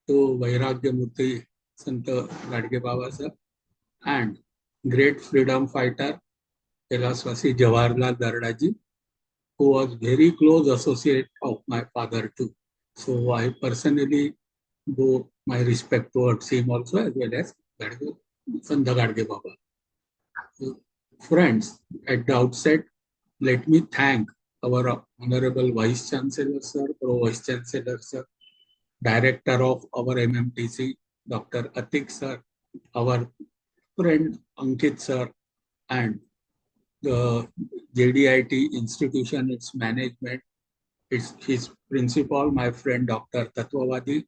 to Vairagyamurti Sant Gadge Baba sir and great freedom fighter Kailaswasi Jawaharlal Dardaji, who was very close associate of my father too. So I personally go my respect towards him also as well as Sant Gadge Baba. So, friends, at the outset, let me thank our Honorable Vice Chancellor Sir, Pro Vice Chancellor Sir, Director of our MMTC, Dr. Atik Sir, our friend Ankit Sir, and the JDIT institution, its management, its his principal, my friend Dr. Tatwavadi,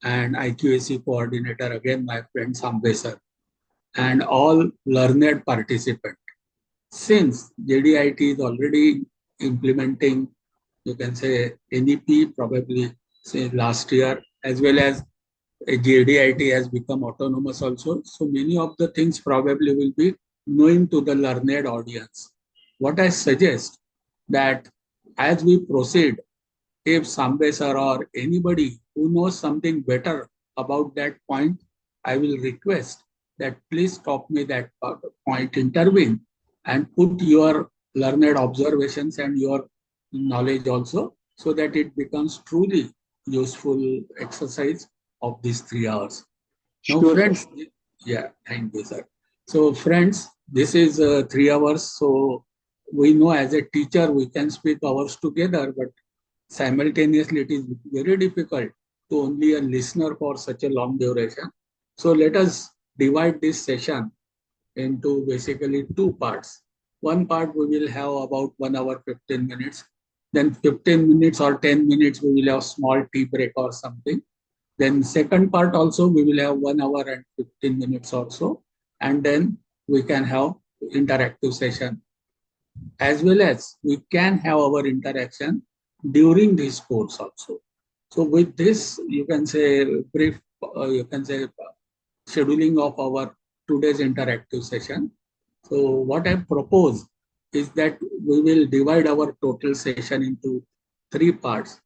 and IQAC coordinator, again my friend Sambe Sir, and all learned participants. Since JDIT is already implementing, you can say NEP probably say last year, as well as JDIT has become autonomous also. So many of the things probably will be known to the learned audience. What I suggest that as we proceed, if Sambe sir or anybody who knows something better about that point, I will request that please stop me that point, intervene and put your learned observations and your knowledge also, so that it becomes truly useful exercise of these 3 hours. Now, Sure, sir. friends, yeah, thank you, sir. So, friends, this is 3 hours. So, we know as a teacher we can speak hours together, but simultaneously it is very difficult to only a listener for such a long duration. So, let us divide this session into basically two parts. One part we will have about 1 hour 15 minutes. Then 15 minutes or 10 minutes we will have small tea break or something. Then second part also we will have 1 hour and 15 minutes or so. And then we can have interactive session, as well as we can have our interaction during this course also. So with this, you can say brief, you can say scheduling of our today's interactive session. So what I propose is that we will divide our total session into 3 parts.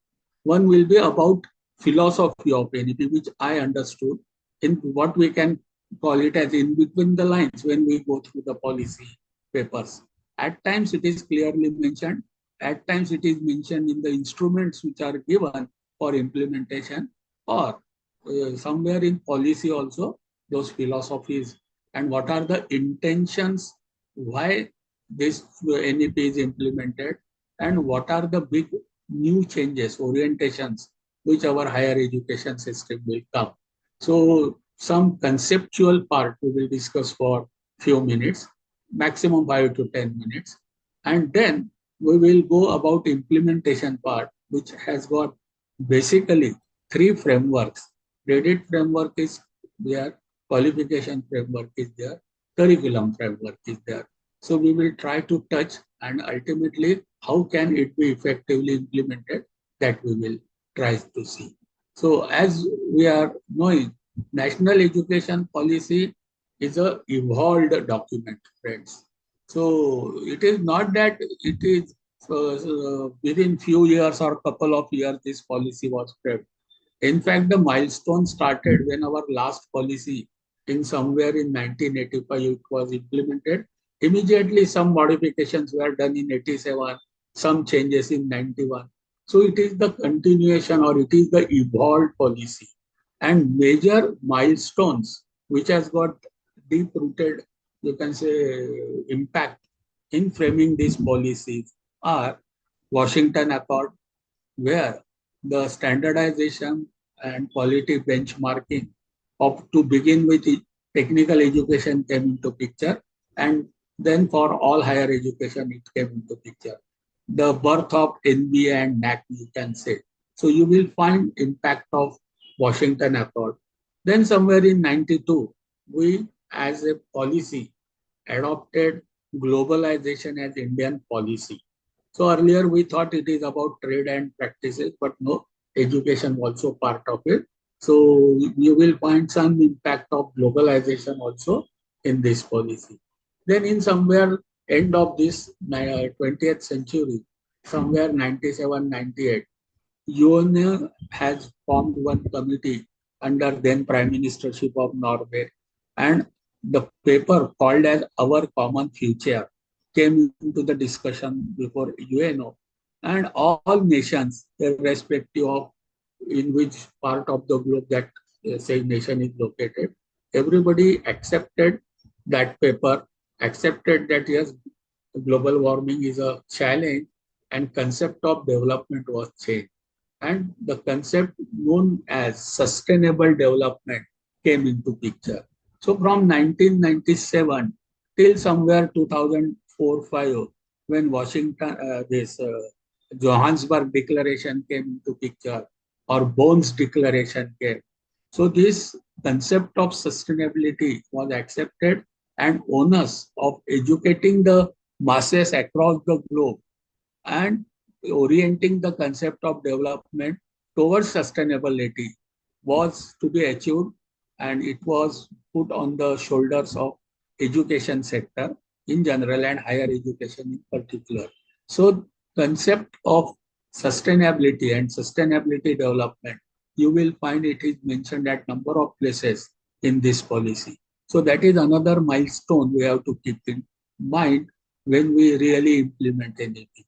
One will be about philosophy of NEP, which I understood in what we can call it as in between the lines when we go through the policy papers. At times it is clearly mentioned, at times it is mentioned in the instruments which are given for implementation, or somewhere in policy also, those philosophies and what are the intentions, why this NEP is implemented, and what are the big new changes, orientations, which our higher education system will come. So some conceptual part we will discuss for few minutes, maximum 5 to 10 minutes. And then we will go about implementation part, which has got basically 3 frameworks. Credit framework is there, qualification framework is there, curriculum framework is there. So we will try to touch, and ultimately how can it be effectively implemented, that we will try to see. So as we are knowing, national education policy is a evolved document, friends. So it is not that it is within few years or couple of years this policy was framed. In fact, the milestone started when our last policy in somewhere in 1985 it was implemented. Immediately some modifications were done in 87, some changes in 91. So it is the continuation, or it is the evolved policy. And major milestones which has got deep rooted, you can say, impact in framing these policies are Washington Accord, where the standardization and quality benchmarking of, to begin with, technical education came into picture, and then for all higher education it came into picture. The birth of NBA and NEP, you can say. So you will find impact of Washington Accord. Then somewhere in 92, we as a policy adopted globalization as Indian policy. So earlier we thought it is about trade and practices, but no, education also part of it. So you will find some impact of globalization also in this policy. Then in somewhere end of this 20th century, somewhere 97, 98, UNA has formed one committee under then Prime Ministership of Norway. And the paper called as Our Common Future came into the discussion before UNO. And all nations, irrespective of in which part of the globe that say nation is located, everybody accepted that paper, accepted that yes, global warming is a challenge and concept of development was changed. And the concept known as sustainable development came into picture. So from 1997 till somewhere 2004-5, when Washington, this Johannesburg Declaration came into picture, or Bones Declaration came. So this concept of sustainability was accepted, and onus of educating the masses across the globe and orienting the concept of development towards sustainability was to be achieved, and it was put on the shoulders of education sector in general and higher education in particular. So concept of sustainability and sustainability development, you will find it is mentioned at number of places in this policy. So that is another milestone we have to keep in mind when we really implement anything.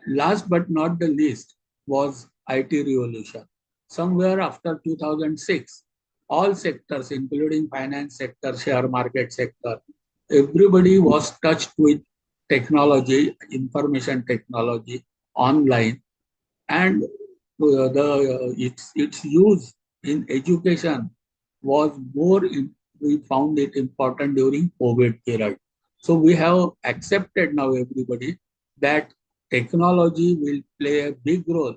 Last but not the least was IT revolution. Somewhere after 2006, all sectors, including finance sector, share market sector, everybody was touched with technology, information technology, online, and its use in education was more. We found it important during COVID period. So we have accepted now everybody that technology will play a big role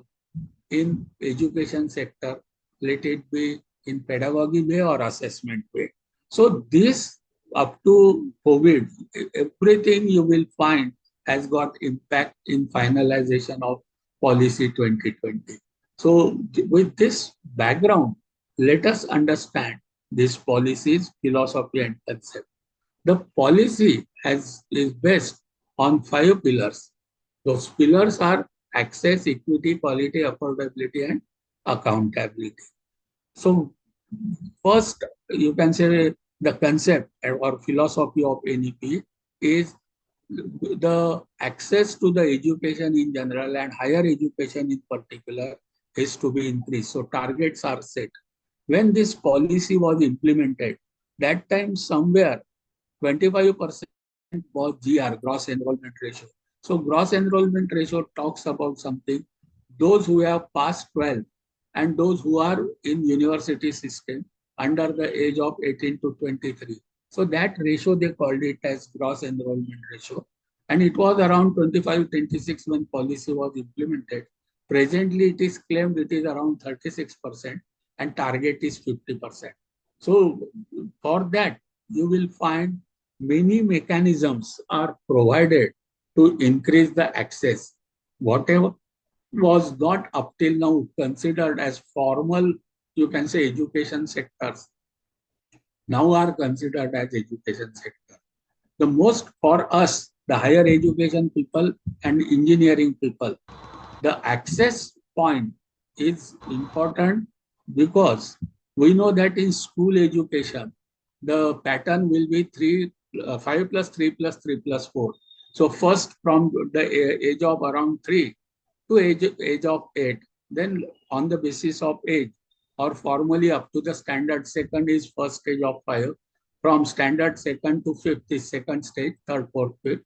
in education sector, let it be in pedagogy way or assessment way. So this up to COVID, everything you will find has got impact in finalization of policy 2020. So with this background, let us understand this policy's philosophy and concept. The policy is based on 5 pillars. Those pillars are access, equity, quality, affordability, and accountability. So first, you can say the concept or philosophy of NEP is the access to the education in general and higher education in particular is to be increased. So targets are set. When this policy was implemented, that time somewhere 25% was GR, gross enrollment ratio. So gross enrollment ratio talks about something. Those who have passed 12 and those who are in university system under the age of 18 to 23. So that ratio, they called it as gross enrollment ratio. And it was around 25-26 when policy was implemented. Presently, it is claimed it is around 36% and target is 50%. So for that, you will find many mechanisms are provided to increase the access. Whatever was not up till now considered as formal, you can say education sectors, now are considered as education sector. The most for us, the higher education people and engineering people, the access point is important because we know that in school education, the pattern will be 5 plus 3 plus 3 plus 4. So first from the age of around 3 to age of 8, then on the basis of age or formally up to the standard second is first stage of 5. From standard second to fifth is second stage, third, fourth, fifth.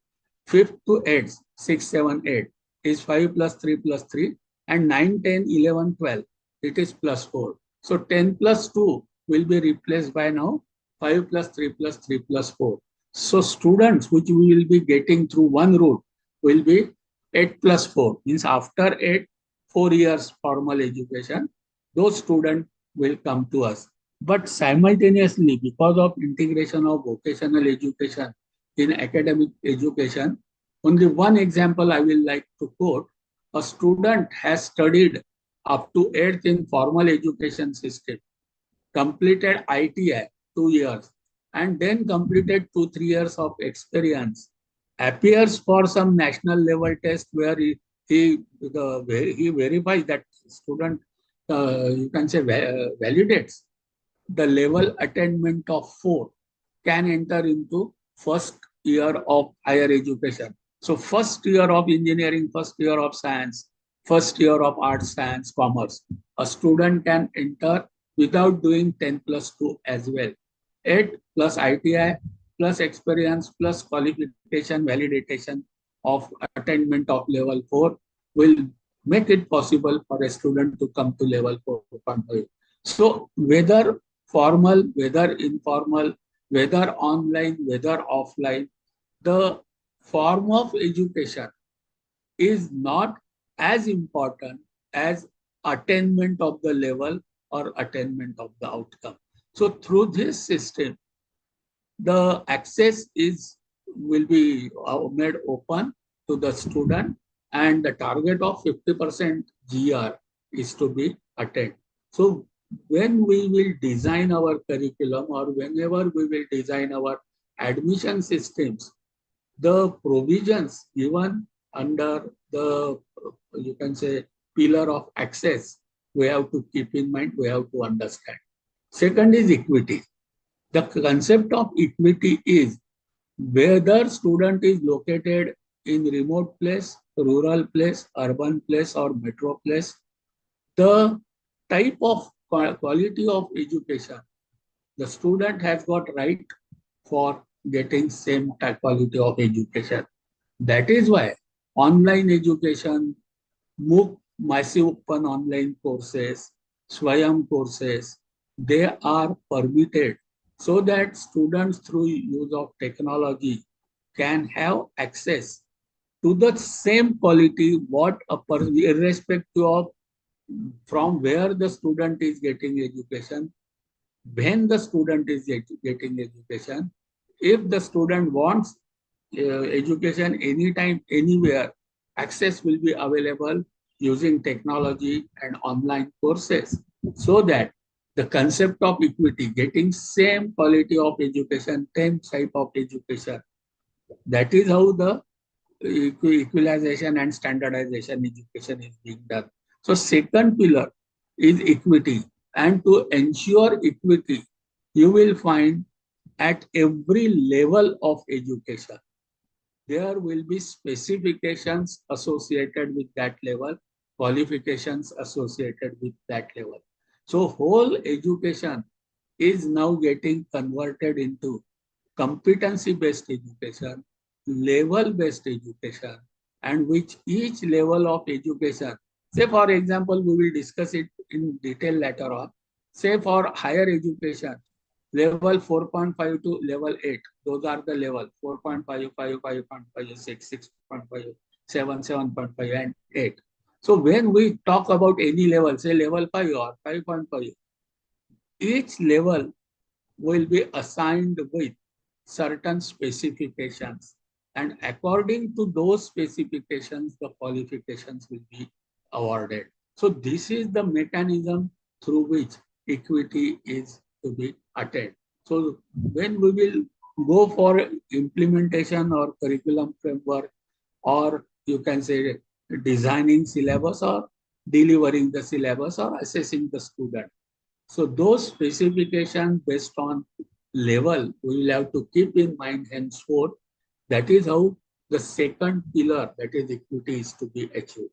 Fifth to eighth, 6, 7, 8 is 5 plus 3 plus 3 and 9, 10, 11, 12. It is plus 4. So 10 plus 2 will be replaced by now 5 plus 3 plus 3 plus 4. So students which we will be getting through one route will be 8 plus 4. Means after 8, 4 years formal education, those students will come to us. But simultaneously, because of integration of vocational education in academic education, only one example I will like to quote. A student has studied up to 8th in formal education system, completed ITI 2 years, and then completed 2-3 years of experience, appears for some national level test where he verifies that student, you can say validates the level attainment of 4 can enter into first year of higher education. So first year of engineering, first year of science, first year of arts, science, commerce, a student can enter without doing 10 plus 2 as well. 8 plus ITI plus experience plus qualification validation of attainment of level 4 will make it possible for a student to come to level 4.5. So whether formal, whether informal, whether online, whether offline, the form of education is not as important as attainment of the level or attainment of the outcome. So through this system, the access is will be made open to the student, and the target of 50% GR is to be attained. So when we will design our curriculum or whenever we will design our admission systems, the provisions given under the, you can say, pillar of access, we have to keep in mind, we have to understand. Second is equity. The concept of equity is whether student is located in remote place, rural place, urban place, or metro place, the type of quality of education, the student has got right for getting same type quality of education. That is why online education, MOOC, massive open online courses, Swayam courses, they are permitted so that students through use of technology can have access to the same quality what a person, irrespective of from where the student is getting education, when the student is getting education. If the student wants education anytime, anywhere, access will be available using technology and online courses, so that the concept of equity, getting same quality of education, same type of education, that is how the equalization and standardization education is being done. So second pillar is equity, and to ensure equity, you will find at every level of education, there will be specifications associated with that level, qualifications associated with that level. So whole education is now getting converted into competency-based education, level-based education, and which each level of education, say for example, we will discuss it in detail later on, say for higher education, level 4.5 to level 8, those are the level 4.5, 5, 5.5, 6, 6.5, 7, 7.5, and 8. So when we talk about any level, say level 5 or 5.5, each level will be assigned with certain specifications, and according to those specifications, the qualifications will be awarded. So this is the mechanism through which equity is to be attained. So when we will go for implementation or curriculum framework, or you can say designing syllabus or delivering the syllabus or assessing the student, so those specifications based on level, we will have to keep in mind henceforth. That is how the second pillar, that is equity, is to be achieved.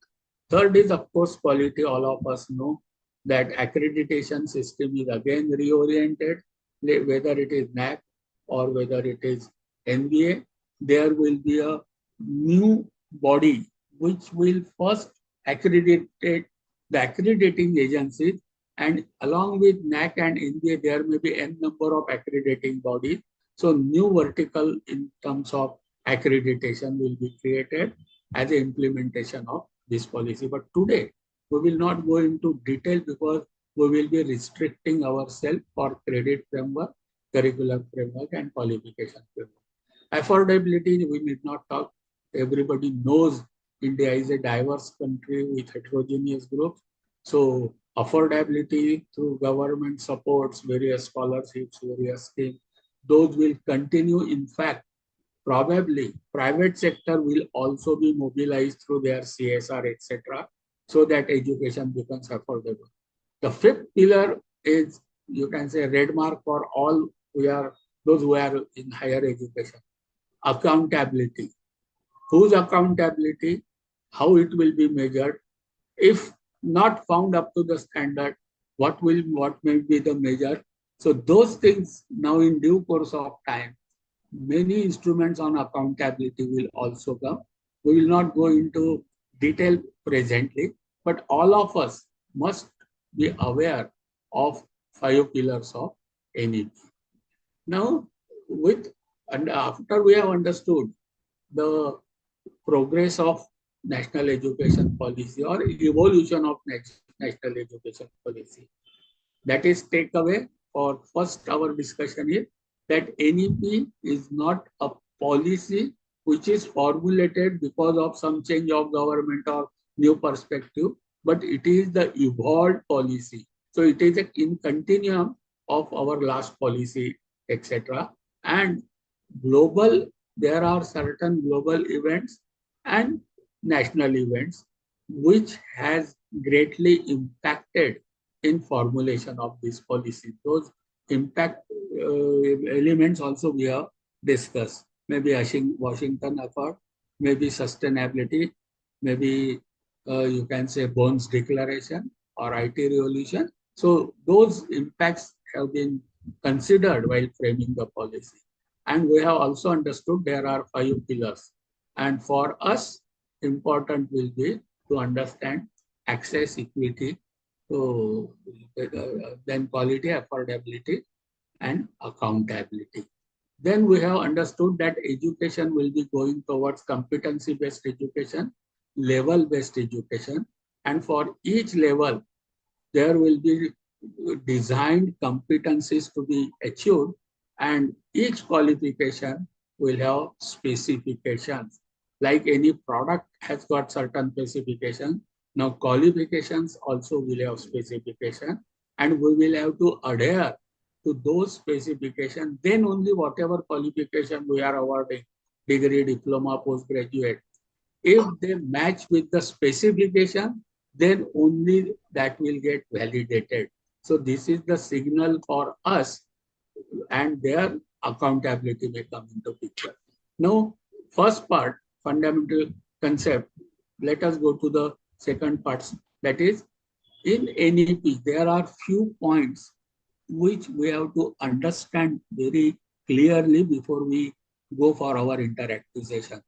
Third is, of course, quality. All of us know that accreditation system is again reoriented, whether it is NEP or whether it is NBA. There will be a new body which will first accredit the accrediting agencies, and along with NAC and NBA, there may be n number of accrediting bodies. So new vertical in terms of accreditation will be created as an implementation of this policy. But today, we will not go into detail because we will be restricting ourselves for credit framework, curriculum framework, and qualification framework. Affordability, we need not talk. Everybody knows India is a diverse country with heterogeneous groups. So affordability through government supports, various scholarships, various schemes, those will continue. In fact, probably private sector will also be mobilized through their CSR, etc., so that education becomes affordable. The fifth pillar is you can say red mark for all those who are in higher education. Accountability. Whose accountability? How it will be measured? If not found up to the standard, what may be the measure? So those things now in due course of time, many instruments on accountability will also come. We will not go into detail presently, but all of us must be aware of 5 pillars of NEP. Now, and after we have understood the progress of national education policy or evolution of national education policy, that is takeaway for first our discussion is that NEP is not a policy which is formulated because of some change of government or new perspective, but it is the evolved policy. So it is in continuum of our last policy, etc. And global, there are certain global events and national events which has greatly impacted in formulation of this policy. Those impact elements also we have discussed. Maybe Washington Accord, maybe sustainability, maybe you can say Bones Declaration or IT Revolution. So those impacts have been considered while framing the policy. And we have also understood there are 5 pillars. And for us, important will be to understand access, equity, so then quality, affordability, and accountability. Then we have understood that education will be going towards competency-based education, level-based education, and for each level, there will be designed competencies to be achieved, and each qualification will have specifications. Like any product has got certain specifications, now qualifications also will have specification, and we will have to adhere to those specifications. Then only whatever qualification we are awarding, degree, diploma, postgraduate, if they match with the specification, then only that will get validated. So this is the signal for us, and their accountability may come into picture. Now, first part, fundamental concept. Let us go to the second part. That is, in NEP, there are few points which we have to understand very clearly before we go for our interactive session.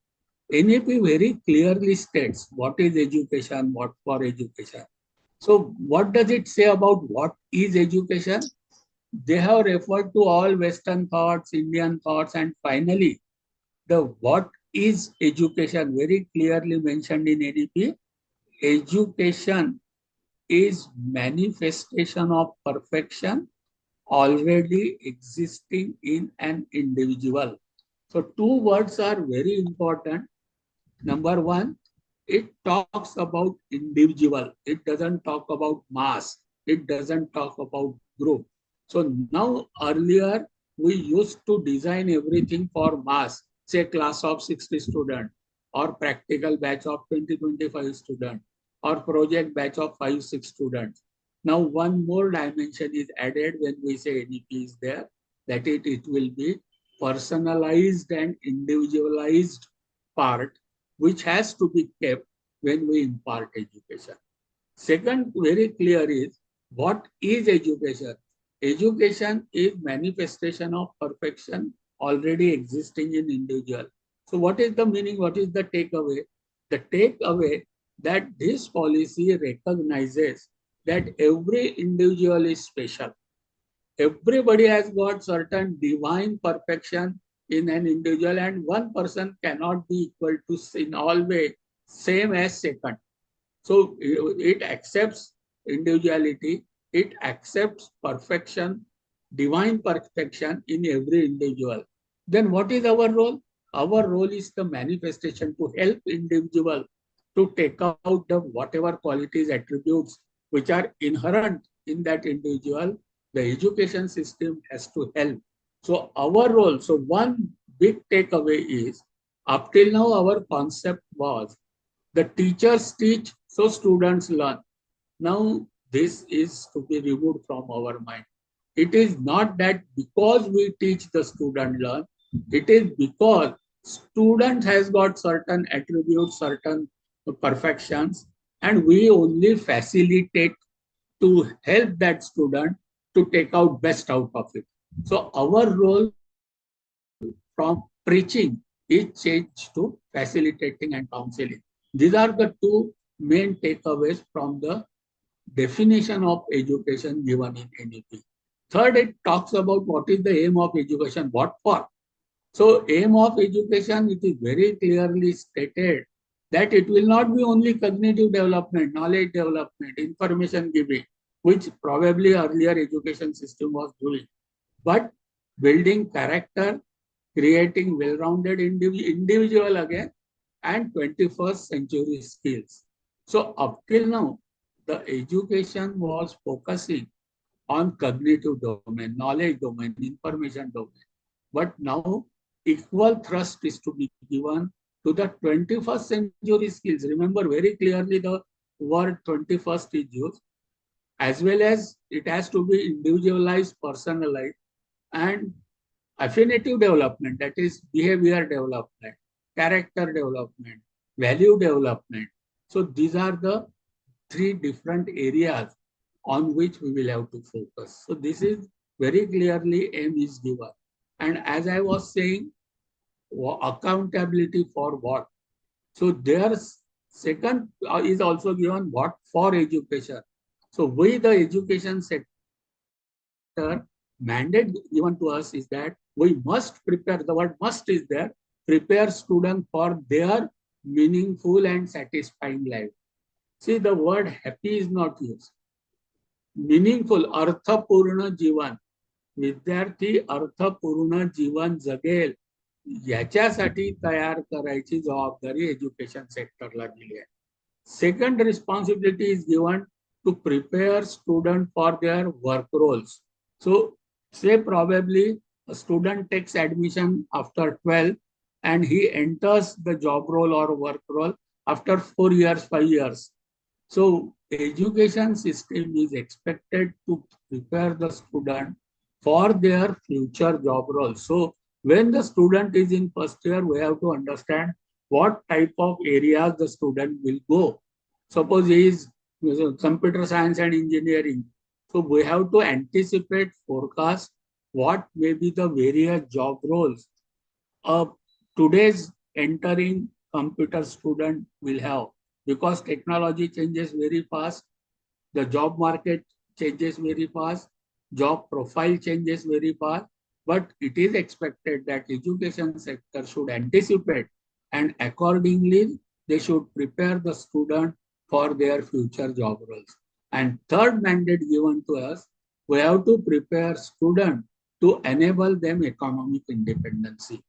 NEP very clearly states what is education, what for education. So what does it say about what is education? They have referred to all Western thoughts, Indian thoughts, and finally, the what is education very clearly mentioned in NEP. Education is manifestation of perfection already existing in an individual. So two words are very important. Number one, it talks about individual. It doesn't talk about mass. It doesn't talk about group. So now earlier we used to design everything for mass, say class of 60 students or practical batch of 20-25 students or project batch of 5-6 students. Now one more dimension is added when we say NEP is there, that it will be personalized and individualized part which has to be kept when we impart education. Second, very clear is what is education? Education is manifestation of perfection already existing in individual. So what is the meaning? What is the takeaway? The takeaway that this policy recognizes that every individual is special. Everybody has got certain divine perfection in an individual, and one person cannot be equal to in all way same as second. So it accepts individuality, it accepts perfection, divine perfection in every individual. Then what is our role? Our role is the manifestation to help individual to take out the whatever qualities, attributes which are inherent in that individual. The education system has to help. So our role, so one big takeaway is, up till now our concept was the teachers teach, so students learn. Now this is to be removed from our mind. It is not that because we teach the student learn, it is because student has got certain attributes, certain perfections, and we only facilitate to help that student to take out best out of it. So our role from preaching is changed to facilitating and counseling. These are the two main takeaways from the definition of education given in NEP. Third, it talks about what is the aim of education, what for. So aim of education, it is very clearly stated that it will not be only cognitive development, knowledge development, information giving, which probably earlier education system was doing, but building character, creating well-rounded individual again, and 21st century skills. So up till now, the education was focusing on cognitive domain, knowledge domain, information domain. But now equal thrust is to be given to the 21st century skills. Remember very clearly the word 21st is used, as well as it has to be individualized, personalized, and affinitive development, that is behavior development, character development, value development. So these are the three different areas on which we will have to focus. So this is very clearly aim is given. And as I was saying, accountability for what? So there's second is also given what for education. So we the education sector mandate given to us is that we must prepare, the word must is there, prepare students for their meaningful and satisfying life. See, the word happy is not used. Meaningful, अर्थपूर्ण जीवन, विद्यार्थी अर्थपूर्ण जीवन जगेल याच्यासाठी तयार करायची जबाबदारी education सेक्टरला दिली आहे. Second responsibility is given to prepare student for their work roles. So say probably a student takes admission after 12 and he enters the job role or work role after 4 years, 5 years. So education system is expected to prepare the student for their future job role. So when the student is in first year, we have to understand what type of areas the student will go. Suppose he is computer science and engineering. So we have to anticipate, forecast what may be the various job roles today's entering computer student will have, because technology changes very fast, the job market changes very fast, job profile changes very fast, but it is expected that education sector should anticipate and accordingly they should prepare the student for their future job roles. And third mandate given to us, we have to prepare student to enable them economic independency.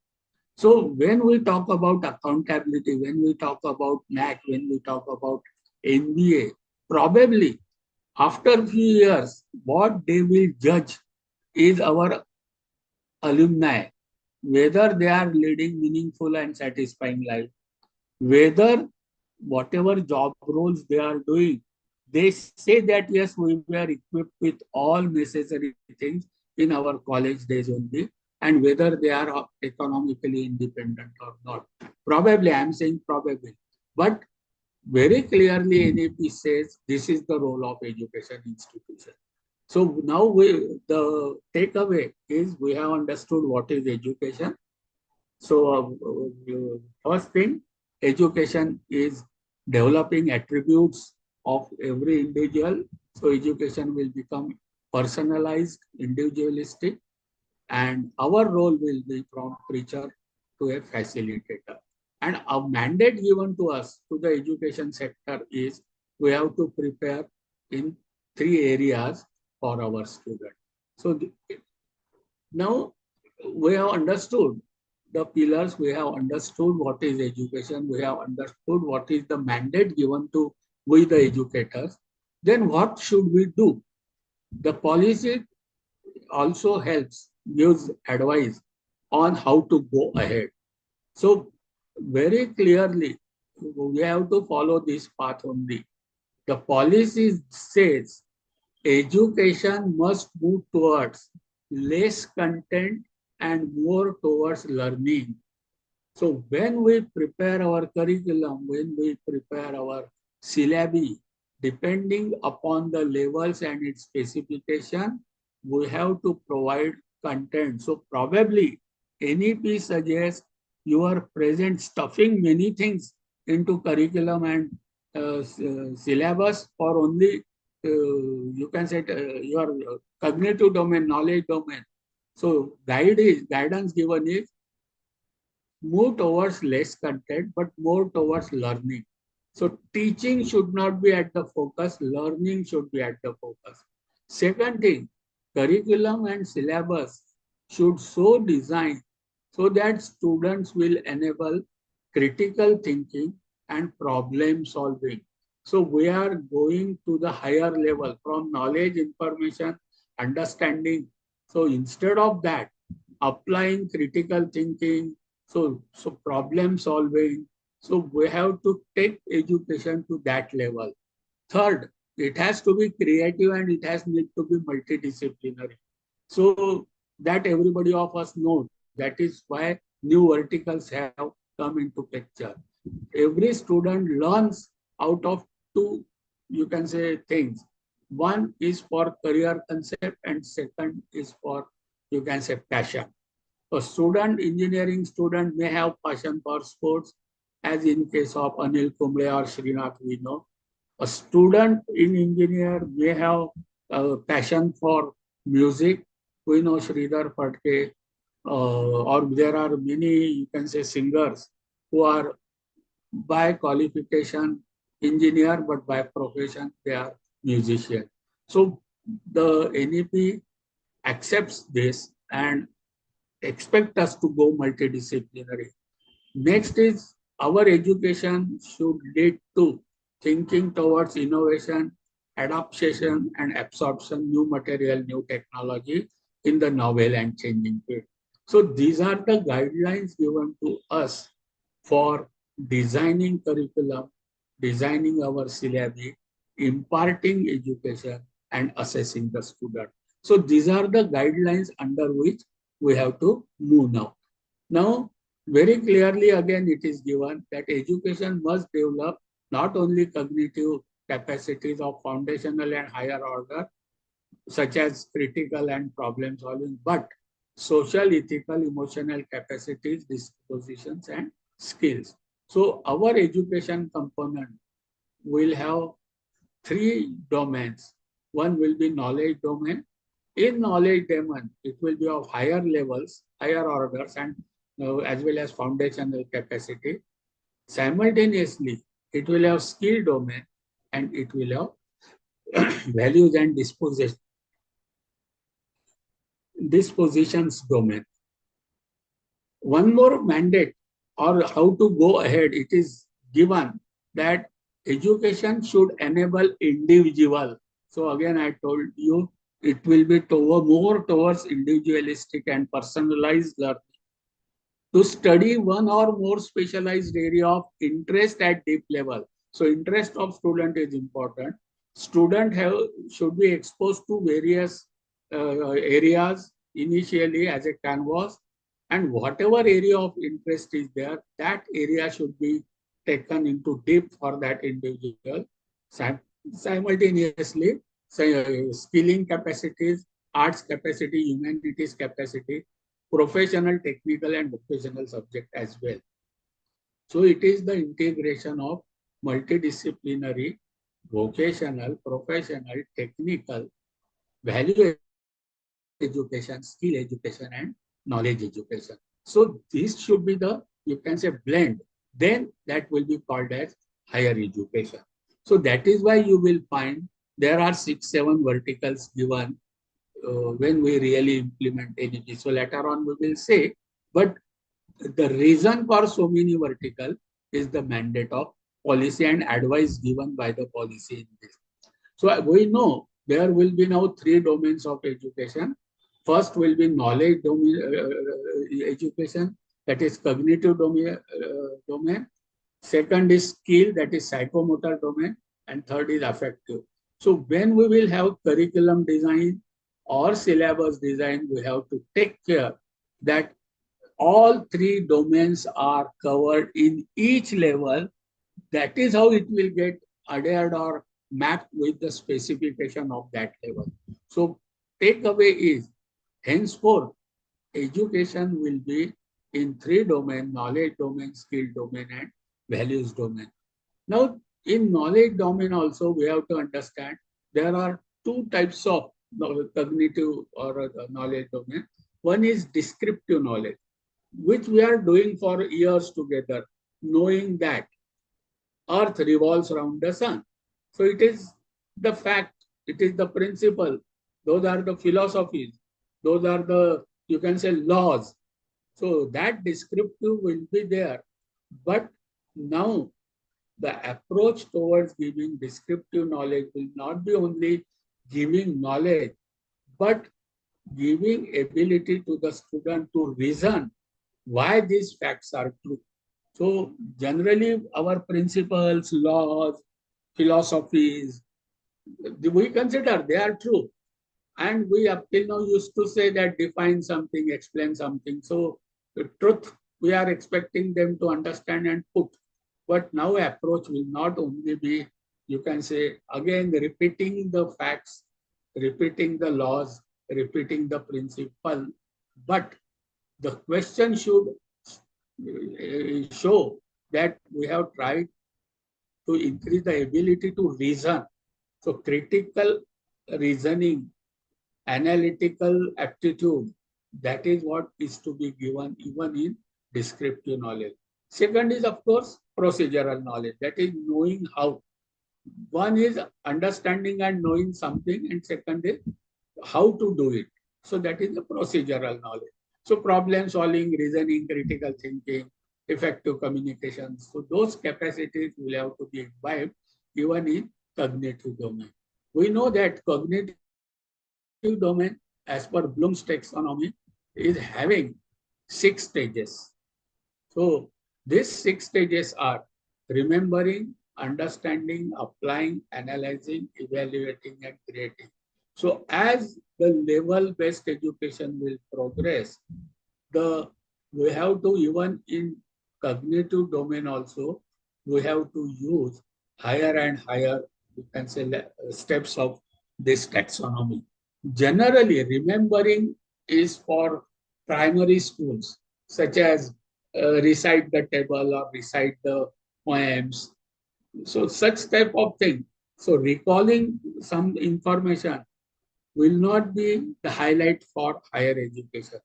So when we talk about accountability, when we talk about NAC, when we talk about NBA, probably after a few years, what they will judge is our alumni, whether they are leading meaningful and satisfying life, whether whatever job roles they are doing, they say that yes, we were equipped with all necessary things in our college days only, and whether they are economically independent or not. Probably, I am saying probably, but very clearly NEP says this is the role of education institution. So now the takeaway is we have understood what is education. So first thing, education is developing attributes of every individual. So education will become personalized, individualistic, and our role will be from preacher to a facilitator. And a mandate given to us to the education sector is we have to prepare in three areas for our student. So now we have understood the pillars, we have understood what is education, we have understood what is the mandate given to we the educators. Then what should we do? The policy also helps, gives advice on how to go ahead. So very clearly, we have to follow this path only. The policy says education must move towards less content and more towards learning. So when we prepare our curriculum, when we prepare our syllabi, depending upon the levels and its specification, we have to provide content. So probably NEP suggests you are present stuffing many things into curriculum and syllabus for only you can say your cognitive domain, knowledge domain. So guidance given is move towards less content, but more towards learning. So teaching should not be at the focus, learning should be at the focus. Second thing, curriculum and syllabus should so design so that students will enable critical thinking and problem solving. So we are going to the higher level from knowledge, information, understanding. So instead of that, applying critical thinking, so problem solving. So we have to take education to that level. Third, it has to be creative and it has need to be multidisciplinary. So that everybody of us know. That is why new verticals have come into picture. Every student learns out of two, you can say, things. One is for career concept and second is for, you can say, passion. A student, engineering student may have passion for sports, as in case of Anil Kumble or Srinath, we know. A student in engineer may have a passion for music. We know Sridhar Patke, or there are many, you can say, singers who are by qualification engineer, but by profession they are musician. So the NEP accepts this and expect us to go multidisciplinary. Next is our education should lead to thinking towards innovation, adaptation, and absorption, new material, new technology in the novel and changing field. So these are the guidelines given to us for designing curriculum, designing our syllabi, imparting education, and assessing the student. So these are the guidelines under which we have to move now. Now, very clearly again it is given that education must develop not only cognitive capacities of foundational and higher order, such as critical and problem solving, but social, ethical, emotional capacities, dispositions, and skills. So our education component will have three domains. One will be knowledge domain. In knowledge domain, it will be of higher levels, higher orders, and as well as foundational capacity. Simultaneously, it will have skill domain and it will have values and dispositions domain. One more mandate or how to go ahead, it is given that education should enable individual. So again, I told you it will be more towards individualistic and personalized learning to study one or more specialized area of interest at deep level. So interest of student is important. Student should be exposed to various areas initially as a canvas, and whatever area of interest is there, that area should be taken into deep for that individual. Simultaneously, skilling capacities, arts capacity, humanities capacity, professional, technical, and vocational subject as well. So it is the integration of multidisciplinary, vocational, professional, technical, value education, skill education, and knowledge education. So this should be the, you can say, blend. Then that will be called as higher education. So that is why you will find there are 6-7 verticals given when we really implement NEP. So later on we will say, but the reason for so many vertical is the mandate of policy and advice given by the policy in this. So we know there will be now 3 domains of education. First will be knowledge domain, education, that is cognitive domain. Second is skill, that is psychomotor domain. And third is affective. So when we will have curriculum design or syllabus design, we have to take care that all three domains are covered in each level. That is how it will get adhered or mapped with the specification of that level. So takeaway is henceforth education will be in three domains: knowledge domain, skill domain, and values domain. Now, in knowledge domain also, we have to understand there are two types of cognitive or knowledge domain. One is descriptive knowledge, which we are doing for years together, knowing that Earth revolves around the sun. So it is the fact, it is the principle, those are the philosophies, those are the, you can say, laws. So that descriptive will be there. But now the approach towards giving descriptive knowledge will not be only giving knowledge, but giving ability to the student to reason why these facts are true. So generally our principles, laws, philosophies, we consider they are true. And we up till now used to say that define something, explain something. So the truth, we are expecting them to understand and put. But now approach will not only be, you can say, again, repeating the facts, repeating the laws, repeating the principle, but the question should show that we have tried to increase the ability to reason. So critical reasoning, analytical aptitude, that is what is to be given even in descriptive knowledge. Second is, of course, procedural knowledge, that is knowing how. One is understanding and knowing something, and second is how to do it. So that is the procedural knowledge. So problem solving, reasoning, critical thinking, effective communication. So those capacities will have to be imbibed even in cognitive domain. We know that cognitive domain, as per Bloom's taxonomy, is having 6 stages. So these 6 stages are remembering, understanding, applying, analyzing, evaluating, and creating. So as the level-based education will progress, the we have to, even in cognitive domain also, we have to use higher and higher, you can say, steps of this taxonomy. Generally, remembering is for primary schools, such as recite the table or recite the poems. So such type of thing. So recalling some information will not be the highlight for higher education.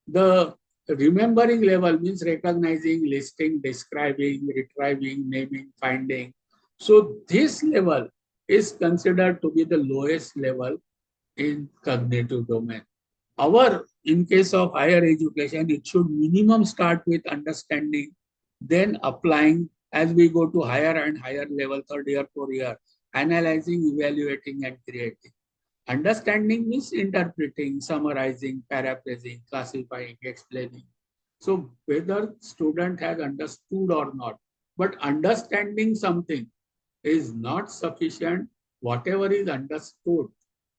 The remembering level means recognizing, listing, describing, retrieving, naming, finding. So this level is considered to be the lowest level in cognitive domain. In case of higher education, it should minimum start with understanding, then applying as we go to higher and higher level, third year, fourth year, analyzing, evaluating, and creating. Understanding means interpreting, summarizing, paraphrasing, classifying, explaining. So whether student has understood or not, but understanding something is not sufficient. Whatever is understood,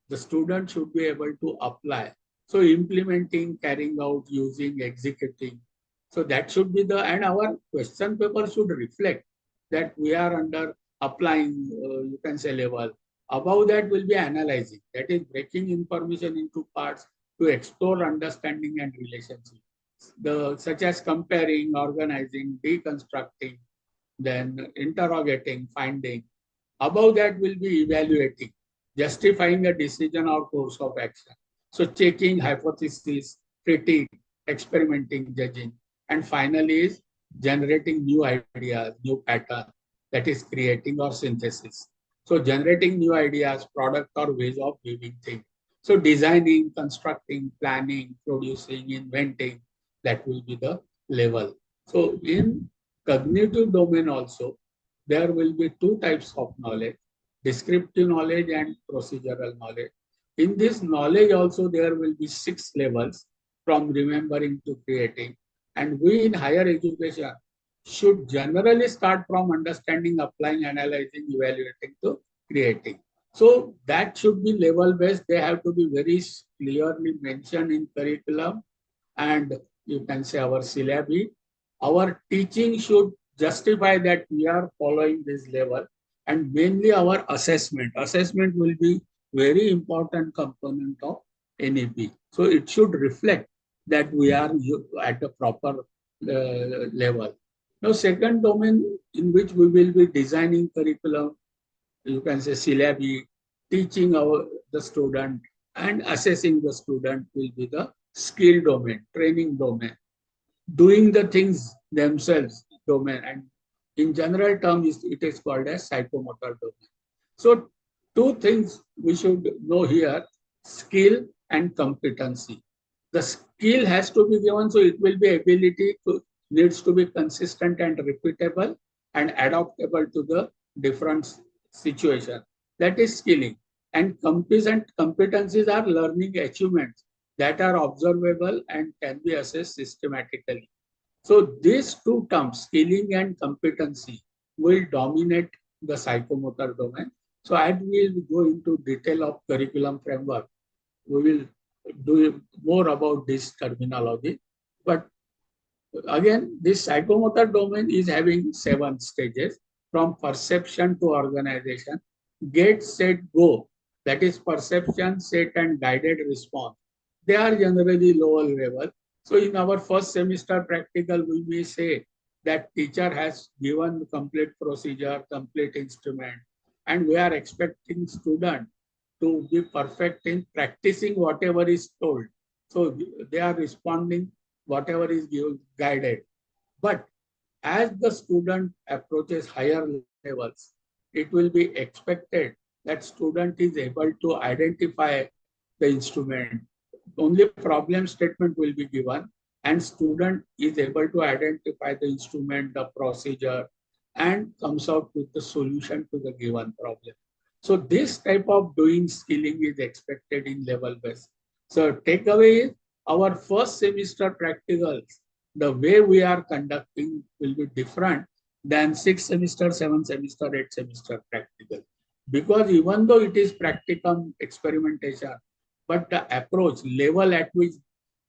the student should be able to apply. So implementing, carrying out, using, executing. So that should be and our question paper should reflect that we are under applying, you can say, level. Above that will be analyzing, that is breaking information into parts to explore understanding and relationship. Such as comparing, organizing, deconstructing, then interrogating, finding. Above that will be evaluating, justifying a decision or course of action. So checking, hypothesis, critique, experimenting, judging. And finally is generating new ideas, new pattern, that is creating or synthesis. So generating new ideas, product or ways of viewing things. So designing, constructing, planning, producing, inventing, that will be the level. So in cognitive domain also, there will be two types of knowledge: descriptive knowledge and procedural knowledge. In this knowledge also, there will be 6 levels from remembering to creating. And we in higher education should generally start from understanding, applying, analyzing, evaluating to creating. So that should be level based. They have to be very clearly mentioned in curriculum, and you can say our syllabi. Our teaching should justify that we are following this level, and mainly our assessment. Assessment will be very important component of NEP. So it should reflect that we are at a proper level. Now, second domain in which we will be designing curriculum, you can say syllabi, teaching the student and assessing the student will be the skill domain, training domain, doing the things themselves domain, and in general terms it is called as psychomotor domain. So two things we should know here: skill and competency. The skill has to be given, so it will be ability to, needs to be consistent and repeatable and adaptable to the different situation. That is skilling. And competencies are learning achievements that are observable and can be assessed systematically. So these two terms, skilling and competency, will dominate the psychomotor domain. So as we will go into detail of curriculum framework, we will do more about this terminology. But again, this psychomotor domain is having 7 stages, from perception to organization. Get, set, go. That is perception, set, and guided response. They are generally lower level. So in our first semester practical, we may say that teacher has given complete procedure, complete instrument, and we are expecting student to be perfect in practicing whatever is told. So they are responding whatever is given, guided. But as the student approaches higher levels, it will be expected that student is able to identify the instrument. Only problem statement will be given, and student is able to identify the instrument, the procedure, and comes out with the solution to the given problem. So this type of doing skilling is expected in level based. So takeaway is, our first semester practicals, the way we are conducting will be different than 6 semester, 7 semester, 8 semester practical. Because even though it is practicum experimentation, but the approach level at which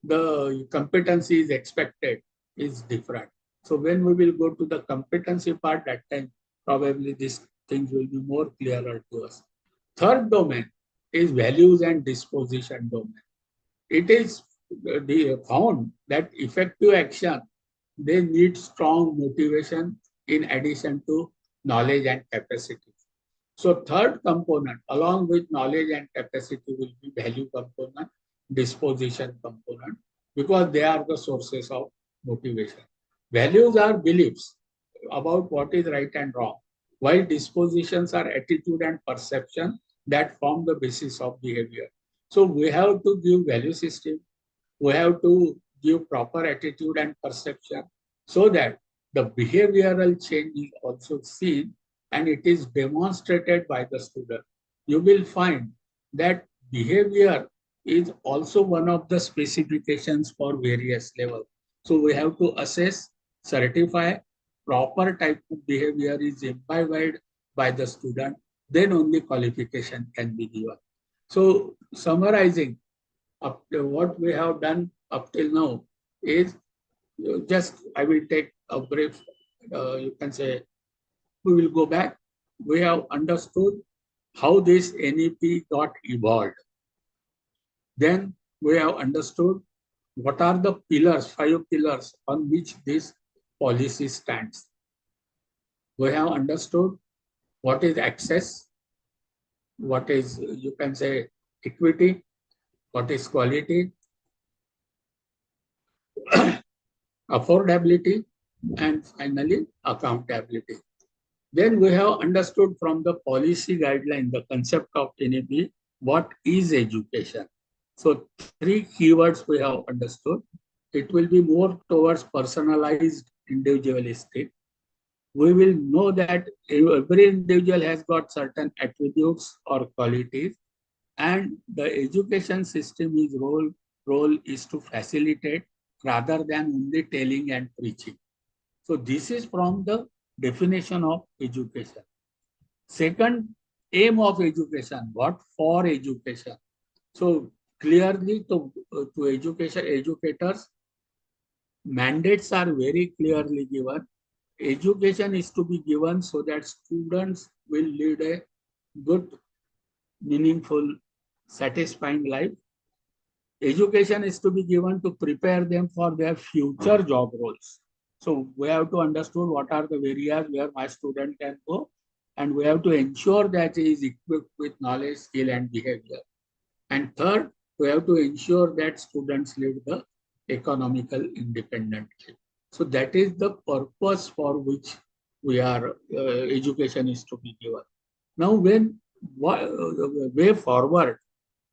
the competency is expected is different. So when we will go to the competency part, that time probably these things will be more clearer to us. Third domain is values and disposition domain. It is found that effective action, they need strong motivation in addition to knowledge and capacity. So third component, along with knowledge and capacity, will be value component, disposition component, because they are the sources of motivation. Values are beliefs about what is right and wrong, while dispositions are attitude and perception that form the basis of behavior. So we have to give value system, we have to give proper attitude and perception, so that the behavioral change is also seen and it is demonstrated by the student. You will find that behavior is also one of the specifications for various levels. So we have to assess, certify, proper type of behavior is imbibed by the student, then only qualification can be given. So summarizing, up to what we have done up till now is, just I will take a brief, you can say, we will go back. We have understood how this NEP got evolved. Then we have understood what are the pillars, 5 pillars on which this policy stands. We have understood what is access, what is, you can say, equity, what is quality, affordability, and finally accountability. Then we have understood from the policy guideline, the concept of NEP, what is education. So 3 keywords we have understood. It will be more towards personalized, individualistic. We will know that every individual has got certain attributes or qualities, and the education system is role is to facilitate rather than only telling and preaching. So this is from the definition of education. Second aim of education, what for education. So clearly to educators, mandates are very clearly given. Education is to be given so that students will lead a good, meaningful, satisfying life. Education is to be given to prepare them for their future job roles. So we have to understand what are the areas where my student can go, and we have to ensure that he is equipped with knowledge, skill, and behavior. And third, we have to ensure that students lead the economical independent life. So that is the purpose for which we are education is to be given. Now, when way forward,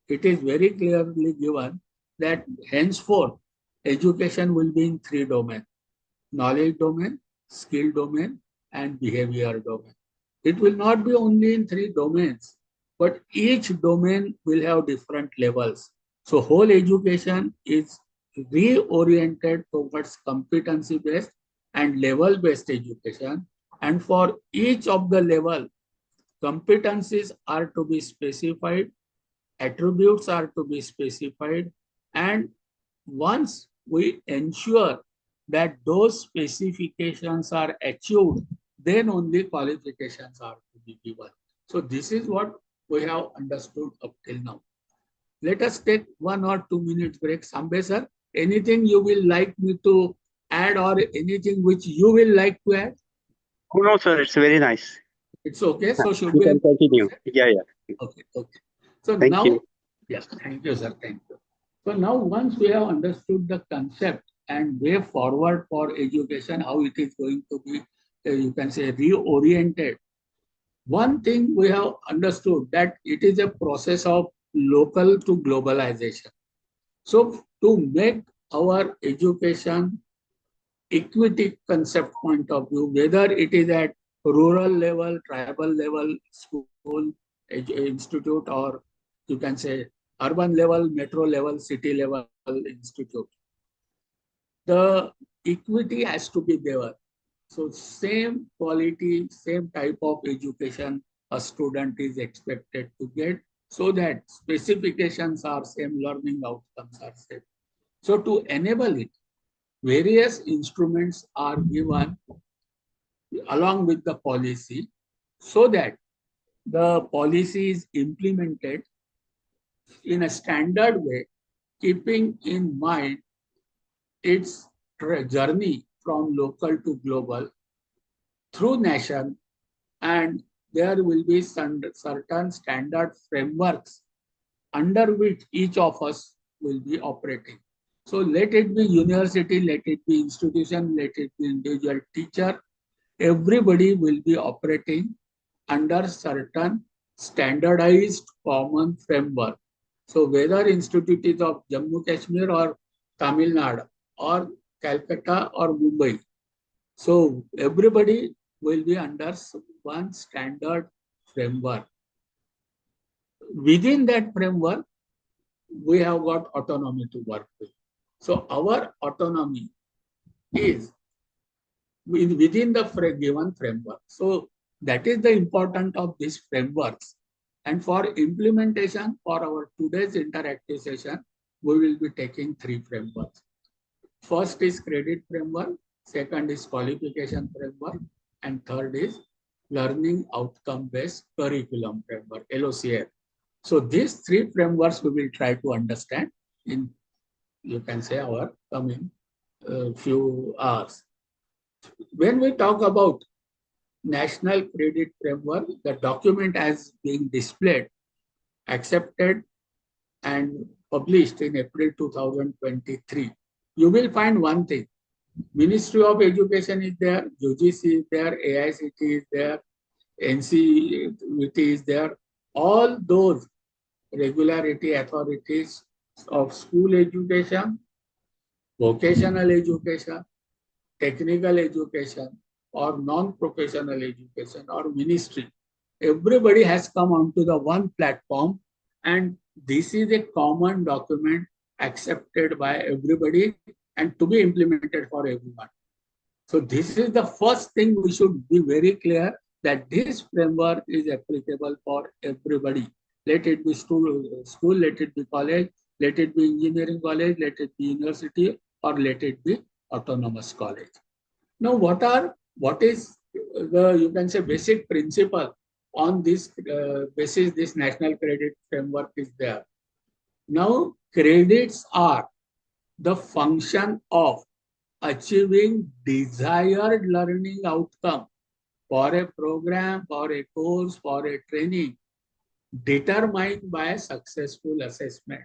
it is very clearly given that henceforth education will be in three domains: knowledge domain, skill domain, and behavior domain. It will not be only in three domains, but each domain will have different levels. So whole education is reoriented towards competency based and level based education. And for each of the level, competencies are to be specified, attributes are to be specified, and once we ensure that those specifications are achieved, then only qualifications are to be given. So this is what we have understood up till now. Let us take 1 or 2 minutes break. Sambe sir, anything you will like me to add or anything which you will like to add? Oh, no, sir, it's very nice. It's okay. So should You we? can continue. Yeah, yeah. Okay, okay. So Thank you. now, yes, thank you, sir. Thank you. So now, once we have understood the concept and way forward for education, how it is going to be, you can say, reoriented. One thing we have understood that it is a process of local to globalization. So to make our education equity concept point of view, whether it is at rural level, tribal level, school, institute, or you can say urban level, metro level, city level institute, the equity has to be there. So same quality, same type of education a student is expected to get, so that specifications are same, learning outcomes are same. So to enable it, various instruments are given along with the policy, so that the policy is implemented in a standard way, keeping in mind its journey from local to global through nation, and there will be certain standard frameworks under which each of us will be operating. So let it be university, let it be institution, let it be individual teacher, everybody will be operating under certain standardized common framework. So whether institute is of Jammu Kashmir or Tamil Nadu or Calcutta or Mumbai, so everybody will be under one standard framework. Within that framework, we have got autonomy to work with. So our autonomy is within the given framework. So that is the importance of these frameworks. And for implementation, for our today's interactive session, we will be taking three frameworks. First is credit framework, second is qualification framework, and third is learning outcome based curriculum framework, LOCF. So these three frameworks we will try to understand in, you can say, our coming few hours. When we talk about National Credit Framework, the document as being displayed, accepted and published in April 2023, you will find one thing. Ministry of Education is there, UGC is there, AICT is there, NCVT is there. All those regularity authorities of school education, vocational education, technical education, or non-professional education, or ministry, everybody has come onto the one platform, and this is a common document accepted by everybody and to be implemented for everyone. So this is the first thing we should be very clear, that this framework is applicable for everybody. Let it be school, let it be college, let it be engineering college, let it be university, or let it be autonomous college. Now, what is the, you can say, basic principle on this basis this national credit framework is there. Now, credits are the function of achieving desired learning outcome for a program, for a course, for a training determined by successful assessment.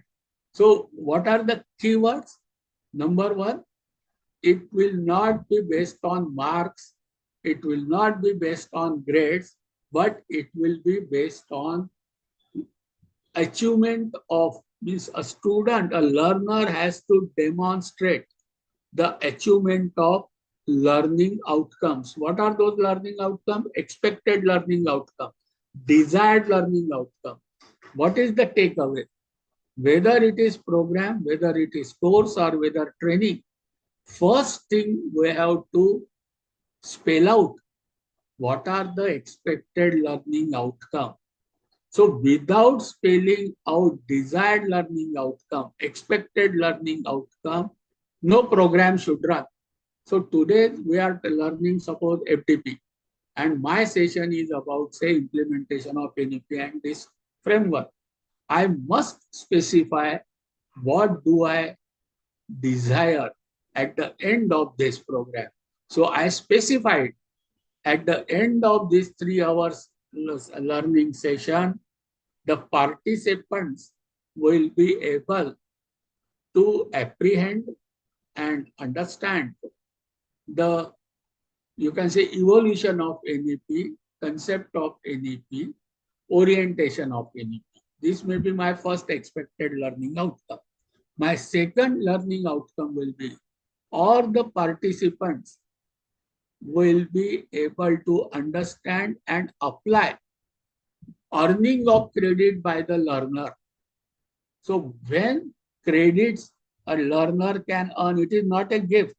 So, what are the keywords? Number one, it will not be based on marks, it will not be based on grades, but it will be based on achievement of, means a student, a learner has to demonstrate the achievement of learning outcomes. What are those learning outcomes? Expected learning outcome, desired learning outcome. What is the takeaway? Whether it is program, whether it is course, or whether training, first thing we have to spell out what are the expected learning outcome. So without spelling out desired learning outcome, expected learning outcome, no program should run. So today we are learning, suppose, FTP, and my session is about, say, implementation of NEP and this framework. I must specify what do I desire at the end of this program. So I specified at the end of this 3 hours learning session, the participants will be able to apprehend and understand the, you can say, evolution of NEP, concept of NEP, orientation of NEP. This may be my first expected learning outcome. My second learning outcome will be all the participants will be able to understand and apply earning of credit by the learner. So when credits a learner can earn, it is not a gift.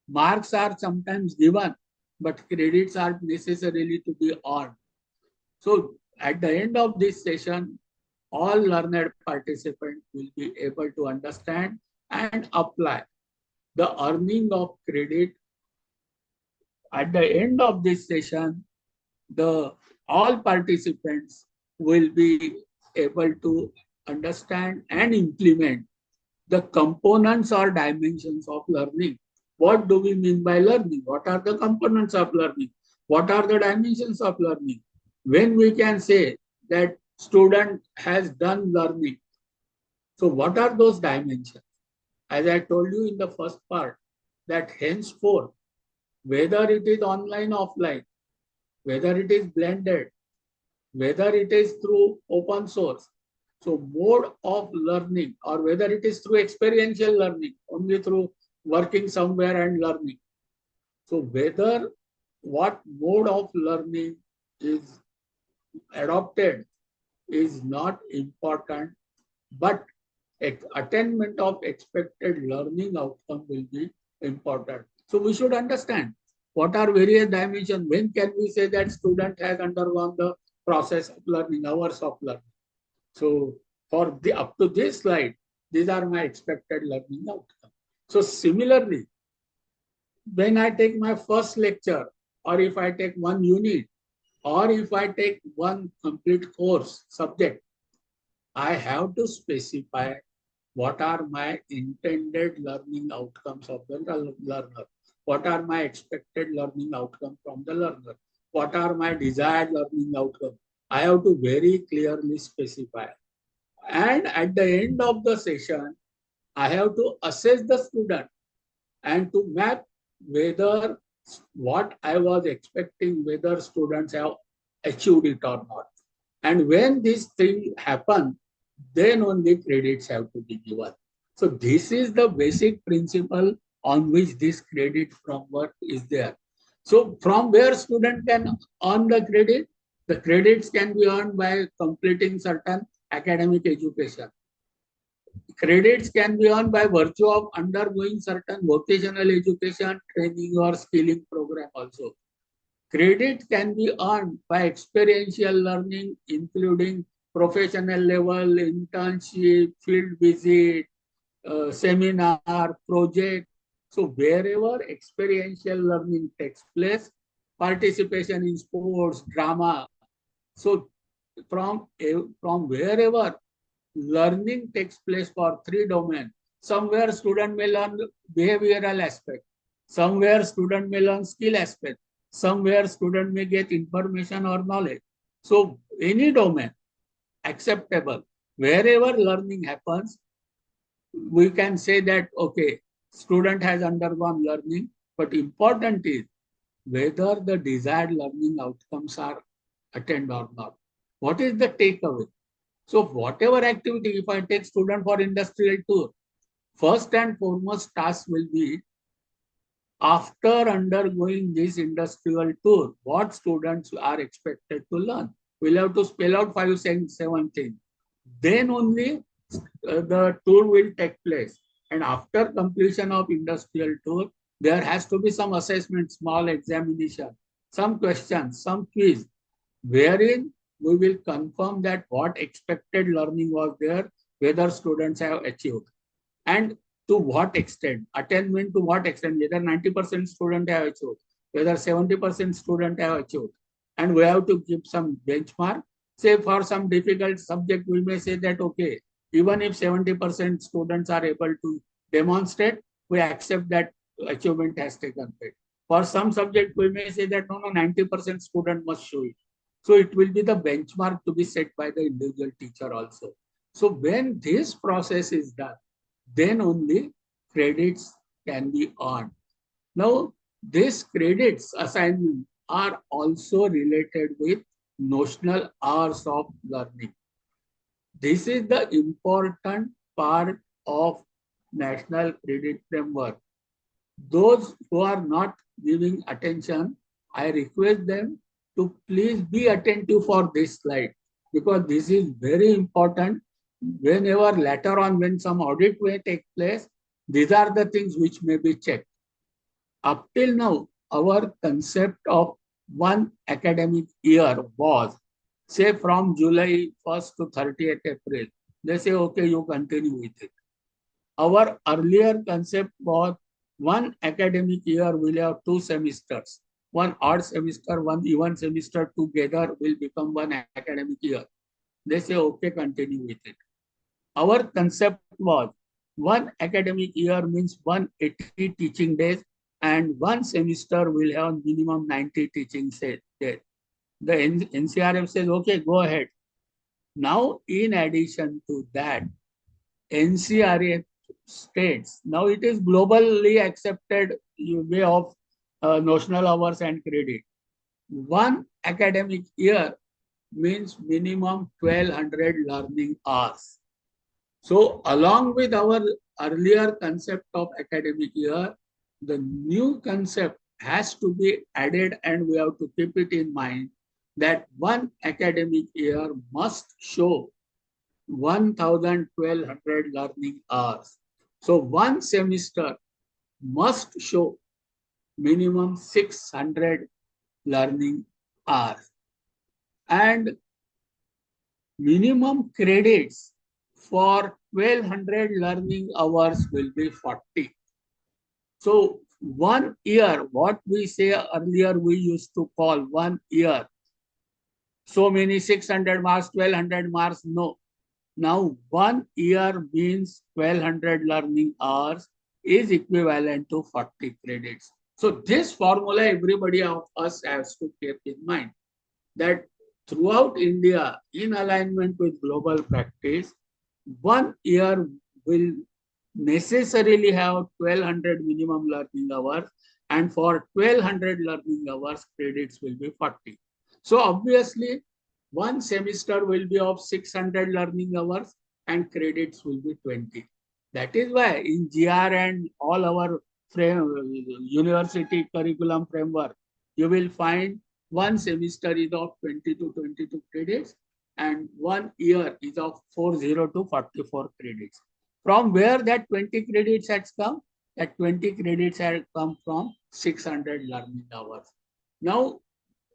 Marks are sometimes given, but credits are necessarily to be earned. So at the end of this session, all learned participants will be able to understand and apply the earning of credit. At the end of this session, all participants will be able to understand and implement the components or dimensions of learning. What do we mean by learning? What are the components of learning? What are the dimensions of learning? When we can say that student has done learning, so what are those dimensions? As I told you in the first part, that henceforth, whether it is online, offline, whether it is blended, whether it is through open source, so mode of learning, or whether it is through experiential learning, only through working somewhere and learning. So whether what mode of learning is adopted is not important, but attainment of expected learning outcome will be important. So we should understand what are various dimensions. When can we say that student has undergone the process of learning, hours of learning? So for the up to this slide, these are my expected learning outcome. So similarly, when I take my first lecture, or if I take one unit, or if I take one complete course subject, I have to specify what are my intended learning outcomes of the learner. What are my expected learning outcomes from the learner? What are my desired learning outcomes? I have to very clearly specify. And at the end of the session, I have to assess the student and to map whether what I was expecting, whether students have achieved it or not. And when this thing happens, then only credits have to be given. So this is the basic principle on which this credit framework is there. So from where student can earn the credit? The credits can be earned by completing certain academic education. Credits can be earned by virtue of undergoing certain vocational education, training or skilling program also. Credit can be earned by experiential learning, including professional level, internship, field visit, seminar, project. So wherever experiential learning takes place, participation in sports, drama. So from wherever learning takes place for three domains, somewhere student may learn behavioral aspect, somewhere student may learn skill aspect, somewhere student may get information or knowledge. So any domain acceptable. Wherever learning happens, we can say that, okay, student has undergone learning, but important is whether the desired learning outcomes are attained or not. What is the takeaway? So whatever activity, if I take student for industrial tour, first and foremost task will be, after undergoing this industrial tour, what students are expected to learn. We'll have to spell out 5, 6, 7 things. Then only the tour will take place. And after completion of industrial tour, there has to be some assessment, small examination, some questions, some quiz, wherein we will confirm that what expected learning was there, whether students have achieved, and to what extent, attainment to what extent, whether 90% student have achieved, whether 70% student have achieved. And we have to give some benchmark. Say for some difficult subject, we may say that, okay, even if 70% students are able to demonstrate, we accept that achievement has taken place. For some subject, we may say that no, 90% student must show it. So it will be the benchmark to be set by the individual teacher also. So when this process is done, then only credits can be earned. Now, these credits assignment are also related with notional hours of learning. This is the important part of National Credit Framework. Those who are not giving attention, I request them to please be attentive for this slide, because this is very important. Whenever later on, when some audit may take place, these are the things which may be checked. Up till now, our concept of one academic year was, say, from July 1st to 30th April. They say, okay, you continue with it. Our earlier concept was one academic year will have 2 semesters. One odd semester, one even semester together will become one academic year. They say, okay, continue with it. Our concept was one academic year means 180 teaching days, and one semester will have minimum 90 teaching days. The NCRF says, okay, go ahead. Now, in addition to that, NCRF states, now it is globally accepted way of notional hours and credit. One academic year means minimum 1200 learning hours. So along with our earlier concept of academic year, the new concept has to be added, and we have to keep it in mind that one academic year must show 1,1200 learning hours. So one semester must show minimum 600 learning hours. And minimum credits for 1,200 learning hours will be 40. So 1 year, what we say earlier, we used to call 1 year. So many 600 marks, 1,200 marks, no. Now 1 year means 1,200 learning hours is equivalent to 40 credits. So this formula everybody of us has to keep in mind, that throughout India, in alignment with global practice, 1 year will necessarily have 1,200 minimum learning hours, and for 1,200 learning hours, credits will be 40. So obviously, one semester will be of 600 learning hours and credits will be 20. That is why in GR and all our university curriculum framework, you will find one semester is of 20 to 22 credits and 1 year is of 40 to 44 credits. From where that 20 credits has come? That 20 credits have come from 600 learning hours. Now,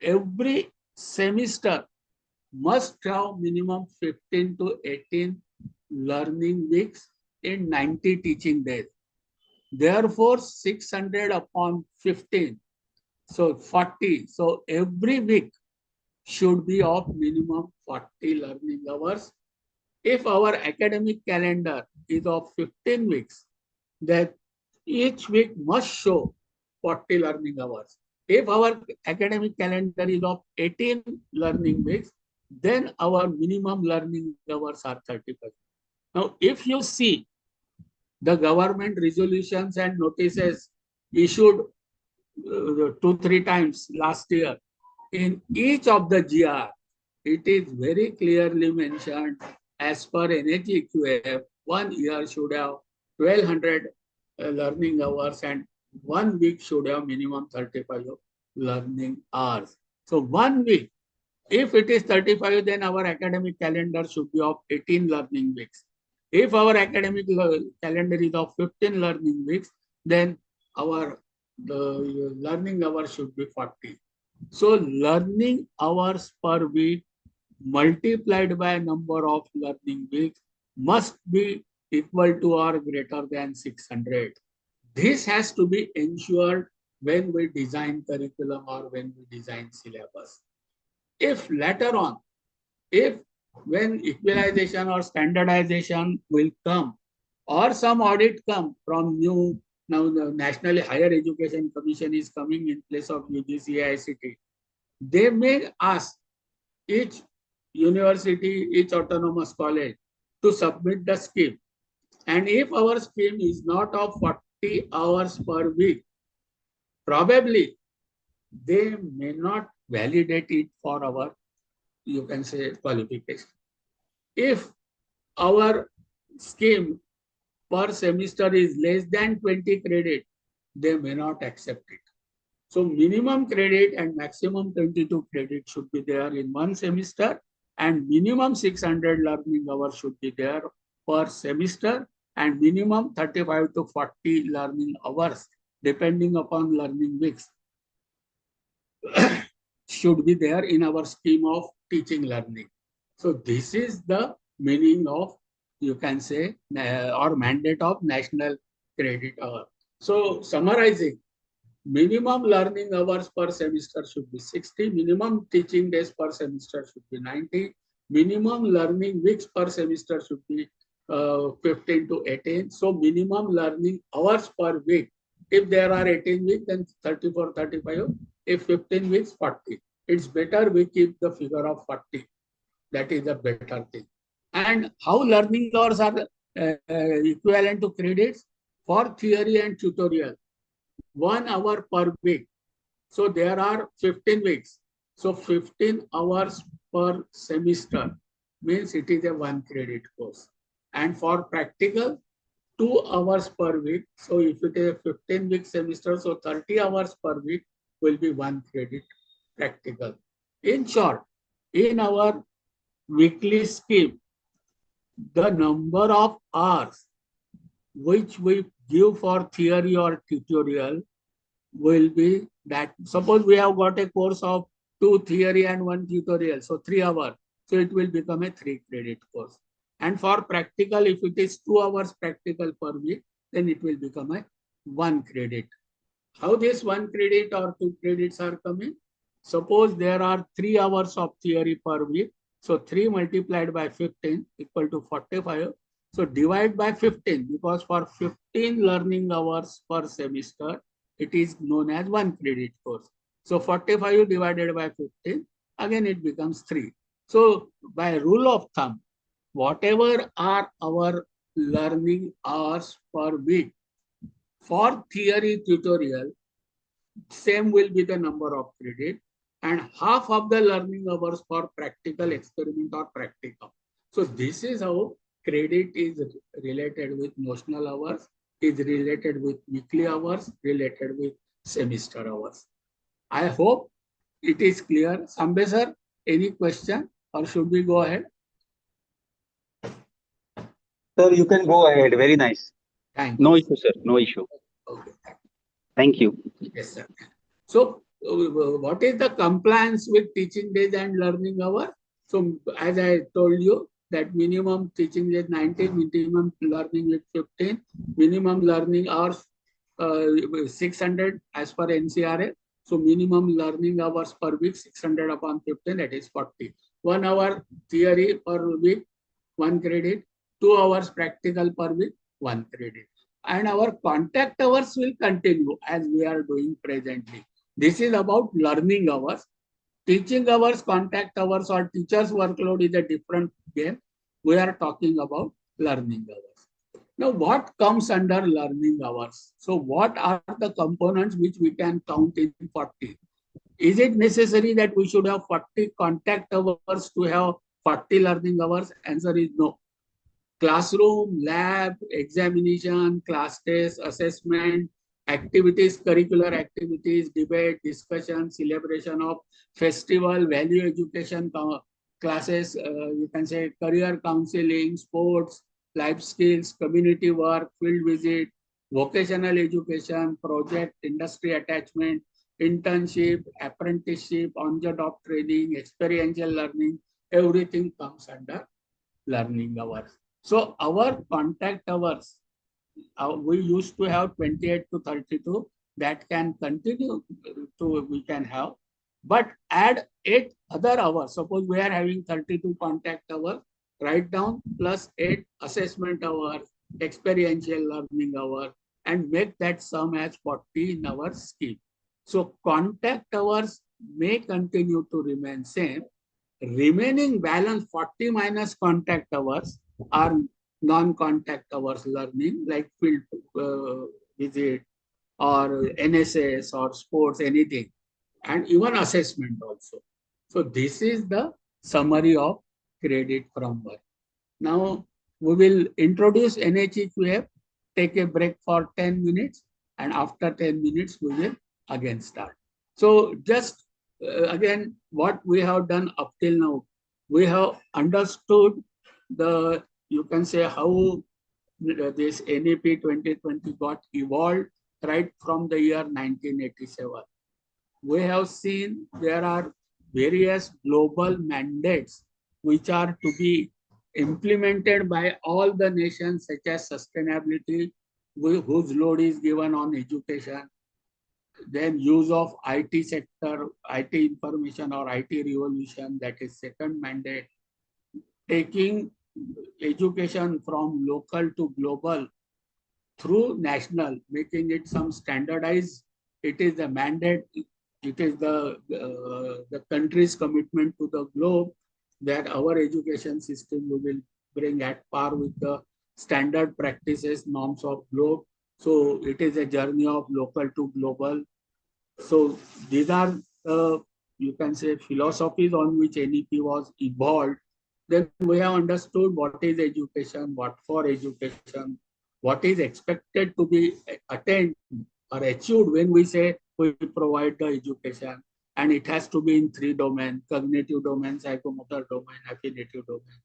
every semester must have minimum 15 to 18 learning weeks in 90 teaching days. Therefore, 600 upon 15, so 40. So every week should be of minimum 40 learning hours. If our academic calendar is of 15 weeks, then each week must show 40 learning hours. If our academic calendar is of 18 learning weeks, then our minimum learning hours are 35. Now, if you see the government resolutions and notices issued 2-3 times last year, in each of the GR, it is very clearly mentioned as per NHEQF, 1 year should have 1200 learning hours and 1 week should have minimum 35 learning hours. So 1 week, if it is 35, then our academic calendar should be of 18 learning weeks. If our academic calendar is of 15 learning weeks, then our learning hours should be 40. So learning hours per week multiplied by number of learning weeks must be equal to or greater than 600. This has to be ensured when we design curriculum or when we design syllabus. If later on, if when equalization or standardization will come or some audit come from new, now the National Higher Education Commission is coming in place of UGC ICT, they may ask each university, each autonomous college to submit the scheme. And if our scheme is not of 40 hours per week, probably they may not validate it for our, you can say, qualification. If our scheme per semester is less than 20 credit, they may not accept it. So minimum credit and maximum 22 credit should be there in one semester, and minimum 600 learning hours should be there per semester, and minimum 35 to 40 learning hours depending upon learning weeks should be there in our scheme of teaching learning. So this is the meaning of, you can say, or mandate of national credit hour. So summarizing, minimum learning hours per semester should be 60, minimum teaching days per semester should be 90, minimum learning weeks per semester should be 15 to 18. So minimum learning hours per week, if there are 18 weeks, then 34, 35. If 15 weeks, 40. It's better we keep the figure of 40. That is a better thing. And how learning hours are equivalent to credits? For theory and tutorial, 1 hour per week. So there are 15 weeks. So 15 hours per semester means it is a 1 credit course. And for practical, 2 hours per week. So if it is a 15-week semester, so 30 hours per week will be 1 credit practical. In short, in our weekly scheme, the number of hours which we give for theory or tutorial will be that. Suppose we have got a course of 2 theory and 1 tutorial, so 3 hours. So it will become a 3 credit course. And for practical, if it is 2 hours practical per week, then it will become a 1 credit. How this 1 credit or 2 credits are coming? Suppose there are 3 hours of theory per week. So 3 multiplied by 15 equal to 45. So divide by 15, because for 15 learning hours per semester, it is known as 1 credit course. So 45 divided by 15, again it becomes 3. So by rule of thumb, whatever are our learning hours per week, for theory tutorial, same will be the number of credit, and half of the learning hours for practical experiment or practical. So this is how credit is related with notional hours, is related with weekly hours, related with semester hours. I hope it is clear. Sambe sir, any question or should we go ahead? Sir, you can go ahead. Very nice. Thank No you. issue, sir. No issue. Okay. Thank you. Yes, sir. So what is the compliance with teaching days and learning hours? So as I told you that minimum teaching days 19, minimum learning with 15, minimum learning hours 600 as per NCRA. So minimum learning hours per week 600 upon 15, that is 40. 1 hour theory per week, 1 credit. 2 hours practical per week, 1 credit. And our contact hours will continue as we are doing presently. This is about learning hours. Teaching hours, contact hours, or teacher's workload is a different game. We are talking about learning hours. Now, what comes under learning hours? So, what are the components which we can count in 40? Is it necessary that we should have 40 contact hours to have 40 learning hours? Answer is no. Classroom, lab, examination, class test, assessment, activities, curricular activities, debate, discussion, celebration of festival, value education classes, you can say career counseling, sports, life skills, community work, field visit, vocational education, project, industry attachment, internship, apprenticeship, on-the-job training, experiential learning, everything comes under learning hours. So our contact hours, we used to have 28 to 32. That can continue to we can have, but add 8 other hours. Suppose we are having 32 contact hours, write down plus 8 assessment hours, experiential learning hours, and make that sum as 40 in our scheme. So contact hours may continue to remain same. Remaining balance 40 minus contact hours are non-contact hours learning like field visit or NSS or sports, anything, and even assessment also. So this is the summary of credit from work. Now we will introduce NHEQF, take a break for 10 minutes, and after 10 minutes we will again start. So just again, what we have done up till now, we have understood the, you can say, how this NEP 2020 got evolved right from the year 1987. We have seen there are various global mandates which are to be implemented by all the nations, such as sustainability, whose load is given on education, then use of IT sector, IT information or IT revolution, that is second mandate, taking education from local to global through national, making it some standardized. It is the mandate, it is the country's commitment to the globe that our education system we will bring at par with the standard practices, norms of globe. So it is a journey of local to global. So these are, you can say, philosophies on which NEP was evolved. Then we have understood what is education, what for education, what is expected to be attained or achieved when we say we provide the education. And it has to be in 3 domains: cognitive domain, psychomotor domain, affinitive domain.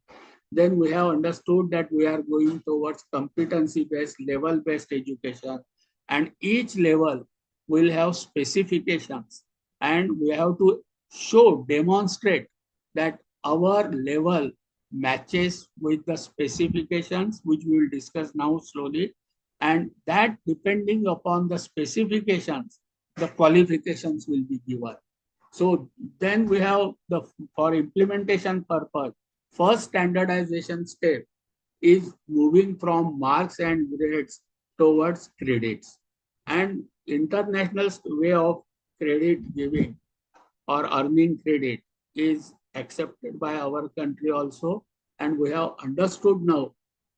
Then we have understood that we are going towards competency-based, level-based education. And each level will have specifications. And we have to show, demonstrate that our level matches with the specifications, which we will discuss now slowly. And that depending upon the specifications, the qualifications will be given. So then we have the, for implementation purpose, first standardization step is moving from marks and grades towards credits. And international way of credit giving or earning credit is accepted by our country also. And we have understood now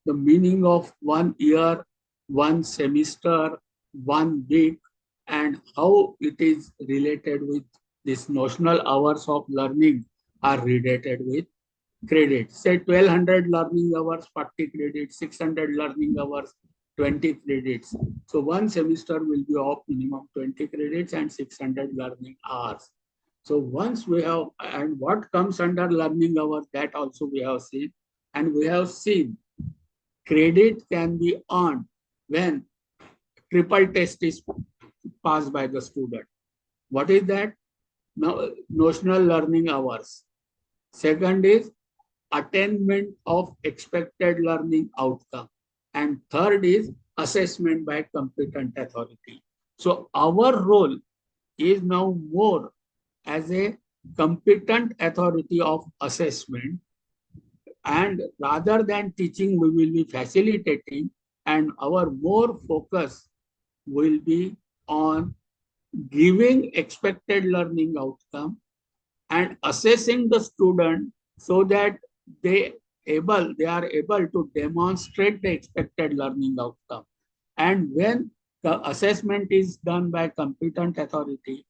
the meaning of 1 year, 1 semester, 1 week, and how it is related with this notional hours of learning are related with credit. Say 1200 learning hours, 40 credits, 600 learning hours, 20 credits. So 1 semester will be of minimum 20 credits and 600 learning hours. So once we have, and what comes under learning hours, that also we have seen. And we have seen credit can be earned when triple test is passed by the student. What is that? Now, notional learning hours. Second is attainment of expected learning outcome. And third is assessment by competent authority. So our role is now more as a competent authority of assessment, and rather than teaching we will be facilitating, and our more focus will be on giving expected learning outcome and assessing the student so that they are able to demonstrate the expected learning outcome. And when the assessment is done by competent authority,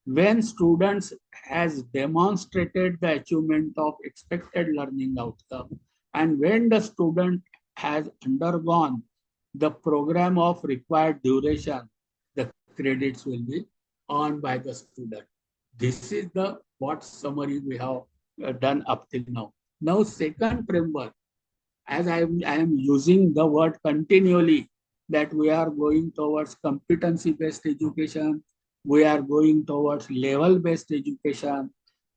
when students has demonstrated the achievement of expected learning outcome, and when the student has undergone the program of required duration, the credits will be earned by the student. This is the what summary we have done up till now. Now, second framework, as I am using the word continually, that we are going towards competency-based education, we are going towards level-based education.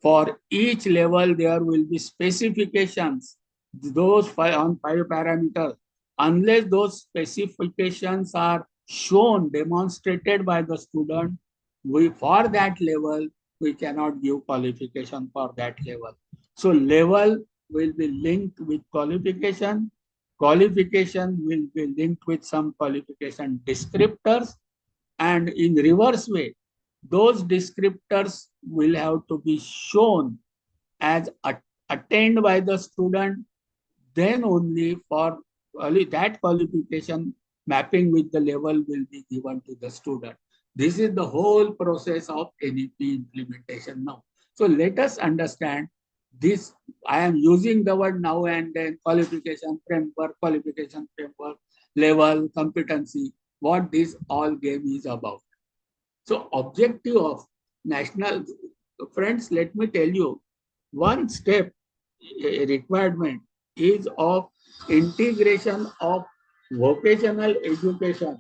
For each level, there will be specifications, those on 5 parameters. Unless those specifications are shown, demonstrated by the student, we for that level, we cannot give qualification for that level. So level will be linked with qualification. Qualification will be linked with some qualification descriptors. And in reverse way, those descriptors will have to be shown as attained by the student. Then only for only that qualification mapping with the level will be given to the student. This is the whole process of NEP implementation now. So let us understand this. I am using the word now and then, qualification framework, level, competency, what this all game is about. So objective of national, friends, let me tell you, one step requirement is of integration of vocational education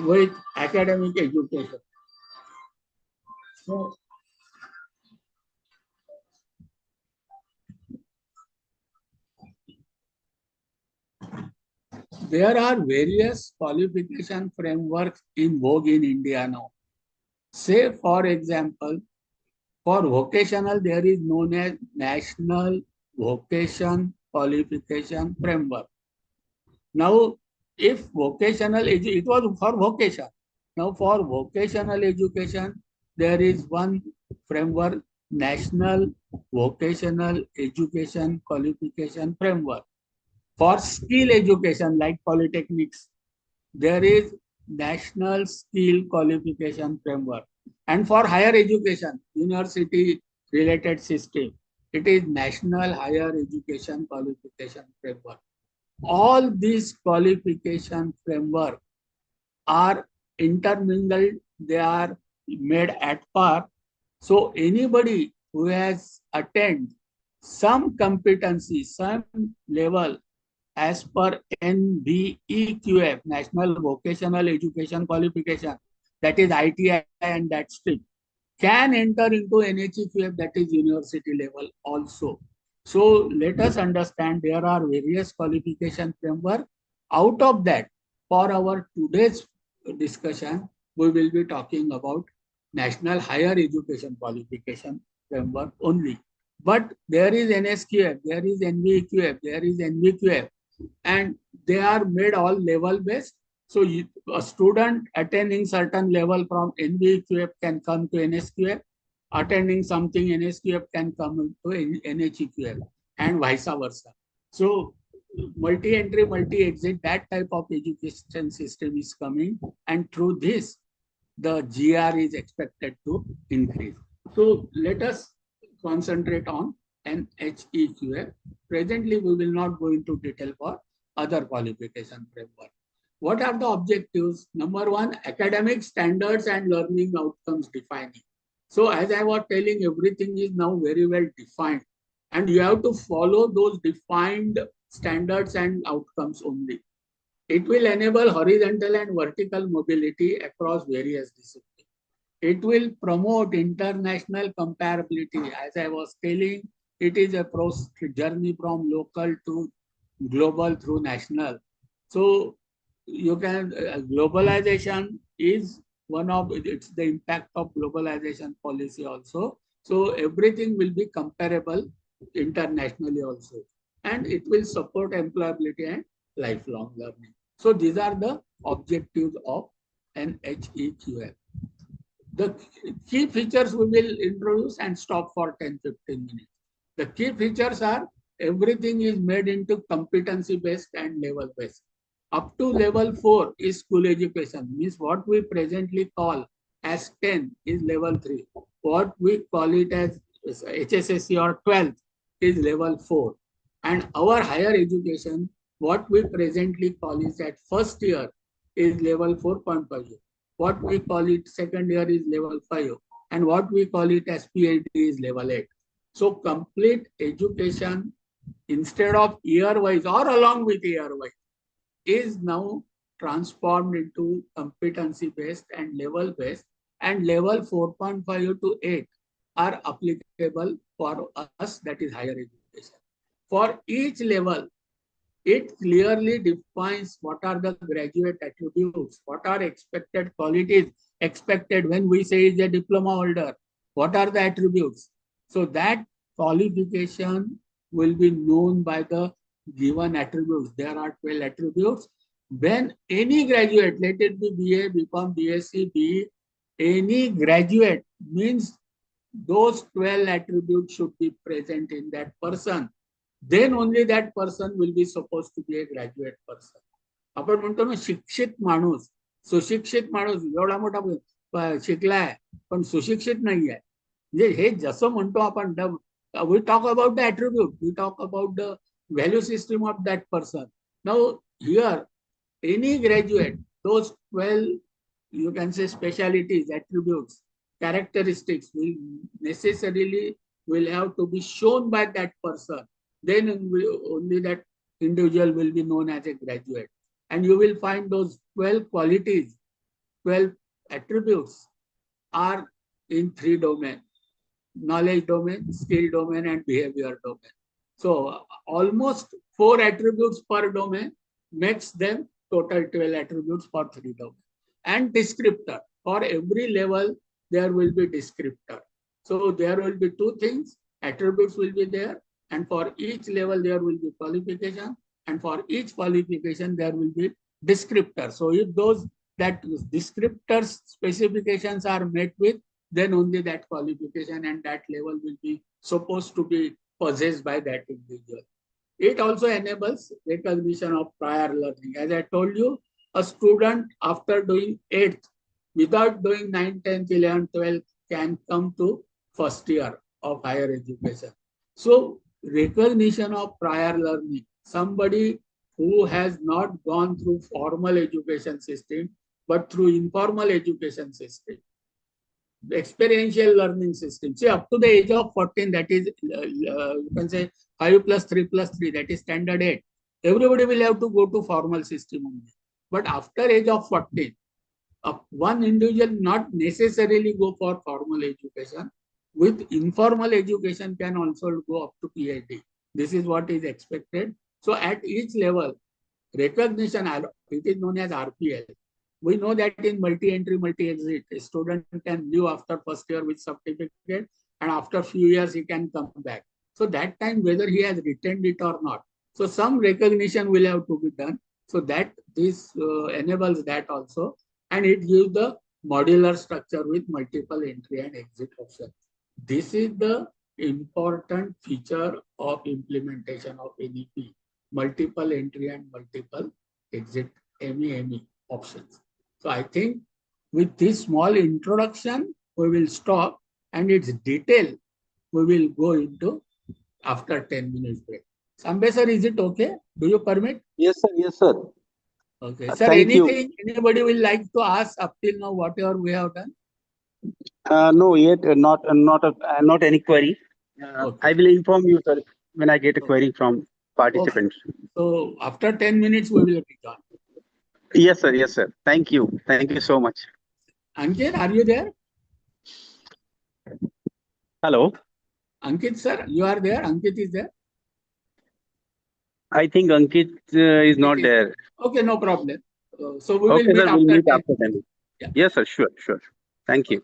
with academic education. So there are various qualification frameworks in vogue in India now. Say, for example, for vocational, there is known as National Vocation Qualification Framework. Now, if vocational, it was for vocation. Now, for vocational education, there is one framework, National Vocational Education Qualification Framework. For skill education, like polytechnics, there is National Skill Qualification Framework. And for higher education, university related system, it is National Higher Education Qualification Framework. All these qualification framework are intermingled, they are made at par. So anybody who has attained some competency, some level as per NVEQF, National Vocational Education Qualification, that is ITI and that stream, can enter into NHEQF, that is university level also. So let us understand there are various qualification framework. Out of that, for our today's discussion, we will be talking about National Higher Education Qualification Framework only. But there is NSQF, there is NVEQF, there is NVQF, and they are made all level based. So a student attending certain level from NVQF can come to NSQF, attending something NSQF can come to NHEQF, and vice versa. So multi-entry, multi-exit, that type of education system is coming, and through this, the GR is expected to increase. So let us concentrate on NHEQF. Presently, we will not go into detail for other qualification framework. What are the objectives? Number one, academic standards and learning outcomes defining. So as I was telling, everything is now very well defined, and you have to follow those defined standards and outcomes only. It will enable horizontal and vertical mobility across various disciplines. It will promote international comparability. As I was telling, it is a journey from local to global through national. So you can globalization is one of it's the impact of globalization policy also. So everything will be comparable internationally also, and it will support employability and lifelong learning. So these are the objectives of NHEQM. The key features we will introduce and stop for 10-15 minutes. The key features are everything is made into competency based and level based. Up to level 4 is school education, means what we presently call as 10 is level 3. What we call it as HSSC or 12th is level 4. And our higher education, what we presently call is at first year is level 4.5. What we call it second year is level 5, and what we call it as PhD is level 8. So complete education instead of year wise or along with year wise is now transformed into competency based and level based, and level 4.5 to 8 are applicable for us, that is higher education. For each level, it clearly defines what are the graduate attributes, what are expected qualities expected when we say is a diploma holder, what are the attributes. So that qualification will be known by the given attributes. There are 12 attributes. When any graduate, let it be BA, BCom, BSc, BE, any graduate means those 12 attributes should be present in that person. Then only that person will be supposed to be a graduate person. आपण म्हणतो ना शिक्षित माणूस, सुशिक्षित माणूस एवढा मोठा शिकलाय पण सुशिक्षित नाही आहे. म्हणजे हे जसं म्हणतो आपण, we talk about the attribute, we talk about the value system of that person. Now here any graduate, those 12 you can say specialities, attributes, characteristics will necessarily will have to be shown by that person. Then only that individual will be known as a graduate. And you will find those 12 qualities, 12 attributes are in 3 domains: knowledge domain, skill domain, and behavior domain. So almost 4 attributes per domain makes them total 12 attributes for 3 domains. And descriptor, for every level there will be descriptor. So there will be 2 things, attributes will be there, and for each level there will be qualification, and for each qualification there will be descriptor. So if those that descriptors specifications are met with, then only that qualification and that level will be supposed to be possessed by that individual. It also enables recognition of prior learning. As I told you, a student after doing 8th without doing 9th, 10th, 11th, 12th can come to first year of higher education. So recognition of prior learning, somebody who has not gone through formal education system but through informal education system, experiential learning system. See, up to the age of 14, that is you can say 5 plus 3 plus 3, that is standard 8, everybody will have to go to formal system only. But after age of 14, one individual not necessarily go for formal education. With informal education can also go up to PhD. This is what is expected. So at each level, recognition, it is known as RPL. We know that in multi-entry, multi-exit, a student can leave after first year with certificate, and after a few years he can come back. So that time, whether he has retained it or not. So some recognition will have to be done. So that this enables that also, and it gives the modular structure with multiple entry and exit options. This is the important feature of implementation of NEP, multiple entry and multiple exit ME options. So I think with this small introduction, we will stop, and its detail we will go into after 10 minutes break. Sambe sir, is it okay? Do you permit? Yes, sir. Yes, sir. Okay. Sir, Thank anything anybody will like to ask up till now, whatever we have done? No, yet not any query. Okay. I will inform you, sir, when I get a query from participants. Okay. So after 10 minutes, we will rejoin. Yes, sir. Yes, sir. Thank you. Thank you so much. Ankit, are you there? Hello. Ankit sir, you are there? Ankit is there? I think Ankit is Ankit not is there. okay, no problem. So we will Okay, meet sir. We'll after meet 10 after minutes. 10. Yeah. Yes, sir. Sure, sure. Thank you.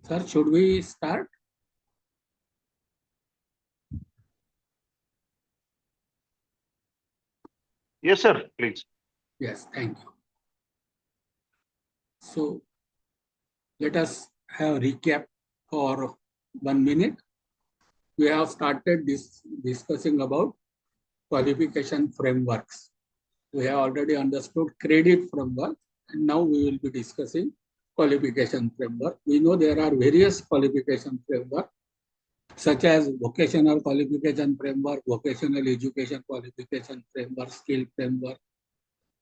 Sir, should we start? Yes, sir, please. Yes, thank you. So let us have a recap for 1 minute. We have started discussing about qualification frameworks. We have already understood credit framework, and now we will be discussing qualification framework. We know there are various qualification framework, such as vocational qualification framework, vocational education qualification framework, skill framework,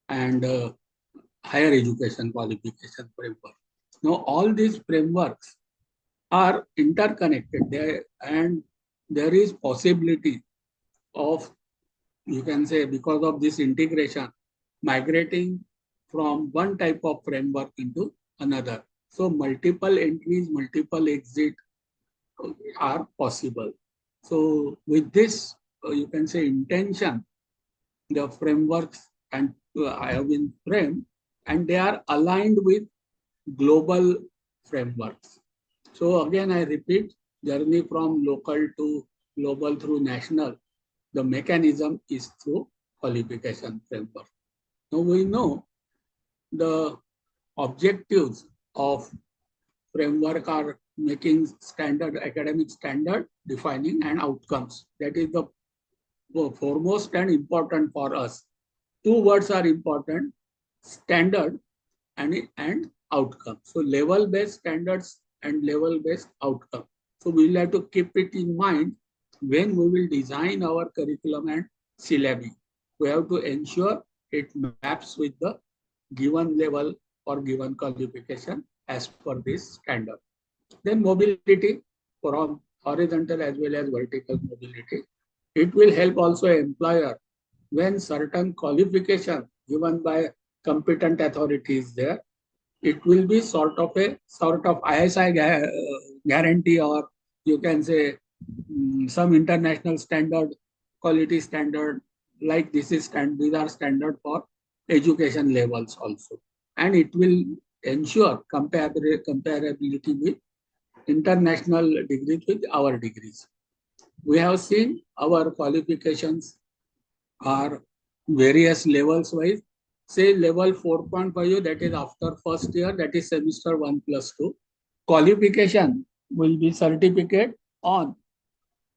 and higher education qualification framework. Now, all these frameworks are interconnected there, and there is possibility of, you can say, because of this integration, migrating from one type of framework into another. So multiple entries, multiple exit are possible. So with this, you can say intention, the frameworks and have been framed, and they are aligned with global frameworks. So again, I repeat, journey from local to global through national, the mechanism is through qualification framework. Now we know the objectives of framework are making standard, academic standard, defining and outcomes. That is the foremost and important for us. Two words are important: standard and outcome. So level-based standards and level-based outcome. So we'll have to keep it in mind when we will design our curriculum and syllabi. We have to ensure it maps with the given level or given qualification as per this standard. Then mobility, from horizontal as well as vertical mobility. It will help also employer when certain qualification given by competent authorities there. It will be sort of ISI guarantee, or you can say some international standard, quality standard, like this is these are standard for education levels also. And it will ensure comparability with international degrees with our degrees. We have seen our qualifications are various levels wise. Say level 4.5, that is after first year, that is semester 1 plus 2. Qualification will be certificate on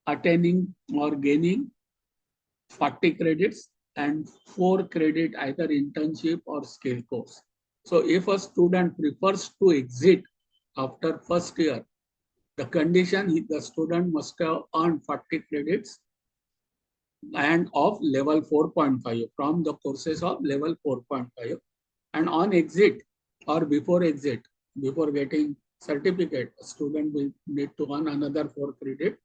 attaining or gaining 40 credits and 4 credit either internship or skill course. So if a student prefers to exit after first year, the condition, the student must have earned 40 credits and of level 4.5 from the courses of level 4.5, and on exit or before exit, before getting certificate, a student will need to earn another 4 credit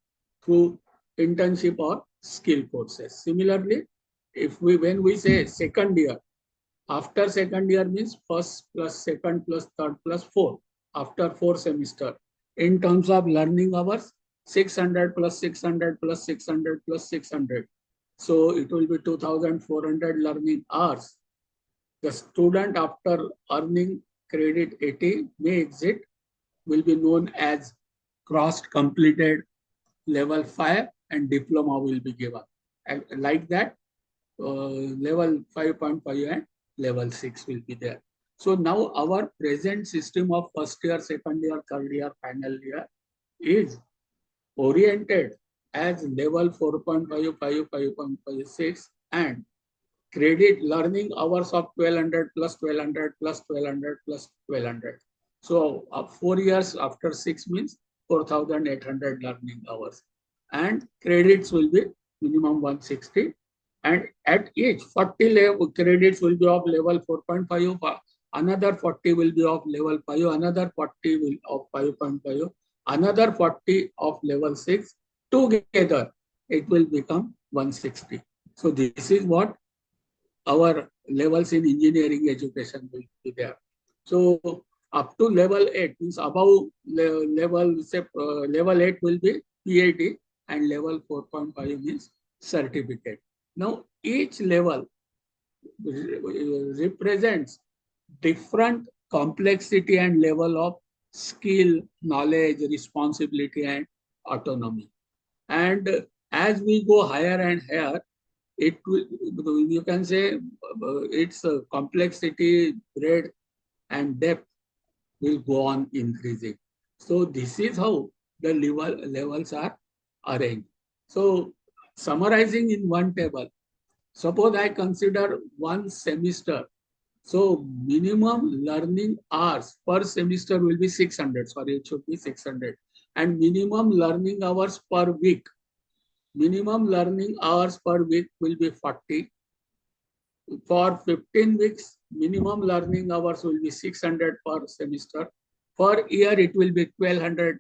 through internship or skill courses. Similarly, when we say second year, after second year means first plus second plus third plus fourth, after 4 semester, in terms of learning hours, 600 plus 600 plus 600 plus 600. So it will be 2,400 learning hours. The student, after earning credit 80 may exit, will be known as crossed completed level 5, and diploma will be given. And like that, level 5.5 and level 6 will be there. So now our present system of first year, second year, third year, final year is oriented as level 4.5, 5.6, and credit learning hours of 1200 plus 1200 plus 1200 plus 1200. So 4 years after 6 means 4,800 learning hours, and credits will be minimum 160. And at each 40 level credits will be of level 4.5, another 40 will be of level 5, another 40 will of 5.5, another 40 of level 6. Together, it will become 160. So this is what our levels in engineering education will be there. So up to level 8 means above level, say, level 8 will be PhD, and level 4.5 means certificate. Now each level represents different complexity and level of skill, knowledge, responsibility, and autonomy. And as we go higher and higher, it will, you can say its complexity, breadth, and depth will go on increasing. So this is how the levels are arranged. So summarizing in one table, suppose I consider one semester. So minimum learning hours per semester will be 600. Sorry, it should be 600. And minimum learning hours per week. Minimum learning hours per week will be 40. For 15 weeks, minimum learning hours will be 600 per semester. Per year, it will be 1200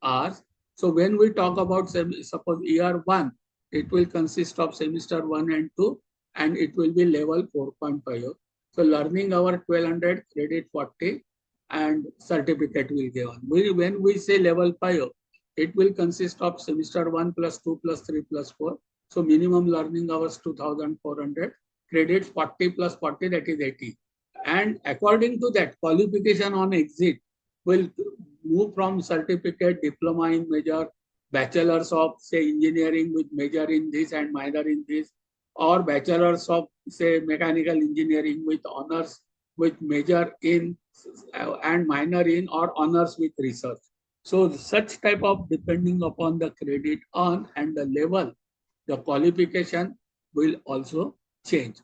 hours. So when we talk about, suppose year 1, it will consist of semester 1 and 2, and it will be level 4.5. So learning hour 1200, credit 40, and certificate will give on. When we say level 5, it will consist of semester 1 plus 2 plus 3 plus 4. So minimum learning hours 2400, credit 40 plus 40, that is 80. And according to that, qualification on exit will move from certificate, diploma in major, bachelors of, say, engineering with major in this and minor in this, or bachelors of, say, mechanical engineering with honors with major in and minor in, or honors with research. So such type of, depending upon the credit on and the level, the qualification will also change.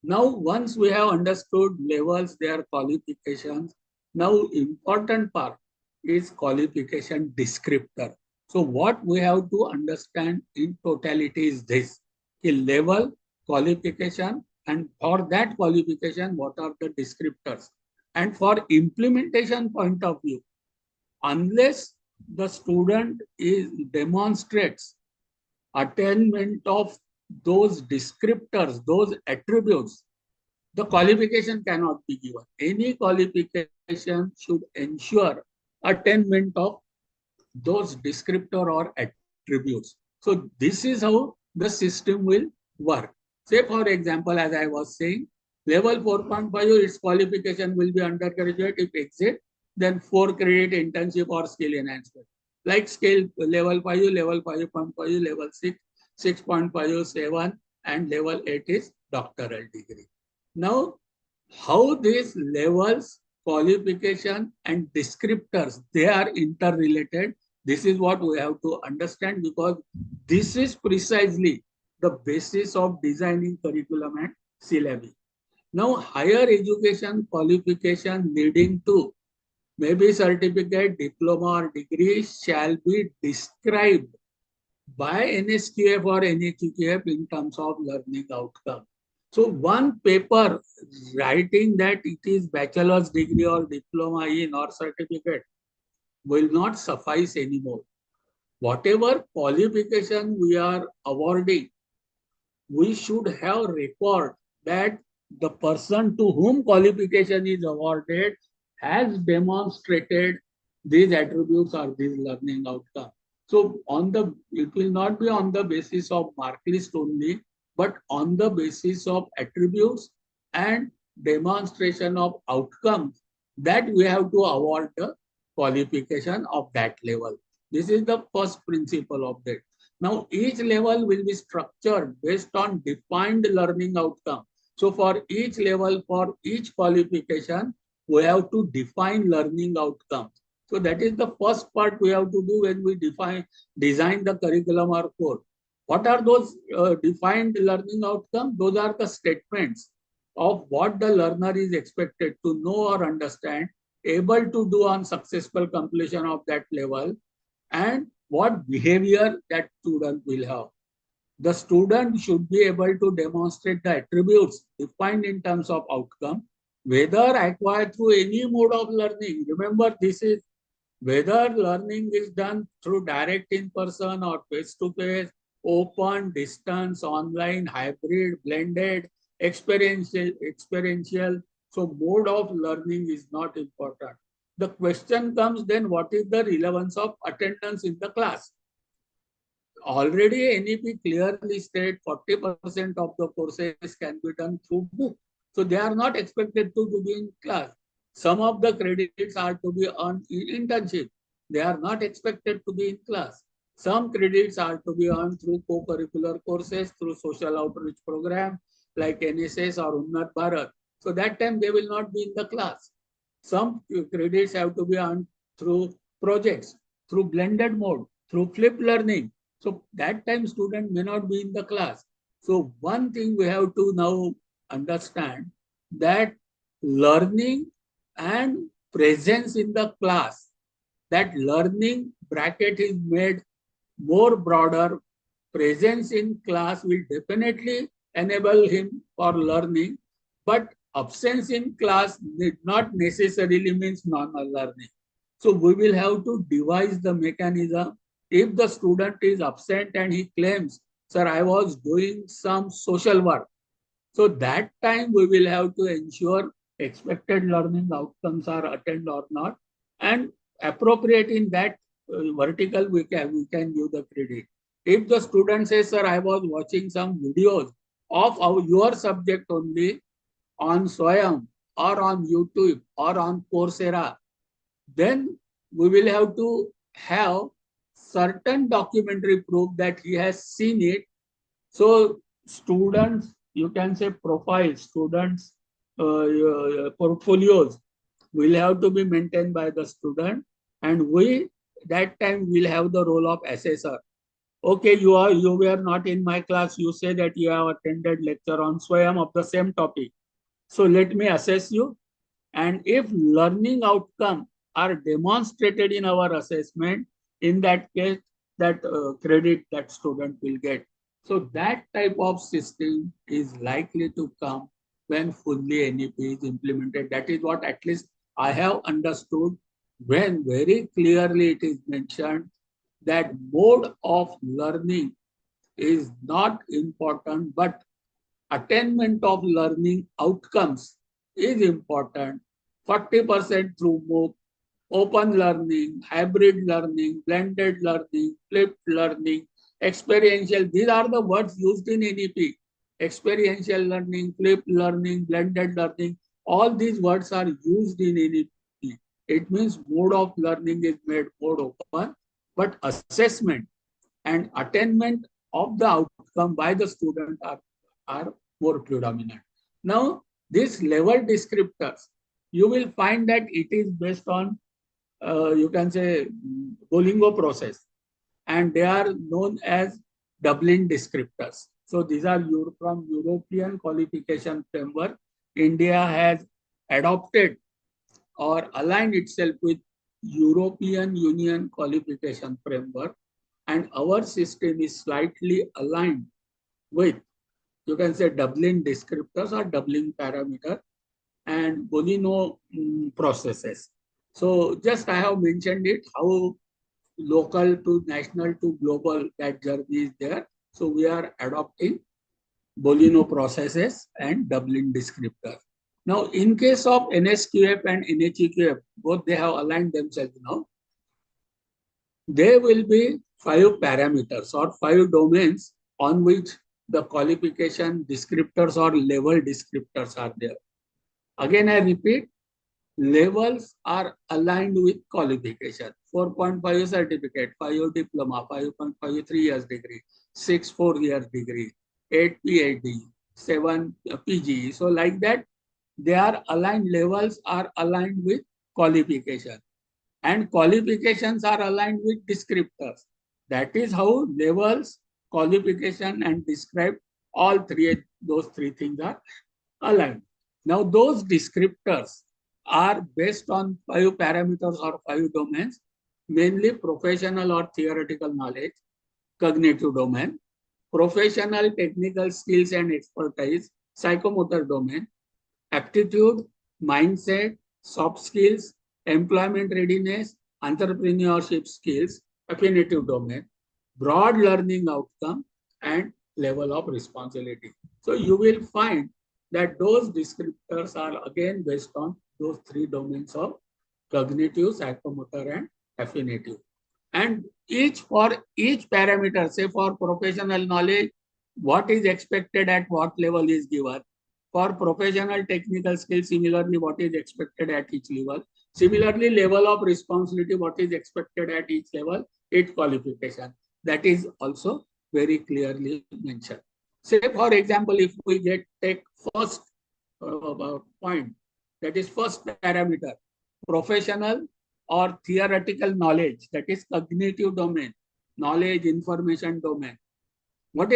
Now, once we have understood levels, their qualifications, now important part is qualification descriptor. So what we have to understand in totality is this: a level, qualification, and for that qualification, what are the descriptors? And for implementation point of view, unless the student demonstrates attainment of those descriptors, those attributes, the qualification cannot be given. Any qualification should ensure attainment of those descriptor or attributes. So this is how the system will work. Say, for example, as I was saying, level 4.5, its qualification will be undergraduate. If exit, then 4 credit internship or skill enhancement. Like scale level 5, level 5.5, level 6, 6.5, 7, and level 8 is doctoral degree. Now, how these levels, qualification, and descriptors, they are interrelated. This is what we have to understand, because this is precisely the basis of designing curriculum and syllabi. Now, higher education qualification leading to maybe certificate, diploma, or degree shall be described by NSQF or NHQF in terms of learning outcome. So one paper writing that it is bachelor's degree or diploma in or certificate will not suffice anymore. Whatever qualification we are awarding, we should have record that the person to whom qualification is awarded has demonstrated these attributes or these learning outcomes. So it will not be on the basis of mark list only, but on the basis of attributes and demonstration of outcomes that we have to award the qualification of that level. This is the first principle of that. Now, each level will be structured based on defined learning outcome. So for each level, for each qualification, we have to define learning outcomes. So that is the first part we have to do when we design the curriculum or course. What are those defined learning outcomes? Those are the statements of what the learner is expected to know or understand, able to do on successful completion of that level, and what behavior that student will have. The student should be able to demonstrate the attributes defined in terms of outcome, whether acquired through any mode of learning. Remember, this is whether learning is done through direct in-person or face-to-face, open, distance, online, hybrid, blended, experiential. So mode of learning is not important. The question comes then, what is the relevance of attendance in the class? Already NEP clearly stated 40% of the courses can be done through book. So they are not expected to be in class. Some of the credits are to be earned in internship. They are not expected to be in class. Some credits are to be earned through co-curricular courses, through social outreach program like NSS or Unnat Bharat. So that time they will not be in the class. Some credits have to be earned through projects, through blended mode, through flipped learning. So that time student may not be in the class. So one thing we have to now understand that learning and presence in the class, that learning bracket is made more broader. Presence in class will definitely enable him for learning, but absence in class did not necessarily means non-learning. So we will have to devise the mechanism. If the student is absent and he claims, sir, I was doing some social work, so that time we will have to ensure expected learning outcomes are attained or not, and appropriate in that vertical we can give the credit. If the student says, sir, I was watching some videos of your subject only on Swayam or on YouTube or on Coursera, then we will have to have certain documentary proof that he has seen it. So students, you can say profiles, students portfolios will have to be maintained by the student, and we that time will have the role of assessor. Okay, you were not in my class. You say that you have attended lecture on Swayam of the same topic. So let me assess you, and if learning outcome are demonstrated in our assessment, in that case, that credit that student will get. So that type of system is likely to come when fully NEP is implemented. That is what at least I have understood, when very clearly it is mentioned that mode of learning is not important, but attainment of learning outcomes is important. 40% through MOOC, open learning, hybrid learning, blended learning, flipped learning, experiential. These are the words used in NEP. Experiential learning, flipped learning, blended learning. All these words are used in NEP. It means mode of learning is made more open, but assessment and attainment of the outcome by the student are more predominant. Now, these level descriptors, you will find that it is based on, you can say, Bolingo process, and they are known as Dublin descriptors. So these are from European qualification framework. India has adopted or aligned itself with European Union qualification framework, and our system is slightly aligned with, you can say, Dublin descriptors or Dublin parameter and Bolino processes. So just I have mentioned it, how local to national to global that journey is there. So we are adopting Bolino processes and Dublin descriptors. Now, in case of NSQF and NHEQF, both they have aligned themselves now. There will be 5 parameters or 5 domains on which the qualification descriptors or level descriptors are there. Again, I repeat, levels are aligned with qualification. 4.5 certificate, 5 diploma, 5.5 3 years degree, 6 4 years degree, 8 PhD, 7 PG. So like that, they are aligned, levels are aligned with qualification. And qualifications are aligned with descriptors. That is how levels, qualification, and describe, all those three things are aligned. Now, those descriptors are based on 5 parameters or 5 domains, mainly professional or theoretical knowledge, cognitive domain, professional technical skills and expertise, psychomotor domain, aptitude, mindset, soft skills, employment readiness, entrepreneurship skills, affinitive domain, broad learning outcome, and level of responsibility. So you will find that those descriptors are again based on those 3 domains of cognitive, psychomotor, and affinitive. And for each parameter, say for professional knowledge, what is expected at what level is given. For professional technical skills, similarly, what is expected at each level. Similarly, level of responsibility, what is expected at each level, its qualification. That is also very clearly mentioned. Say, for example, if we take first point, that is first parameter, professional or theoretical knowledge, that is cognitive domain, knowledge, information domain. What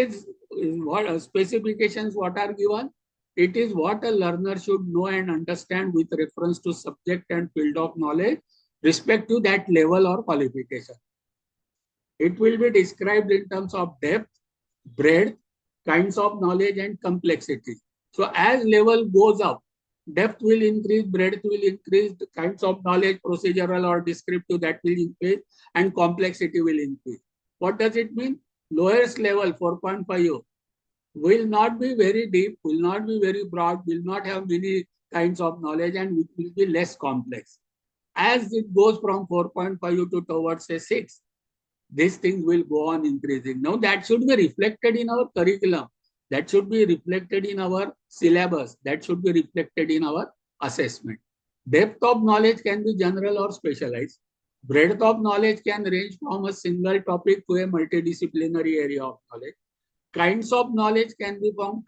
specifications what are given? It is what a learner should know and understand with reference to subject and field of knowledge, respect to that level or qualification. It will be described in terms of depth, breadth, kinds of knowledge and complexity. So as level goes up, depth will increase, breadth will increase, the kinds of knowledge, procedural or descriptive, that will increase, and complexity will increase. What does it mean? Lowest level, 4.5, will not be very deep, will not be very broad, will not have many kinds of knowledge, and will be less complex. As it goes from 4.5 to towards say 6, these things will go on increasing. Now that should be reflected in our curriculum. That should be reflected in our syllabus. That should be reflected in our assessment. Depth of knowledge can be general or specialized. Breadth of knowledge can range from a single topic to a multidisciplinary area of knowledge. Kinds of knowledge can be from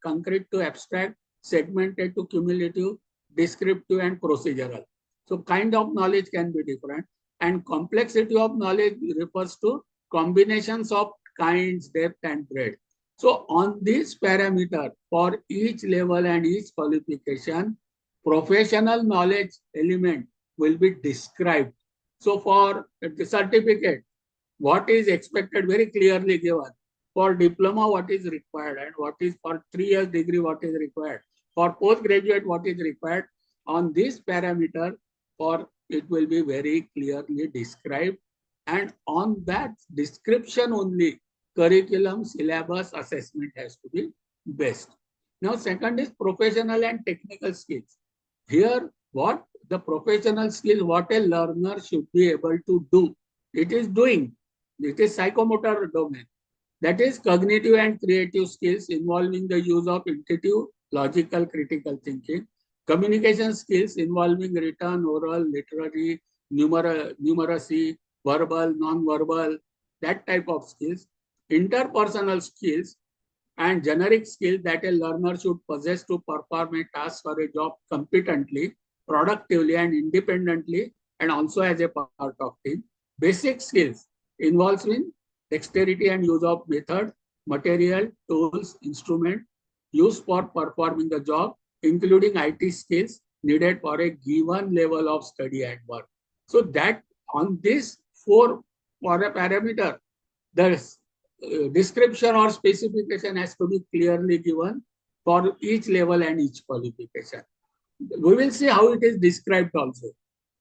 concrete to abstract, segmented to cumulative, descriptive, and procedural. So kind of knowledge can be different. And complexity of knowledge refers to combinations of kinds, depth, and breadth. So on this parameter, for each level and each qualification, professional knowledge element will be described. So for the certificate, what is expected, very clearly given. For diploma, what is required, and what is for 3 years degree, what is required. For postgraduate, what is required. On this parameter, for it will be very clearly described, and on that description only, curriculum, syllabus, assessment has to be based. Now, second is professional and technical skills. Here, what the professional skill, what a learner should be able to do, it is doing. It is psychomotor domain. That is cognitive and creative skills involving the use of intuitive, logical, critical thinking. Communication skills involving written, oral, literary, numeracy, verbal, non-verbal, that type of skills. Interpersonal skills and generic skills that a learner should possess to perform a task or a job competently, productively, and independently, and also as a part of team. Basic skills involves in dexterity and use of method, material, tools, instrument used for performing the job, including IT skills needed for a given level of study and work. So that on this 4 for a parameter, the description or specification has to be clearly given for each level and each qualification. We will see how it is described also.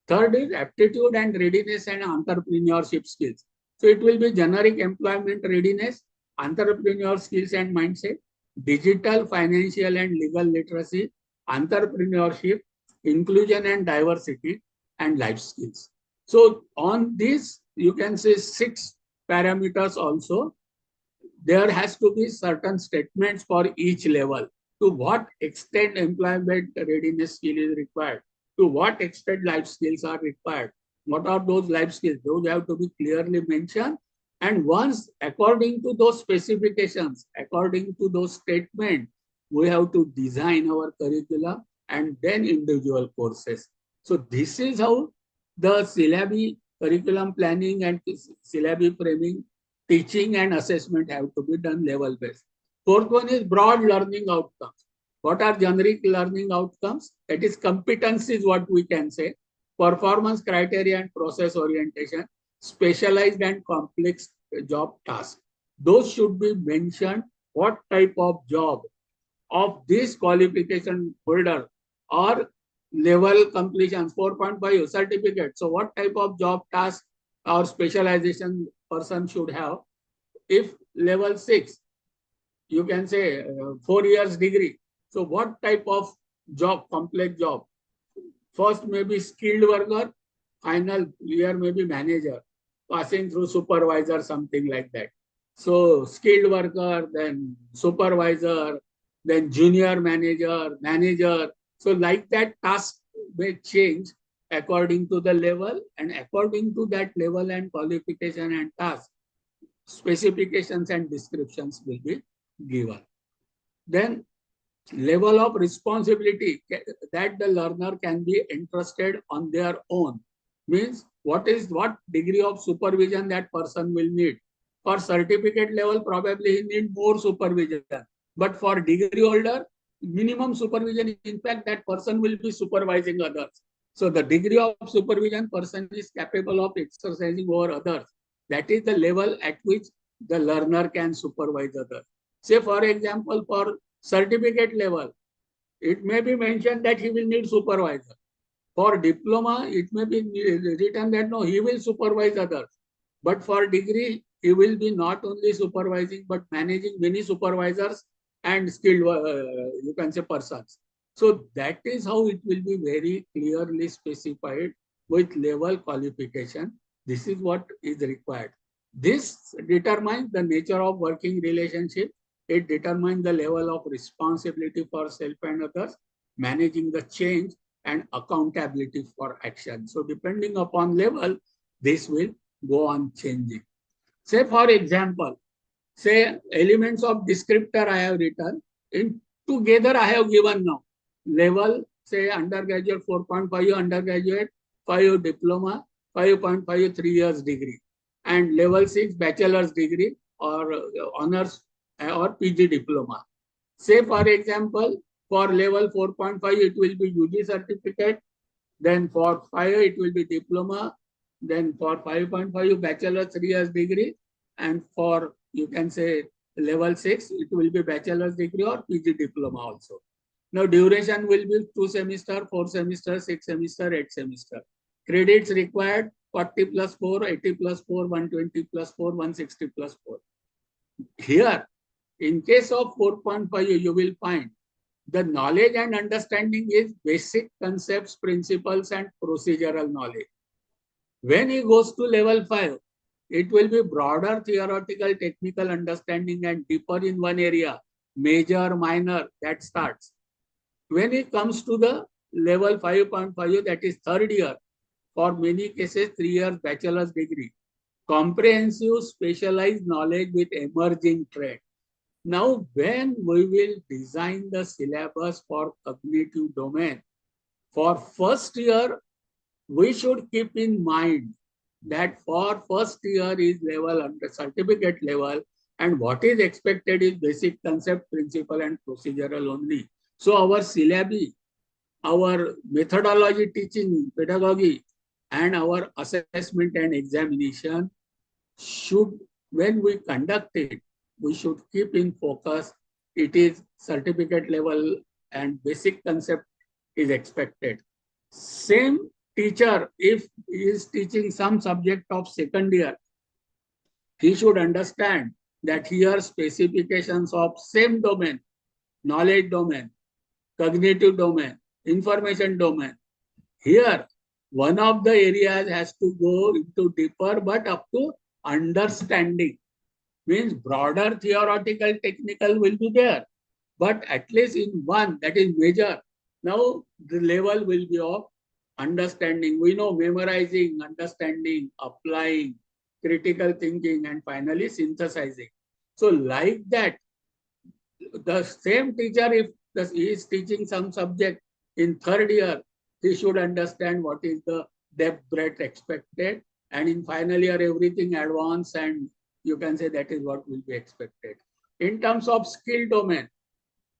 Third is aptitude and readiness and entrepreneurship skills. So it will be generic employment readiness, entrepreneur skills and mindset, digital, financial, and legal literacy, entrepreneurship, inclusion and diversity, and life skills. So on this, you can say 6 parameters also. There has to be certain statements for each level. To what extent employment readiness skill is required? To what extent life skills are required? What are those life skills? Those have to be clearly mentioned. And once, according to those specifications, according to those statements, we have to design our curriculum and then individual courses. So this is how the syllabi, curriculum planning and syllabi framing, teaching and assessment have to be done level based. Fourth one is broad learning outcomes. What are generic learning outcomes? That is competencies, what we can say. Performance criteria and process orientation, specialized and complex job tasks. Those should be mentioned. What type of job of this qualification holder or level completions, 4.5 certificate. So what type of job task or specialization person should have? If level 6, you can say 4 years degree. So what type of job, complex job? First may be skilled worker, final year may be manager, passing through supervisor, something like that. So skilled worker, then supervisor, then junior manager, manager. So like that, task may change according to the level, and according to that level and qualification and task, specifications and descriptions will be given. Then level of responsibility that the learner can be entrusted on their own means what degree of supervision that person will need. For certificate level, probably he need more supervision, but for degree holder, minimum supervision. In fact, that person will be supervising others. So the degree of supervision person is capable of exercising over others. That is the level at which the learner can supervise others. Say, for example, for certificate level, it may be mentioned that he will need supervisor. For diploma, it may be written that no, he will supervise others. But for degree, he will be not only supervising, but managing many supervisors and skilled, you can say, persons. So that is how it will be very clearly specified with level qualification. This is what is required. This determines the nature of working relationship. It determines the level of responsibility for self and others, managing the change and accountability for action. So depending upon level, this will go on changing. Say, for example, say elements of descriptor I have written, in together I have given now. Level, say undergraduate 4.5, undergraduate 5 diploma, 5.5 3 years degree, and level 6 bachelor's degree or honors or PG diploma. Say, for example, for level 4.5, it will be UG certificate. Then for 5, it will be diploma. Then for 5.5, bachelor 3 years degree. And for, you can say, level 6, it will be bachelor's degree or PG diploma also. Now, duration will be 2 semester, 4 semester, 6 semester, 8 semester. Credits required 40 plus 4, 80 plus 4, 120 plus 4, 160 plus 4. Here, in case of 4.5, you will find the knowledge and understanding is basic concepts, principles, and procedural knowledge. When he goes to level 5, it will be broader theoretical, technical understanding and deeper in one area, major, minor, that starts. When it comes to the level 5.5, that is third year, for many cases, 3 years bachelor's degree, comprehensive specialized knowledge with emerging trend. Now, when we will design the syllabus for cognitive domain, for first year, we should keep in mind that for first year is level under certificate level, and what is expected is basic concept, principle, and procedural only. So our syllabi, our methodology teaching, pedagogy, and our assessment and examination should, when we conduct it, we should keep in focus. It is certificate level and basic concept is expected. Same teacher, if he is teaching some subject of second year, he should understand that here specifications of same domain, knowledge domain, cognitive domain, information domain. Here, one of the areas has to go into deeper, but up to understanding. Means broader theoretical, technical will be there, but at least in one, that is major. Now the level will be of understanding. We know memorizing, understanding, applying, critical thinking, and finally synthesizing. So like that, the same teacher, if he is teaching some subject in third year, he should understand what is the depth, breadth expected, and in final year, everything advanced, and you can say that is what will be expected. In terms of skill domain,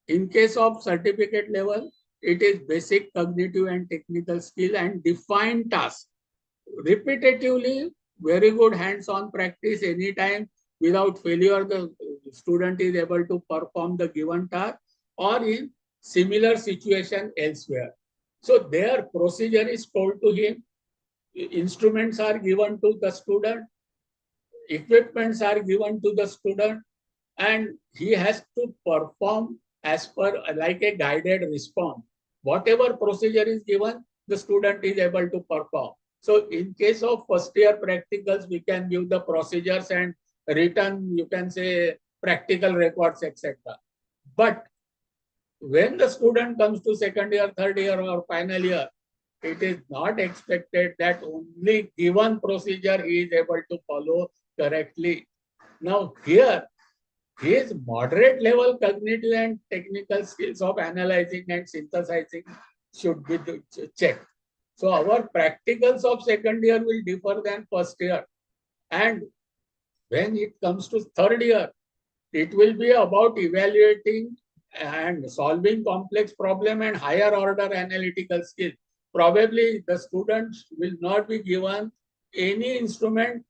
in case of certificate level, it is basic cognitive and technical skill and defined task. Repetitively, very good hands-on practice anytime without failure, the student is able to perform the given task or in similar situation elsewhere. So their procedure is told to him, instruments are given to the student, equipments are given to the student, and he has to perform as per like a guided response. Whatever procedure is given, the student is able to perform. So in case of first year practicals, we can give the procedures and written, you can say, practical records, etc. But When the student comes to second year, third year, or final year, it is not expected that only given procedure he is able to follow correctly. Now here, his moderate level cognitive and technical skills of analyzing and synthesizing should be checked. So our practicals of second year will differ than first year. And when it comes to third year, it will be about evaluating and solving complex problem and higher order analytical skills. Probably the students will not be given any instrument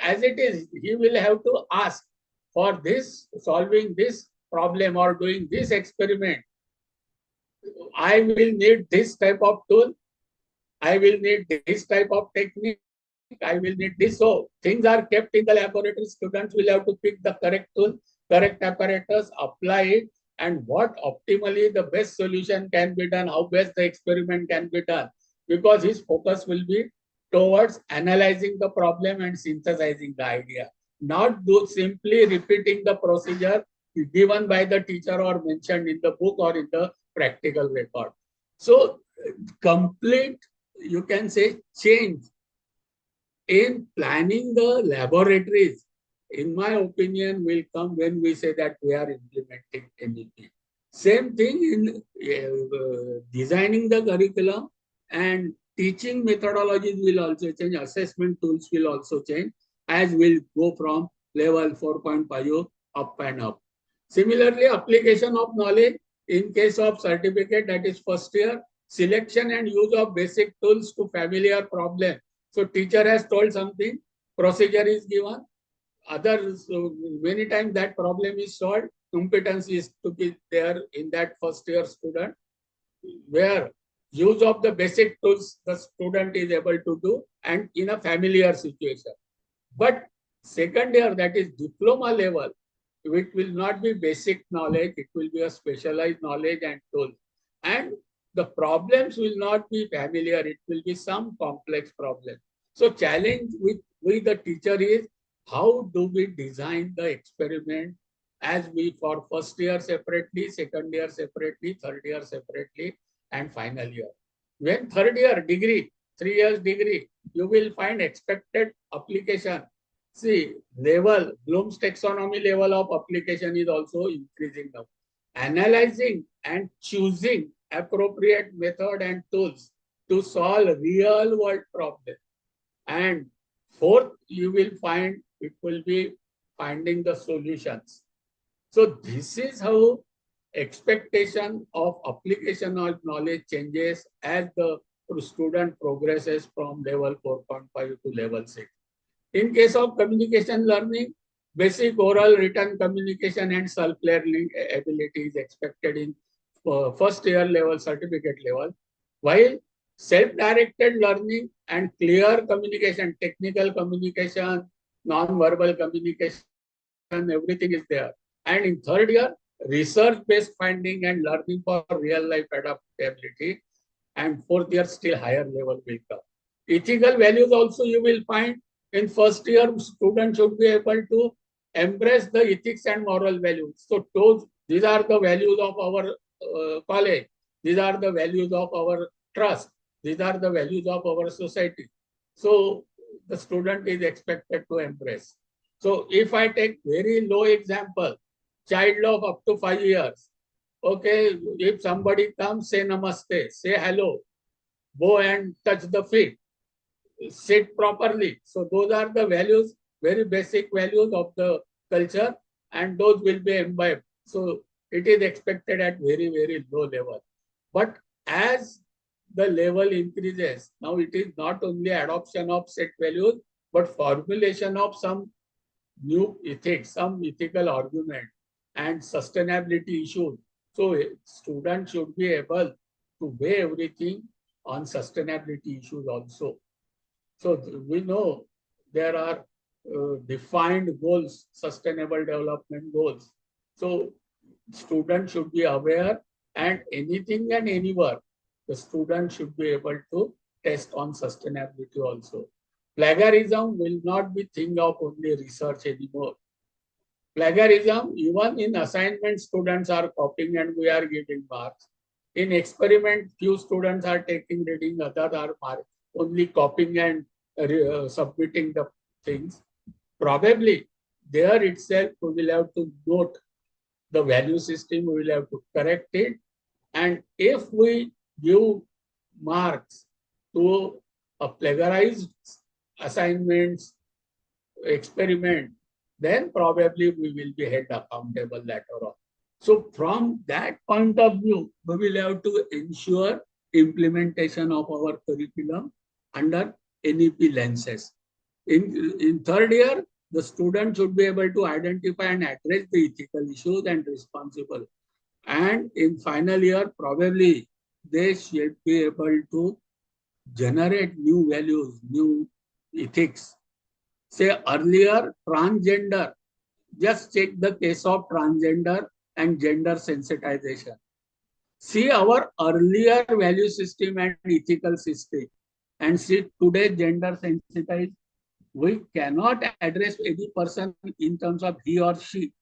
as it is. He will have to ask for this, solving this problem or doing this experiment. I will need this type of tool. I will need this type of technique. I will need this. So things are kept in the laboratory. Students will have to pick the correct tool, correct apparatus, apply it, and what optimally the best solution can be done, how best the experiment can be done, because his focus will be towards analyzing the problem and synthesizing the idea, not do simply repeating the procedure given by the teacher or mentioned in the book or in the practical record. So complete, you can say, change in planning the laboratories, in my opinion, will come when we say that we are implementing NEP. Same thing in designing the curriculum, and teaching methodologies will also change, assessment tools will also change as we'll go from level 4.5 up and up. Similarly, application of knowledge in case of certificate, that is first year, selection and use of basic tools to familiar problem. So teacher has told something, procedure is given, others, many times that problem is solved, competence is to be there in that first year student, where use of the basic tools the student is able to do and in a familiar situation. But second year, that is diploma level, it will not be basic knowledge, it will be a specialized knowledge and tools. And the problems will not be familiar, it will be some complex problem. So challenge with the teacher is, how do we design the experiment as we for first year separately, second year separately, third year separately, and final year. When third year degree, 3 years degree, you will find expected application. See, level, Bloom's taxonomy level of application is also increasing now. Analyzing and choosing appropriate method and tools to solve real world problems. And fourth, you will find it will be finding the solutions. So this is how expectation of application of knowledge changes as the student progresses from level 4.5 to level 6. In case of communication learning, basic oral written communication and self-learning ability is expected in first year level, certificate level, while self-directed learning and clear communication, technical communication, non-verbal communication, everything is there. And in third year, research-based finding and learning for real-life adaptability. And fourth year, still higher level will come. Ethical values also you will find in first year, students should be able to embrace the ethics and moral values. So these are the values of our college. These are the values of our trust. These are the values of our society. So the student is expected to embrace. So if I take very low example, child of up to 5 years, okay, if somebody comes, say namaste, say hello, go and touch the feet, sit properly. So those are the values, very basic values of the culture, and those will be imbibed. So it is expected at very, very low level. But as the level increases, now it is not only adoption of set values, but formulation of some new ethics, some ethical argument and sustainability issues. So students should be able to weigh everything on sustainability issues also. So we know there are defined goals, sustainable development goals. So students should be aware, and anything and anywhere, the student should be able to test on sustainability also. Plagiarism will not be thing of only research anymore. Plagiarism, even in assignment, students are copying and we are giving marks. In experiment, few students are taking reading, others are only copying and submitting the things. Probably there itself we will have to note the value system, we will have to correct it. And if we give marks to a plagiarized assignments, experiment, then probably we will be held accountable later on. So from that point of view, we will have to ensure implementation of our curriculum under NEP lenses. In third year, the student should be able to identify and address the ethical issues and responsible. And in final year, probably they should be able to generate new values, new ethics. Say earlier, transgender, just check the case of transgender and gender sensitization. See our earlier value system and ethical system, and see today gender sensitized. We cannot address any person in terms of he or she,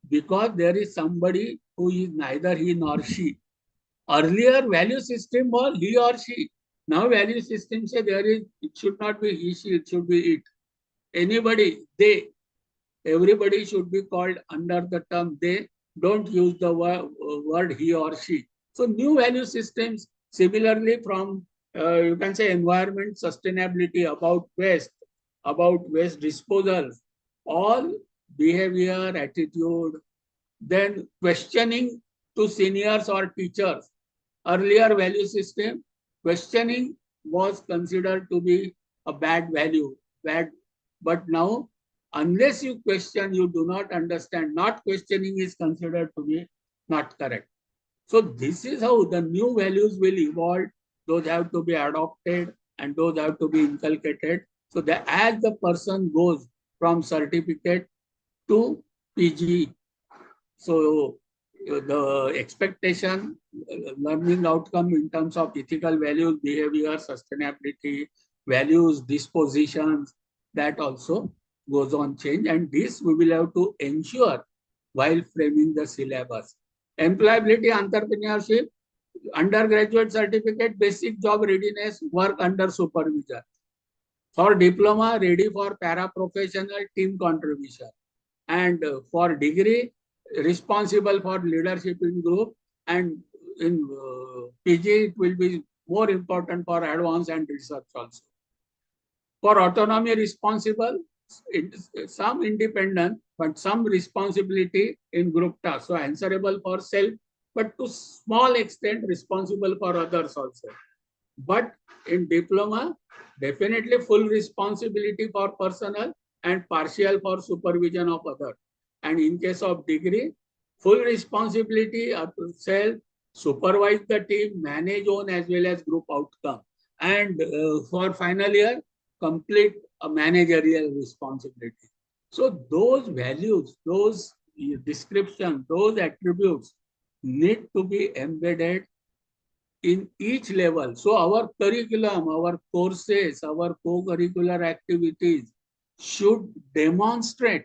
because there is somebody who is neither he nor she. Earlier value system was he or she. Now value system say it should not be he, she, it should be it. Anybody, they, everybody should be called under the term they. Don't use the word he or she. So new value systems, similarly from you can say environment sustainability, about waste disposal, all behavior, attitude, then questioning to seniors or teachers. Earlier value system, questioning was considered to be a bad value, bad. But now, unless you question, you do not understand. Not questioning is considered to be not correct. So this is how the new values will evolve. Those have to be adopted and those have to be inculcated. So that as the person goes from certificate to PG, so the expectation, learning outcome in terms of ethical values, behavior, sustainability, values, dispositions, that also goes on change. And this we will have to ensure while framing the syllabus. Employability, entrepreneurship, undergraduate certificate, basic job readiness, work under supervision. For diploma, ready for paraprofessional team contribution. And for degree, responsible for leadership in group. And in PG, it will be more important for advance and research also. For autonomy, responsible, some independent, but some responsibility in group tasks. So answerable for self, but to small extent responsible for others also. But in diploma, definitely full responsibility for personal and partial for supervision of others. And in case of degree, full responsibility of self, supervise the team, manage own as well as group outcome. And for final year, complete a managerial responsibility. So those values, those descriptions, those attributes need to be embedded in each level. So our curriculum, our courses, our co-curricular activities should demonstrate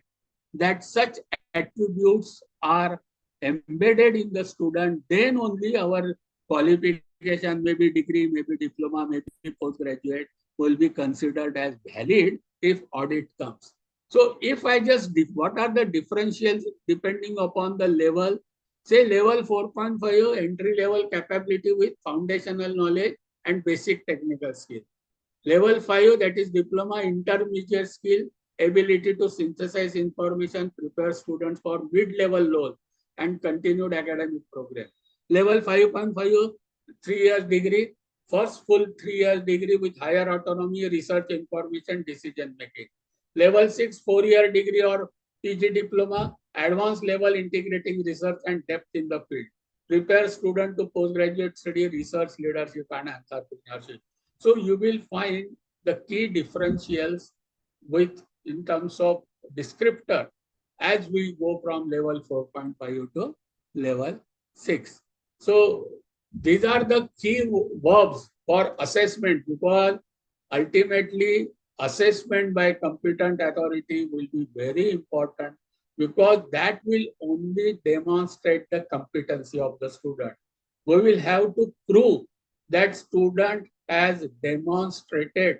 that such attributes are embedded in the student. Then only our qualification, maybe degree, maybe diploma, maybe postgraduate, will be considered as valid if audit comes. So if I just, what are the differentials depending upon the level? Say level 4.5, entry level capability with foundational knowledge and basic technical skill. Level 5, that is diploma, intermediate skill, ability to synthesize information, prepare students for mid-level role and continued academic program. Level 5.5, 3 years degree, first full 3 years degree with higher autonomy, research, information, decision making. Level 6, 4-year degree or PG diploma, advanced level integrating research and depth in the field. Prepare student to postgraduate study, research, leadership and entrepreneurship. So you will find the key differentials with in terms of descriptor as we go from level 4.5 to level 6. So these are the key verbs for assessment, because ultimately assessment by competent authority will be very important because that will only demonstrate the competency of the student. We will have to prove that student has demonstrated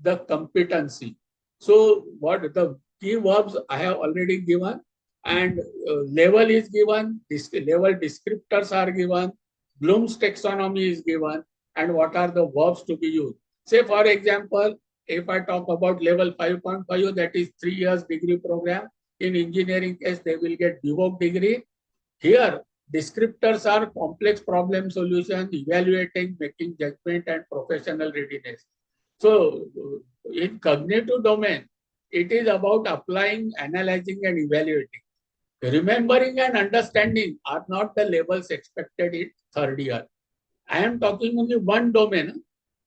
the competency. So what the key verbs I have already given, and level is given, level descriptors are given, Bloom's taxonomy is given, and what are the verbs to be used. Say for example, if I talk about level 5.5, that is 3 years degree program. In engineering case, they will get DVOC degree. Here, descriptors are complex problem solution, evaluating, making judgment, and professional readiness. So, in cognitive domain, it is about applying, analyzing, and evaluating. Remembering and understanding are not the levels expected in third year. I am talking only one domain,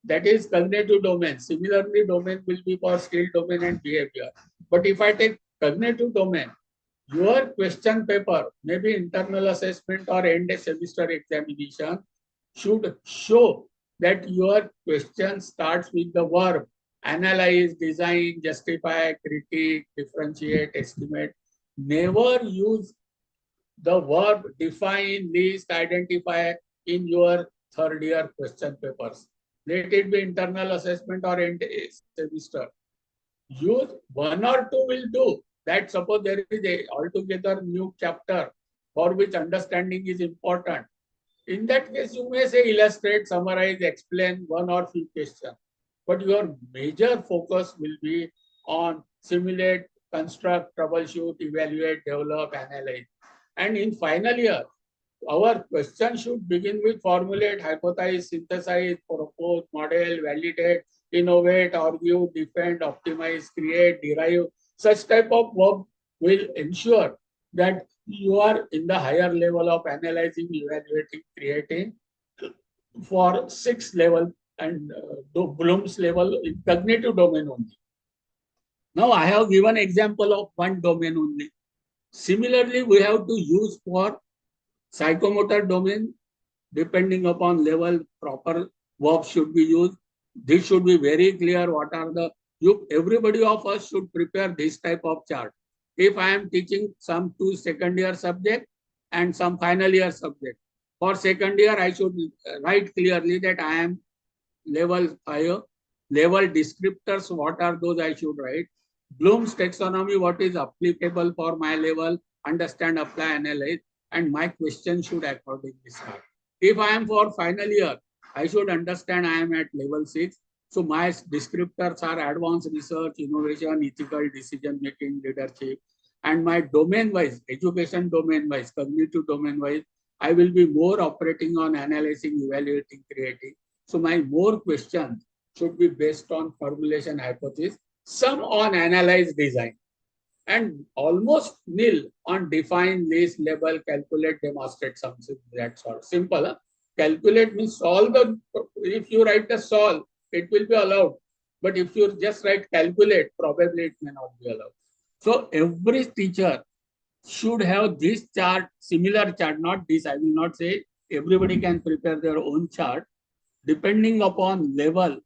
that is cognitive domain. Similarly, domain will be for skill domain and behavior. But if I take cognitive domain, your question paper, maybe internal assessment or end semester examination, should show that your question starts with the verb analyze, design, justify, critique, differentiate, estimate. Never use the verb define, list, identify in your third year question papers. Let it be internal assessment or end semester. Use one or two will do. That suppose there is a altogether new chapter for which understanding is important. In that case, you may say illustrate, summarize, explain one or few questions. But your major focus will be on simulate, construct, troubleshoot, evaluate, develop, analyze. And in final year, our question should begin with formulate, hypothesize, synthesize, propose, model, validate, innovate, argue, defend, optimize, create, derive. Such type of work will ensure that you are in the higher level of analyzing, evaluating, creating for 6th level and Bloom's level in cognitive domain only. Now I have given example of one domain only. Similarly, we have to use for psychomotor domain, depending upon level, proper verbs should be used. This should be very clear. What are the everybody of us should prepare this type of chart. If I am teaching some 2 second year subject and some final year subject, for second year I should write clearly that I am level 5, level descriptors, what are those I should write. Bloom's taxonomy, what is applicable for my level, understand, apply, analyze, and my question should accordingly start. If I am for final year, I should understand I am at level 6. So my descriptors are advanced research, innovation, ethical decision making, leadership. And my domain wise, education domain wise, cognitive domain wise, I will be more operating on analyzing, evaluating, creating. So my more questions should be based on formulation hypothesis, some on analyze, design, and almost nil on define, list, label, calculate, demonstrate, something that sort. Simple. Huh? Calculate means solve the, if you write the solve, it will be allowed. But if you just write calculate, probably it may not be allowed. So every teacher should have this chart, similar chart, not this. I will not say everybody can prepare their own chart. Depending upon level,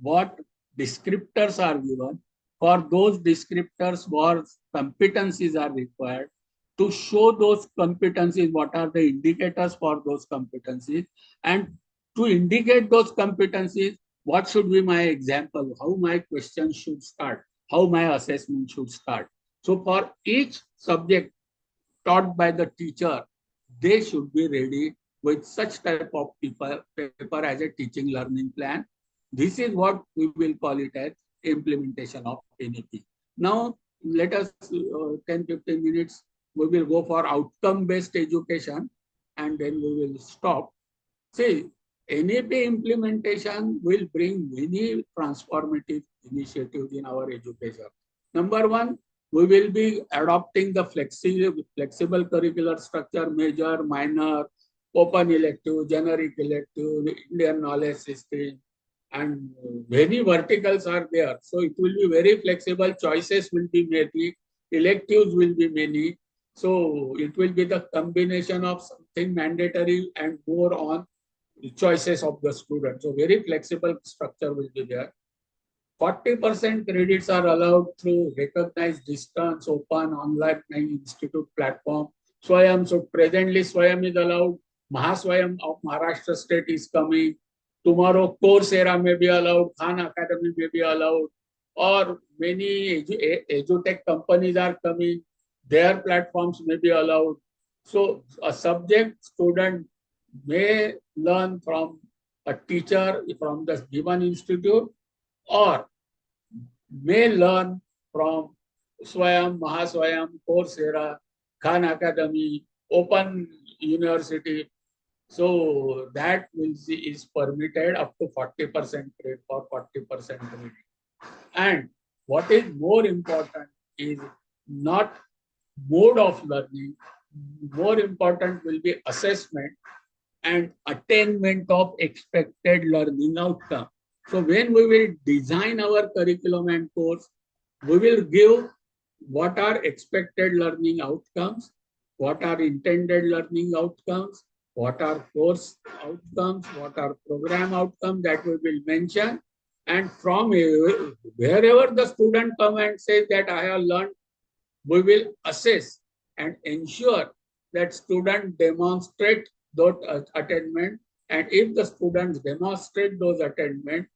what descriptors are given, for those descriptors, what competencies are required. To show those competencies, what are the indicators for those competencies, and to indicate those competencies, what should be my example, how my question should start, how my assessment should start. So for each subject taught by the teacher, they should be ready with such type of paper as a teaching learning plan. This is what we will call it as implementation of NEP. Now, let us 10-15 minutes, we will go for outcome-based education and then we will stop. See, NEP implementation will bring many transformative initiatives in our education. Number one, we will be adopting the flexible curricular structure, major, minor, open elective, generic elective, Indian knowledge system, and many verticals are there. So it will be very flexible, choices will be many, electives will be many. So it will be the combination of something mandatory and more on choices of the student. So very flexible structure will be there. 40% credits are allowed through recognized distance, open, online institute platform. Swayam, so presently Swayam is allowed. Mahaswayam of Maharashtra state is coming. Tomorrow Coursera may be allowed, Khan Academy may be allowed, or many edutech companies are coming. Their platforms may be allowed. So a subject student may learn from a teacher from the given institute, or may learn from Swayam, Mahaswayam, Coursera, Khan Academy, Open University. So that is permitted up to 40% grade for 40% grade. And what is more important is not mode of learning. More important will be assessment and attainment of expected learning outcome. So when we will design our curriculum and course, we will give what are expected learning outcomes, what are intended learning outcomes, what are course outcomes, what are program outcomes that we will mention. And from wherever the student come and say that I have learned, we will assess and ensure that student demonstrate those attainment. And if the students demonstrate those attainment,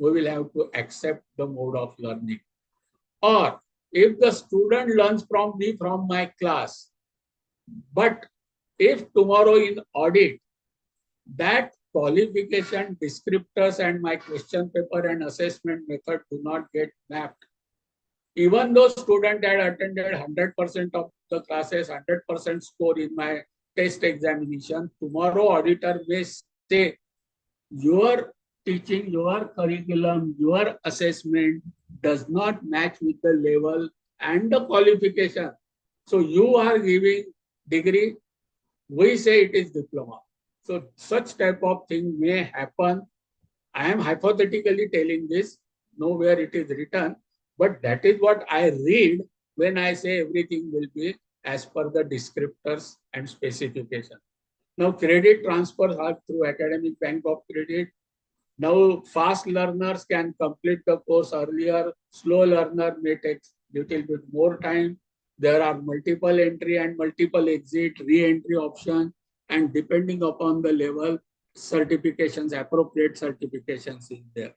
we will have to accept the mode of learning. Or if the student learns from me from my class, but if tomorrow in audit, that qualification descriptors and my question paper and assessment method do not get mapped, even though student had attended 100% of the classes, 100% score in my test examination, tomorrow auditor may say your teaching, your curriculum, your assessment does not match with the level and the qualification. So you are giving degree, we say it is diploma. So such type of thing may happen. I am hypothetically telling this, nowhere it is written, but that is what I read when I say everything will be as per the descriptors and specification. Now credit transfers are through Academic Bank of Credit. Now fast learners can complete the course earlier. Slow learner may take little bit more time. There are multiple entry and multiple exit, re-entry option, and depending upon the level, certifications, appropriate certifications is there.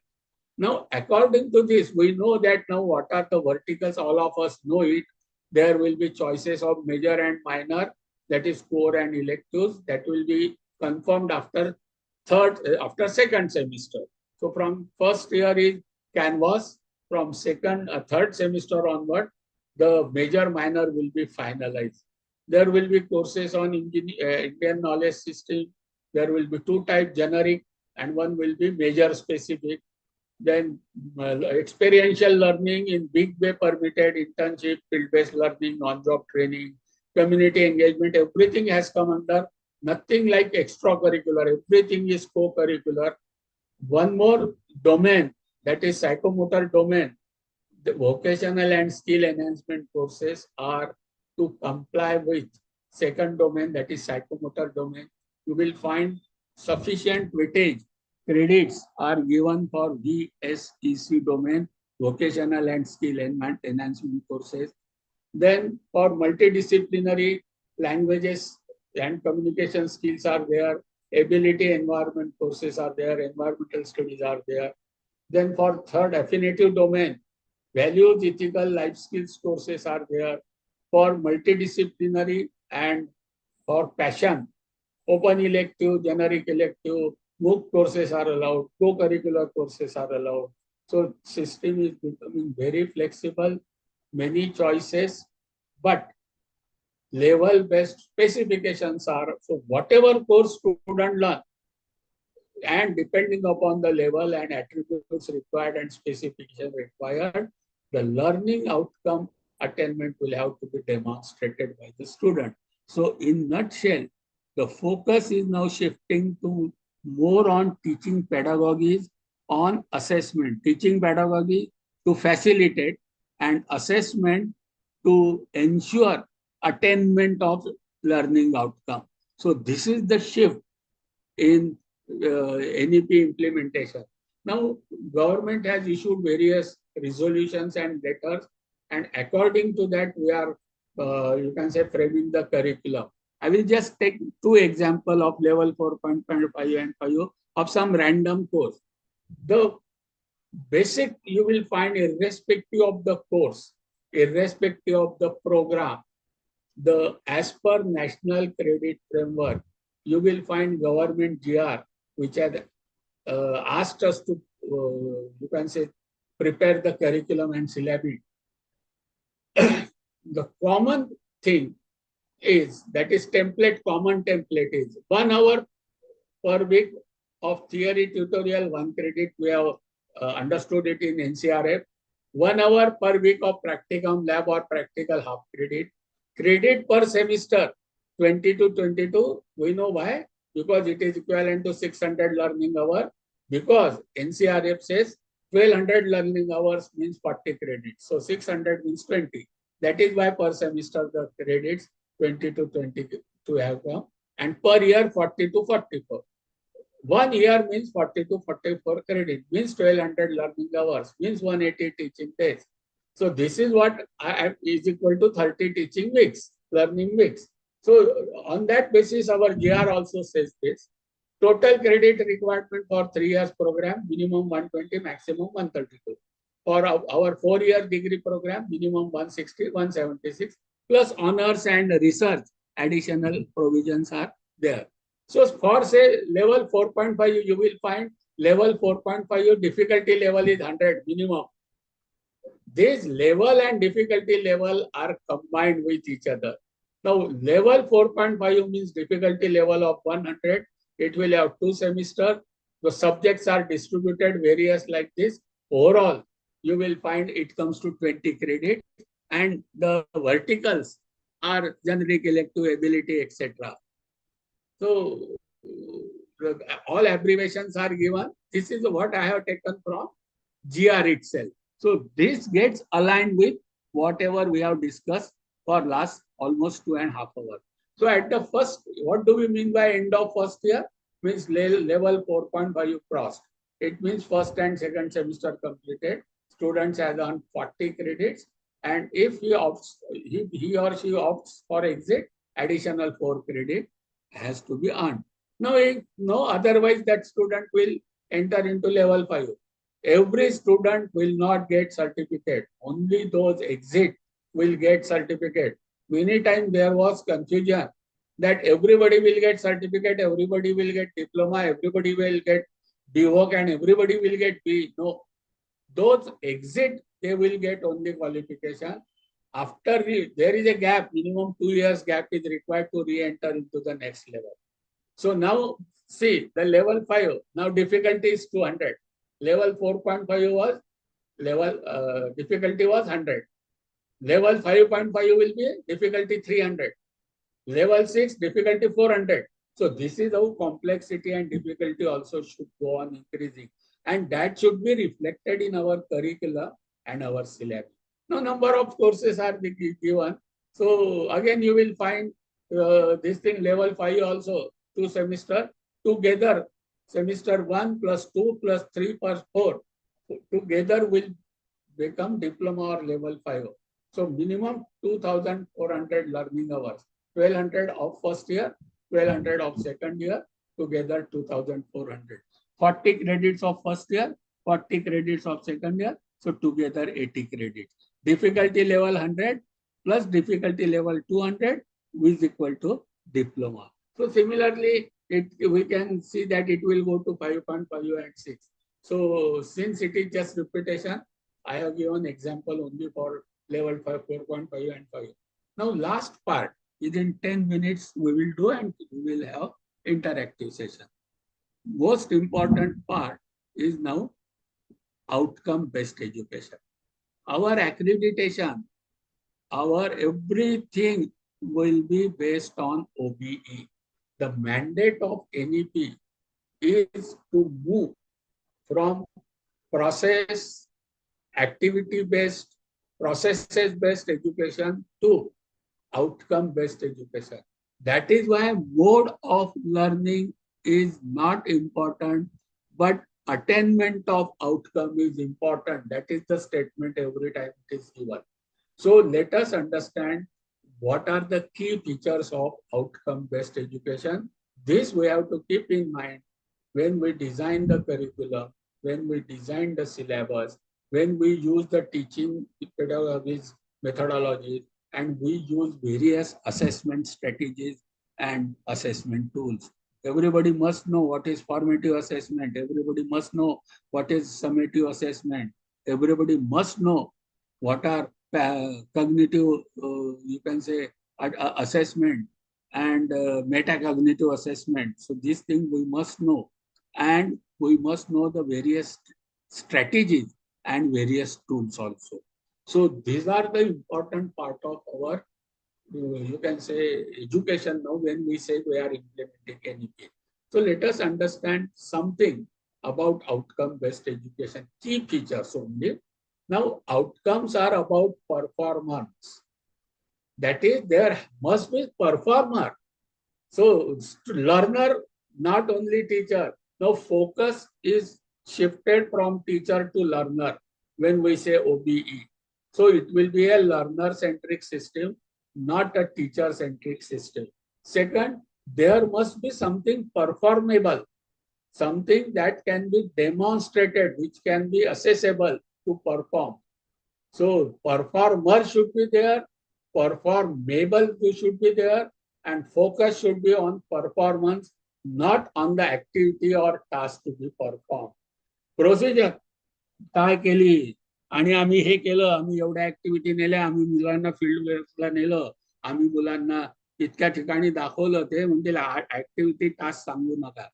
Now, according to this, we know that now what are the verticals, all of us know it. There will be choices of major and minor, that is core and electives, that will be confirmed after second semester. So from first year is canvas, from third semester onward, the major minor will be finalized. There will be courses on Indian knowledge system. There will be two types, generic, and one will be major specific. Then experiential learning in big way permitted, internship, field-based learning, on-job training, community engagement, everything has come under. Nothing like extracurricular, everything is co-curricular. One more domain, that is psychomotor domain. The vocational and skill enhancement courses are to comply with second domain, that is psychomotor domain. You will find sufficient weightage credits are given for VSEC domain, vocational and skill enhancement courses. Then for multidisciplinary, languages and communication skills are there, ability environment courses are there, environmental studies are there. Then for third affinitive domain, values, ethical life skills courses are there. For multidisciplinary and for passion, open elective, generic elective, MOOC courses are allowed, co-curricular courses are allowed. So system is becoming very flexible, many choices, but level-based specifications are, so whatever course student learn, and depending upon the level and attributes required and specification required, the learning outcome attainment will have to be demonstrated by the student. So in nutshell, the focus is now shifting to more on teaching pedagogies, on assessment, teaching pedagogy to facilitate and assessment to ensure attainment of learning outcome. So this is the shift in NEP implementation. Now, government has issued various resolutions and letters, and according to that, we are, you can say, framing the curriculum. I will just take two examples of level 4.5 and 5 of some random course. The basic you will find irrespective of the course, irrespective of the program, the as per National Credit Framework, you will find government GR which had asked us to, you can say, prepare the curriculum and syllabi. The common thing is, that is common template is 1 hour per week of theory tutorial, 1 credit. We have understood it in NCRF. 1 hour per week of practicum lab or practical half credit. Credit per semester 20 to 22. We know why? Because it is equivalent to 600 learning hour. Because NCRF says 1200 learning hours means 40 credits. So 600 means 20. That is why per semester the credits 20 to 22 have come. And per year 40 to 44. 1 year means 40 to 44 credit, means 1200 learning hours, means 180 teaching days. So this is what is equal to 30 teaching weeks, learning weeks. So on that basis, our GR also says this. Total credit requirement for 3 years program, minimum 120, maximum 132. For our 4-year degree program, minimum 160, 176, plus honors and research, additional provisions are there. So for say level 4.5, you will find level 4.5 difficulty level is 100 minimum. This level and difficulty level are combined with each other. Now level 4.5 means difficulty level of 100. It will have 2 semesters. The subjects are distributed various like this. Overall, you will find it comes to 20 credit, and the verticals are generic, elective, ability, etc. So all abbreviations are given. This is what I have taken from GR itself. So this gets aligned with whatever we have discussed for last almost 2.5 hours. So at the first, what do we mean by end of first year? Means level 4.5 crossed. It means first and second semester completed. Students have earned 40 credits, and if he or she opts for exit, additional 4 credit has to be earned. No, otherwise that student will enter into level 5. Every student will not get certificate. Only those exit will get certificate. Many times there was confusion that everybody will get certificate, everybody will get diploma, everybody will get DVOC, and everybody will get B. No, those exit, they will get only qualification. After there is a gap, minimum 2 years gap is required to re-enter into the next level. So now see the level 5, now difficulty is 200. Level 4.5 was difficulty was 100. Level 5.5 will be difficulty 300. Level 6 difficulty 400. So this is how complexity and difficulty also should go on increasing, and that should be reflected in our curricula and our syllabus. Now number of courses are given. So again you will find this thing level 5 also 2 semester together, semester 1 plus 2 plus 3 plus 4 together will become diploma or level 5. So minimum 2,400 learning hours, 1,200 of first year, 1,200 of second year, together 2,400. 40 credits of first year, 40 credits of second year, so together 80 credits. Difficulty level 100 plus difficulty level 200 is equal to diploma. So similarly, we can see that it will go to 5.5 and 6. So since it is just repetition, I have given example only for level 5, 4.5 and 5. Now last part is in 10 minutes we will do, and we will have interactive session. Most important part is now outcome-based education. Our accreditation, our everything will be based on OBE. The mandate of NEP is to move from process, activity-based, processes-based education to outcome-based education. That is why mode of learning is not important, but attainment of outcome is important. That is the statement every time it is given. So let us understand what are the key features of outcome-based education. This we have to keep in mind when we design the curriculum, when we design the syllabus, when we use the teaching pedagogies, methodologies, and we use various assessment strategies and assessment tools. Everybody must know what is formative assessment. Everybody must know what is summative assessment. Everybody must know what are cognitive, you can say, assessment and metacognitive assessment. So these things we must know, and we must know the various strategies and various tools also. So these are the important part of our, you can say, education now when we say we are implementing NEP. So let us understand something about outcome-based education, key features only. Now, outcomes are about performance. That is, there must be performer. So, learner, not only teacher. Now, focus is shifted from teacher to learner when we say OBE. So, it will be a learner-centric system, not a teacher-centric system. Second, there must be something performable, something that can be demonstrated, which can be accessible to perform. So performer should be there, performable should be there, and focus should be on performance, not on the activity or task to be performed. Procedure काय केली आणि आम्ही हे केलं, आम्ही एवढ्या activity नेल्या, आम्ही मुलांना फील्ड वर्कला नेलं, आम्ही मुलांना इतक्या ठिकाणी दाखवलं, ते म्हणजे ऍक्टिव्हिटी टास्क सांगू नका.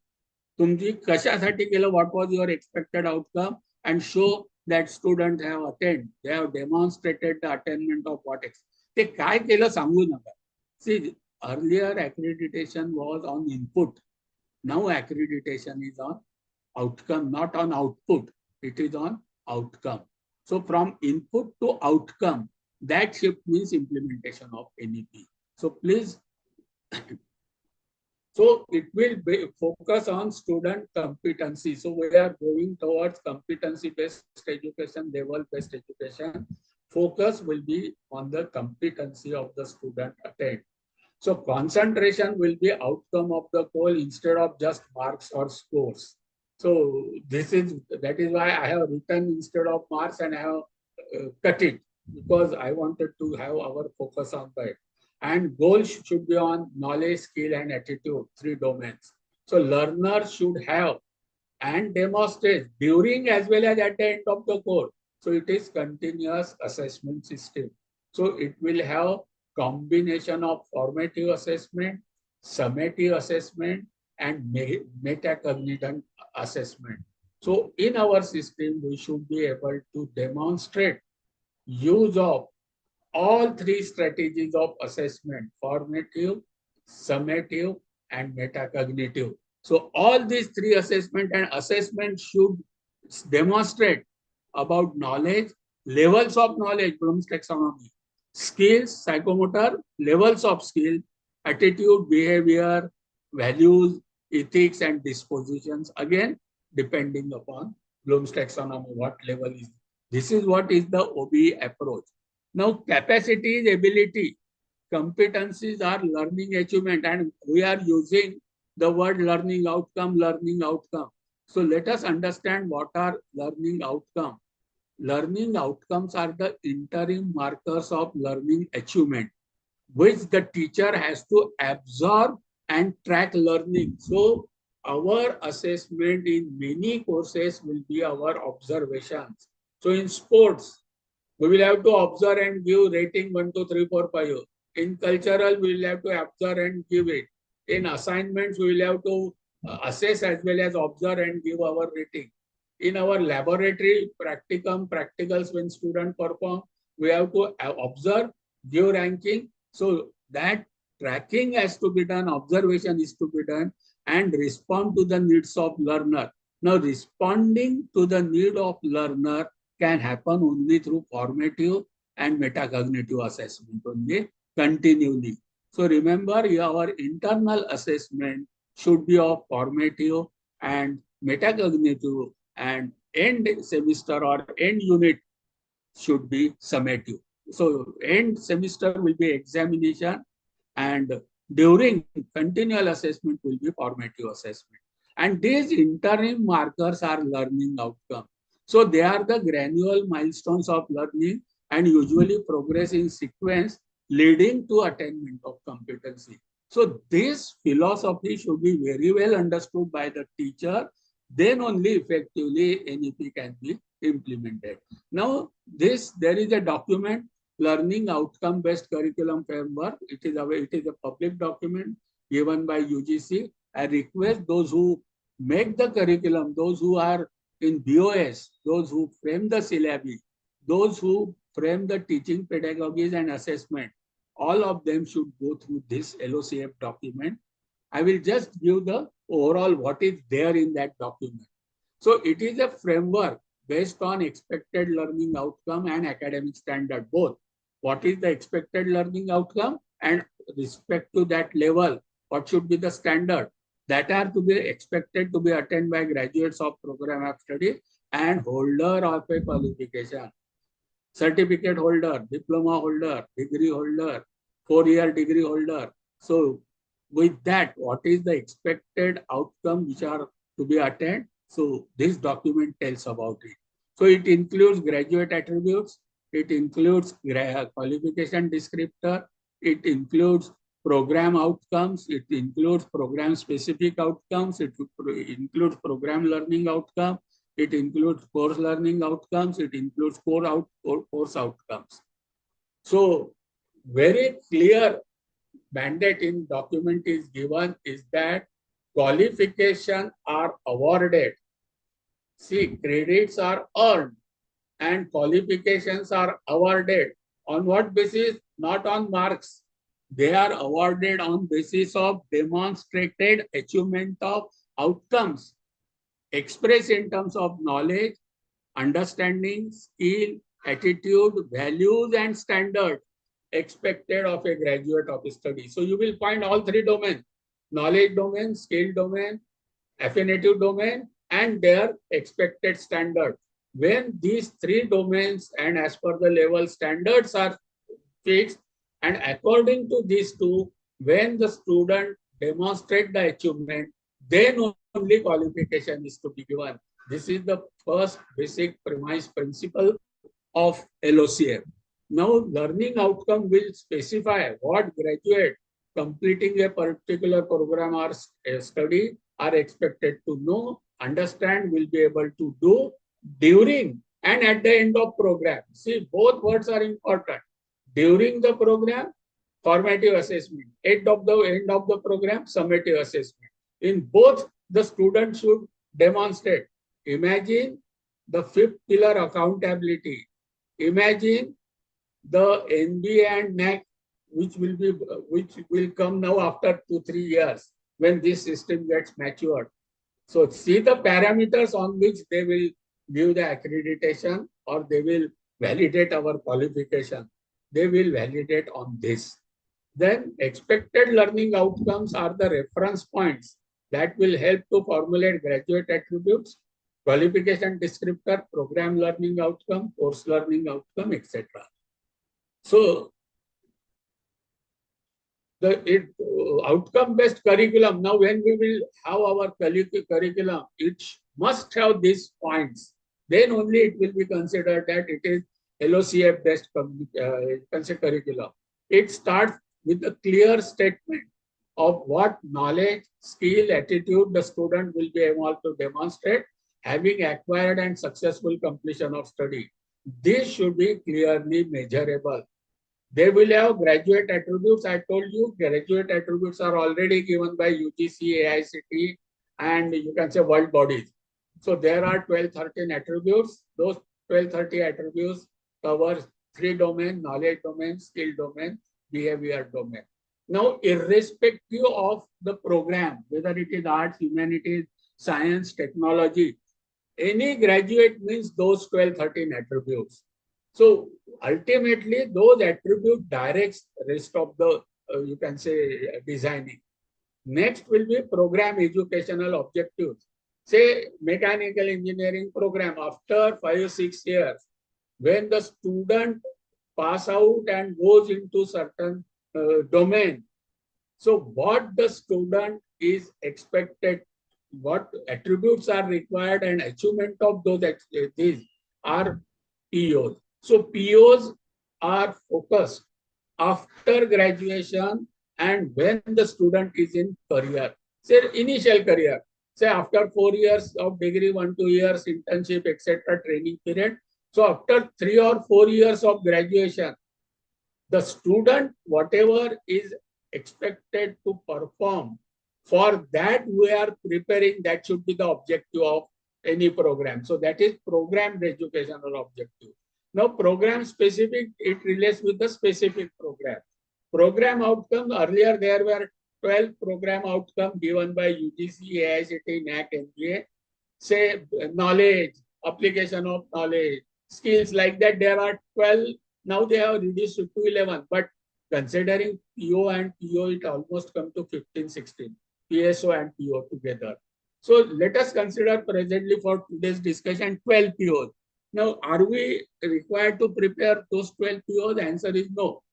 तुमची कशासाठी केलं, what was your expected outcome, and show that students have attained, they have demonstrated the attainment of what ते काय केलं सांगू नका. See, earlier accreditation was on input. Now accreditation is on outcome, not on output. It is on outcome. So from input to outcome, that shift means implementation of NEP. So please, so it will be focus on student competency. So we are going towards competency-based education, level-based education. Focus will be on the competency of the student attained. So concentration will be outcome of the goal instead of just marks or scores. So that is why I have written instead of marks, and I have cut it, because I wanted to have our focus on that. And goals should be on knowledge, skill, and attitude, 3 domains. So learners should have and demonstrate during as well as at the end of the course. So it is continuous assessment system. So it will have combination of formative assessment, summative assessment, and metacognitive assessment. So in our system, we should be able to demonstrate use of all 3 strategies of assessment: formative, summative, and metacognitive. So all these 3 assessment and assessment should demonstrate about knowledge, levels of knowledge, Bloom's taxonomy, skills, psychomotor, levels of skill, attitude, behavior, values, ethics, and dispositions. Again, depending upon Bloom's taxonomy, what level is. This is what is the OBE approach. Now, capacity is ability. Competencies are learning achievement, and we are using the word learning outcome, learning outcome. So let us understand what are learning outcome. Learning outcomes are the interim markers of learning achievement, which the teacher has to absorb and track learning. So our assessment in many courses will be our observations. So in sports, we will have to observe and give rating 1, 2, 3, 4, 5. In cultural, we will have to observe and give it. In assignments, we will have to assess as well as observe and give our rating. In our laboratory practicals, when students perform, we have to observe, give ranking. So that tracking has to be done, observation is to be done, and respond to the needs of learner. Now, responding to the need of learner can happen only through formative and metacognitive assessment only continually. So remember, our internal assessment should be of formative and metacognitive, and end semester or end unit should be summative. So end semester will be examination, and during continual assessment will be formative assessment. And these interim markers are learning outcome. So they are the granular milestones of learning and usually progress in sequence leading to attainment of competency. So this philosophy should be very well understood by the teacher. Then only effectively NEP can be implemented. Now, there is a document, Learning Outcome Based Curriculum Framework. It is a public document given by UGC. I request those who make the curriculum, those who are in BOS, those who frame the syllabi, those who frame the teaching pedagogies and assessment, all of them should go through this LOCF document. I will just give the overall what is there in that document. So it is a framework based on expected learning outcome and academic standard, both. What is the expected learning outcome, and respect to that level, what should be the standard that are to be expected to be attained by graduates of program of study and holder of a qualification, certificate holder, diploma holder, degree holder, 4-year degree holder. So with that, what is the expected outcome which are to be attained? So this document tells about it. So it includes graduate attributes, it includes qualification descriptor, it includes program outcomes, it includes program specific outcomes, it includes program learning outcome, it includes course learning outcomes, it includes course outcomes. So very clear mandate in document is given is that qualification are awarded. See, credits are earned and qualifications are awarded. On what basis? Not on marks. They are awarded on basis of demonstrated achievement of outcomes expressed in terms of knowledge, understanding, skill, attitude, values, and standards expected of a graduate of study. So you will find all three domains: knowledge domain, skill domain, affinitive domain, and their expected standard. When these three domains and as per the level standards are fixed, and according to these two, when the student demonstrate the achievement, then only qualification is to be given. This is the first basic premise principle of LOCF. Now, learning outcome will specify what graduate completing a particular program or study are expected to know, understand, will be able to do during and at the end of program. See, both words are important. During the program, formative assessment. End of the program, summative assessment. In both, the student should demonstrate. Imagine the fifth pillar, accountability. Imagine the NBA and NEP, which will come now after 2-3 years when this system gets matured. So see the parameters on which they will give the accreditation or they will validate our qualification. They will validate on this. Then expected learning outcomes are the reference points that will help to formulate graduate attributes, qualification descriptor, program learning outcome, course learning outcome, etc. So the outcome-based curriculum, now when we will have our curriculum, it must have these points. Then only it will be considered that it is LOCF-based curriculum. It starts with a clear statement of what knowledge, skill, attitude the student will be able to demonstrate, having acquired and successful completion of study. This should be clearly measurable. They will have graduate attributes. I told you graduate attributes are already given by UGC, AICTE, and you can say world bodies. So there are 12-13 attributes. Those 12-13 attributes cover 3 domains: knowledge domain, skill domain, behavior domain. Now, irrespective of the program, whether it is arts, humanities, science, technology, any graduate means those 12-13 attributes. So ultimately, those attributes directs rest of the, you can say, designing. Next will be program educational objectives. say mechanical engineering program after 5-6 years, when the student pass out and goes into certain domain. So what the student is expected, what attributes are required and achievement of these are POs. So POs are focused after graduation and when the student is in career, say initial career, say after 4 years of degree, 1-2 years internship, etc., training period. So after 3 or 4 years of graduation, the student, whatever is expected to perform, for that we are preparing, that should be the objective of any program. So that is programmed educational objective. Now program specific, it relates with the specific program. Program outcomes, earlier there were 12 program outcomes given by UGC, AICTE, NAC, NBA. Say knowledge, application of knowledge, skills, like that there are 12. Now they have reduced to 11, but considering PO and PO, it almost come to 15, 16, PSO and PO together. So let us consider presently for today's discussion 12 POs. Now, are we required to prepare those 12 POs? The answer is no.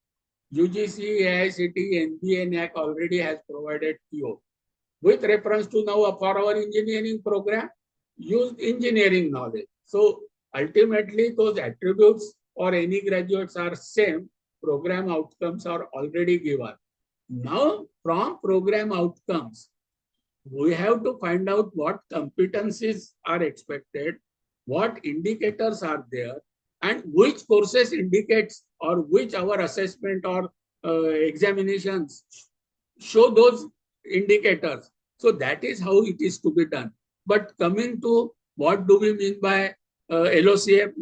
UGC, AICTE, NBA, NAC already has provided PO. With reference to now for our engineering program, use engineering knowledge. So ultimately those attributes or any graduates are same, program outcomes are already given. Now from program outcomes, we have to find out what competencies are expected, what indicators are there, and which courses indicates or which our assessment or examinations show those indicators. So that is how it is to be done. But coming to what do we mean by LOCF,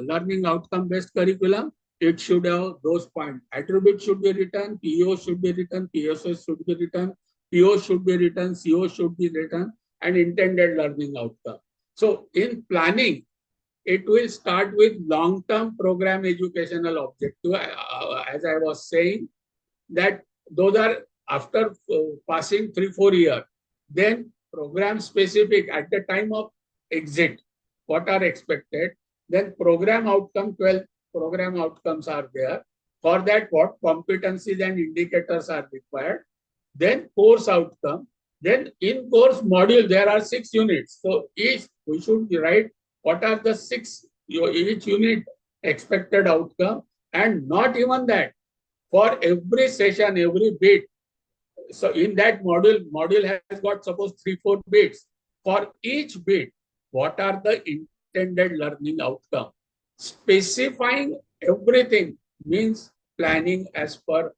learning outcome based curriculum, it should have those points. Attributes should be written, PO should be written, PSO should be written, PO should be written, CO should be written, and intended learning outcome. So in planning, it will start with long-term program educational objective. As I was saying, that those are after passing 3-4 years. Then program specific at the time of exit, what are expected. Then program outcome, 12 program outcomes are there. For that, what competencies and indicators are required. Then course outcome. Then in course module, there are 6 units. So each, we should write what are the 6, each unit expected outcome, and not even that. For every session, every bit. So in that module has got suppose 3-4 bits. For each bit, what are the intended learning outcome? Specifying everything means planning as per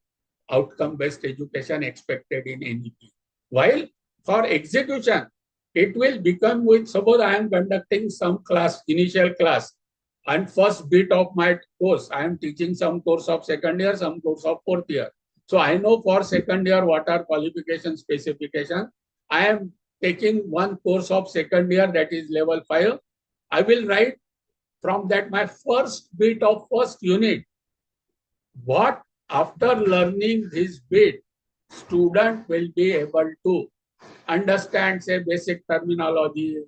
outcome-based education expected in NEP. While for execution, it will become with, suppose I am conducting some class, initial class, and first bit of my course, I am teaching some course of second year, some course of fourth year. So I know for second year what are qualification specification. I am taking one course of second year, that is level 5. I will write from that my first bit of first unit. What after learning this bit, student will be able to understand, say, basic terminology,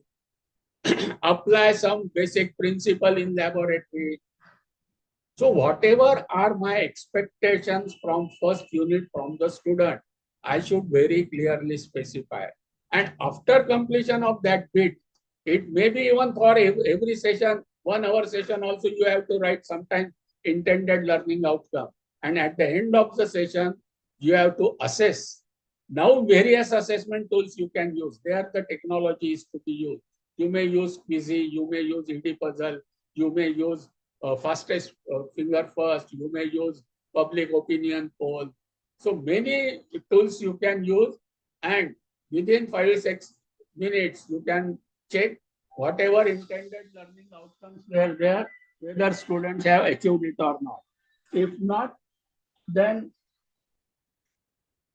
apply some basic principle in laboratory. So whatever are my expectations from first unit from the student, I should very clearly specify. And after completion of that bit, it may be even for every session, 1 hour session also, you have to write sometimes intended learning outcome. And at the end of the session, you have to assess. Now various assessment tools you can use. There the technology is to be used. You may use Quizy, you may use ED puzzle, you may use fastest finger first, you may use public opinion poll. So many tools you can use, and within 5-6 minutes you can check whatever intended learning outcomes were there, whether students have achieved it or not. If not, then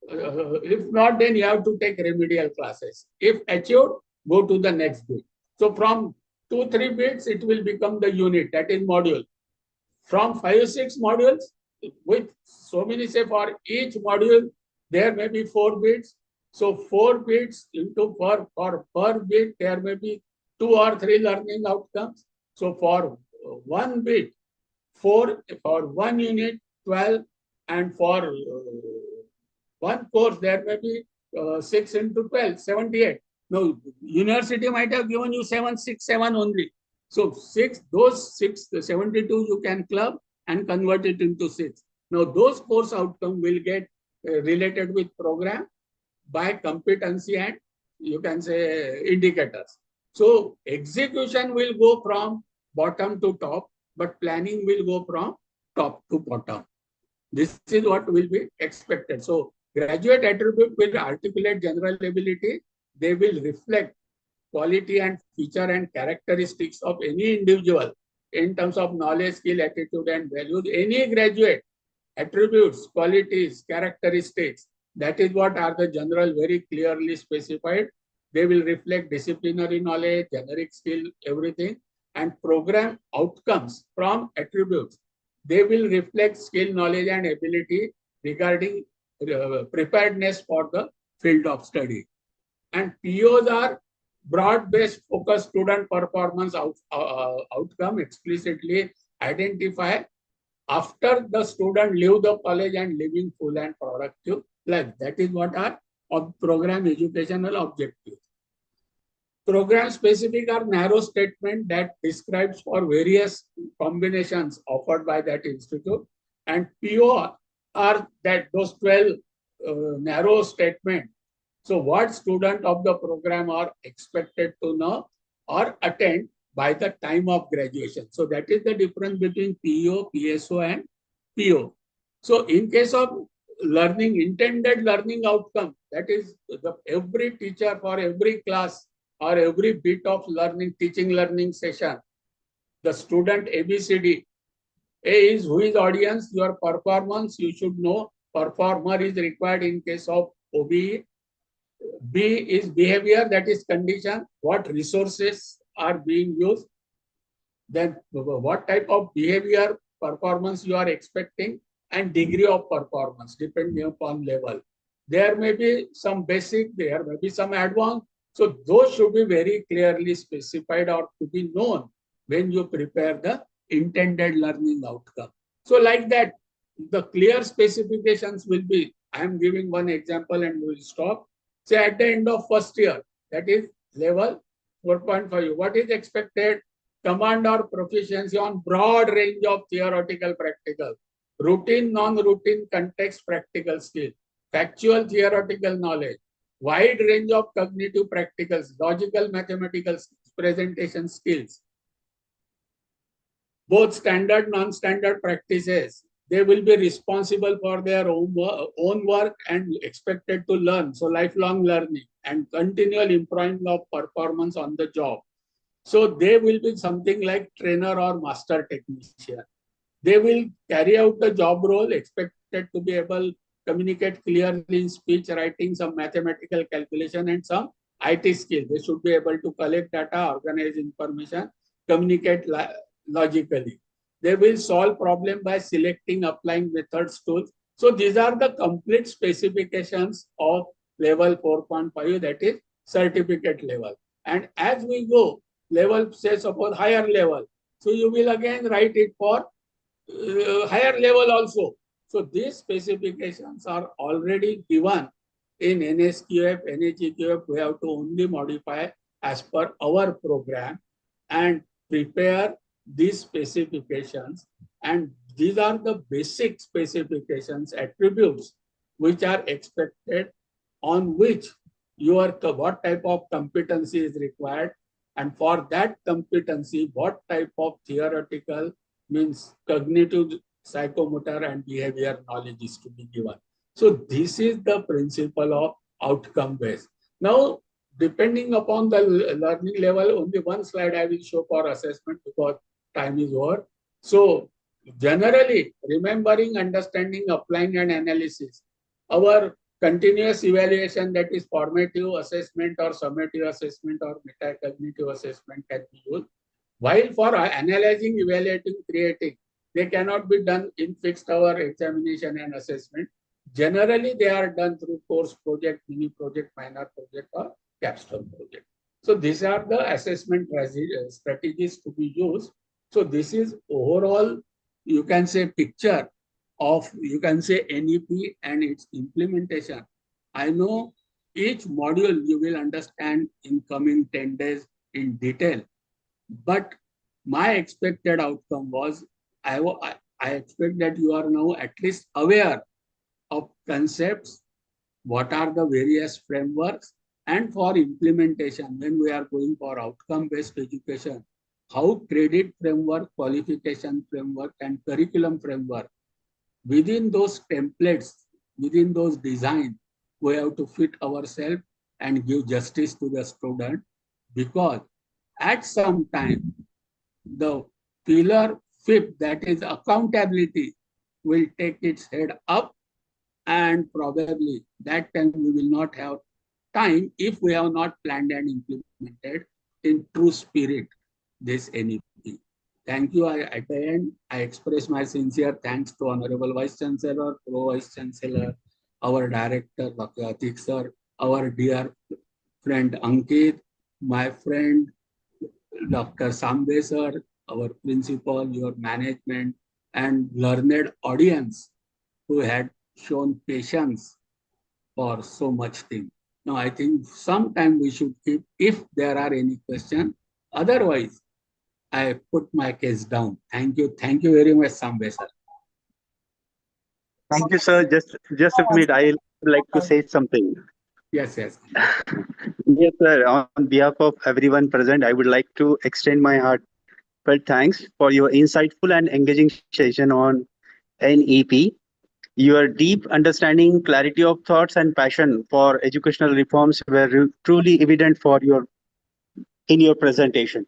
you have to take remedial classes. If achieved, go to the next bit. So from 2-3 bits, it will become the unit, that is module. From 5-6 modules, with so many, say for each module, there may be 4 bits. So 4 bits into for per bit, there may be 2 or 3 learning outcomes. So for 1 bit, 4 for 1 unit, 12, and for one course, there may be 6 into 12, 78. No, university might have given you 767 only. So those 72 you can club and convert it into 6. Now those course outcome will get related with program by competency and you can say indicators. So execution will go from bottom to top, but planning will go from top to bottom. This is what will be expected. So graduate attribute will articulate general ability. They will reflect quality and feature and characteristics of any individual in terms of knowledge, skill, attitude, and values. Any graduate attributes, qualities, characteristics, that is what are the general, very clearly specified. They will reflect disciplinary knowledge, generic skill, everything, and program outcomes from attributes. They will reflect skill, knowledge, and ability regarding preparedness for the field of study. And POs are broad-based focus student performance outcome explicitly identify after the student leave the college and living full and productive life. That is what are program educational objectives. Program specific are narrow statement that describes for various combinations offered by that institute, and PO are that those 12 narrow statement. So what student of the program are expected to know or attend by the time of graduation. So that is the difference between PO, PSO, and PO. So in case of learning, intended learning outcome, that is every teacher for every class or every bit of learning, teaching learning session, the student ABCD. A is who is audience, your performance, you should know performer is required in case of OBE. B is behavior, that is condition, what resources are being used, then what type of behavior performance you are expecting, and degree of performance depending upon level. There may be some basic, there may be some advanced. So those should be very clearly specified or to be known when you prepare the intended learning outcome. So like that, the clear specifications will be, I am giving one example and we will stop. Say at the end of first year, that is level 4.5, what is expected? Command or proficiency on broad range of theoretical practical, routine, non-routine context practical skill, factual theoretical knowledge, wide range of cognitive practicals, logical mathematical skills, presentation skills, both standard, non-standard practices. They will be responsible for their own work and expected to learn. So lifelong learning and continual improvement of performance on the job. So they will be something like trainer or master technician. They will carry out the job role, expected to be able to communicate clearly in speech, writing, some mathematical calculation, and some IT skills. They should be able to collect data, organize information, communicate logically. They will solve problem by selecting, applying methods, tools. So these are the complete specifications of level 4.5, that is certificate level. And as we go, level, say suppose higher level. So you will again write it for higher level also. So these specifications are already given in NSQF, NHEQF. We have to only modify as per our program and prepare these specifications. And these are the basic specifications, attributes which are expected, on which what type of competency is required, and for that competency, what type of theoretical, means cognitive, psychomotor, and behavior knowledge is to be given. So this is the principle of outcome based. Now, depending upon the learning level, only one slide I will show for assessment because time is over. So generally, remembering, understanding, applying, and analysis, our continuous evaluation, that is formative assessment or summative assessment or metacognitive assessment, can be used. While for analyzing, evaluating, creating, they cannot be done in fixed hour examination and assessment. Generally, they are done through course project, mini project, minor project, or capstone project. So these are the assessment strategies to be used. So this is overall, you can say, picture of, you can say, NEP and its implementation. I know each module you will understand in coming 10 days in detail, but my expected outcome was, I expect that you are now at least aware of concepts, what are the various frameworks, and for implementation, when we are going for outcome-based education, how credit framework, qualification framework, and curriculum framework, within those templates, within those designs, we have to fit ourselves and give justice to the student, because at some time, the pillar fifth, that is accountability, will take its head up, and probably that time we will not have time if we have not planned and implemented in true spirit this NEP. Thank you. At the end, I express my sincere thanks to Honorable Vice Chancellor, Pro Vice Chancellor, our Director, Dr. Atik Sir, our dear friend Ankit, my friend Dr. Sambe Sir, our principal, your management, and learned audience who had shown patience for so much thing. Now, I think sometime we should keep, if there are any questions. Otherwise, I put my case down. Thank you. Thank you very much, Sambe sir. Thank you, sir. Just a minute. I would like to say something. Yes, yes. Yes, sir. On behalf of everyone present, I would like to extend my heartfelt thanks for your insightful and engaging session on NEP. Your deep understanding, clarity of thoughts, and passion for educational reforms were truly evident in your presentation.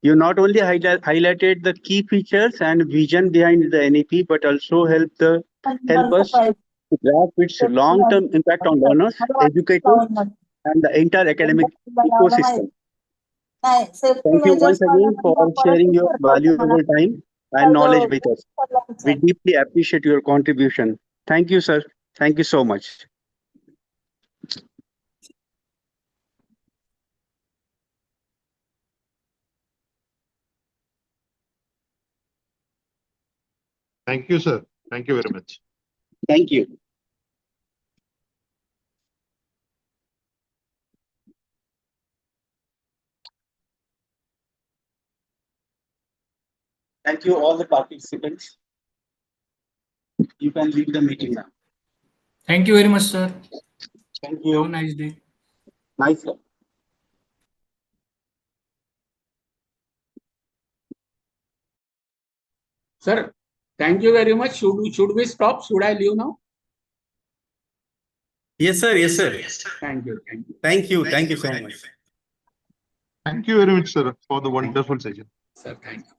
You not only highlighted the key features and vision behind the NEP, but also help us to grasp its long-term impact on learners, educators, and the entire academic ecosystem. Thank you once again for sharing your valuable time and knowledge with us. We deeply appreciate your contribution. Thank you, sir. Thank you so much. Thank you, sir. Thank you very much. Thank you. Thank you, all the participants. You can leave the meeting now. Thank you very much, sir. Thank Have a you. nice day. Nice, sir. Sir, thank you very much. Should we stop? Should I leave now? Yes, sir. Yes, sir. Thank you. Thank you. Thank you. Thank you so much. Thank you very much, sir, for the wonderful session. Sir, thank you.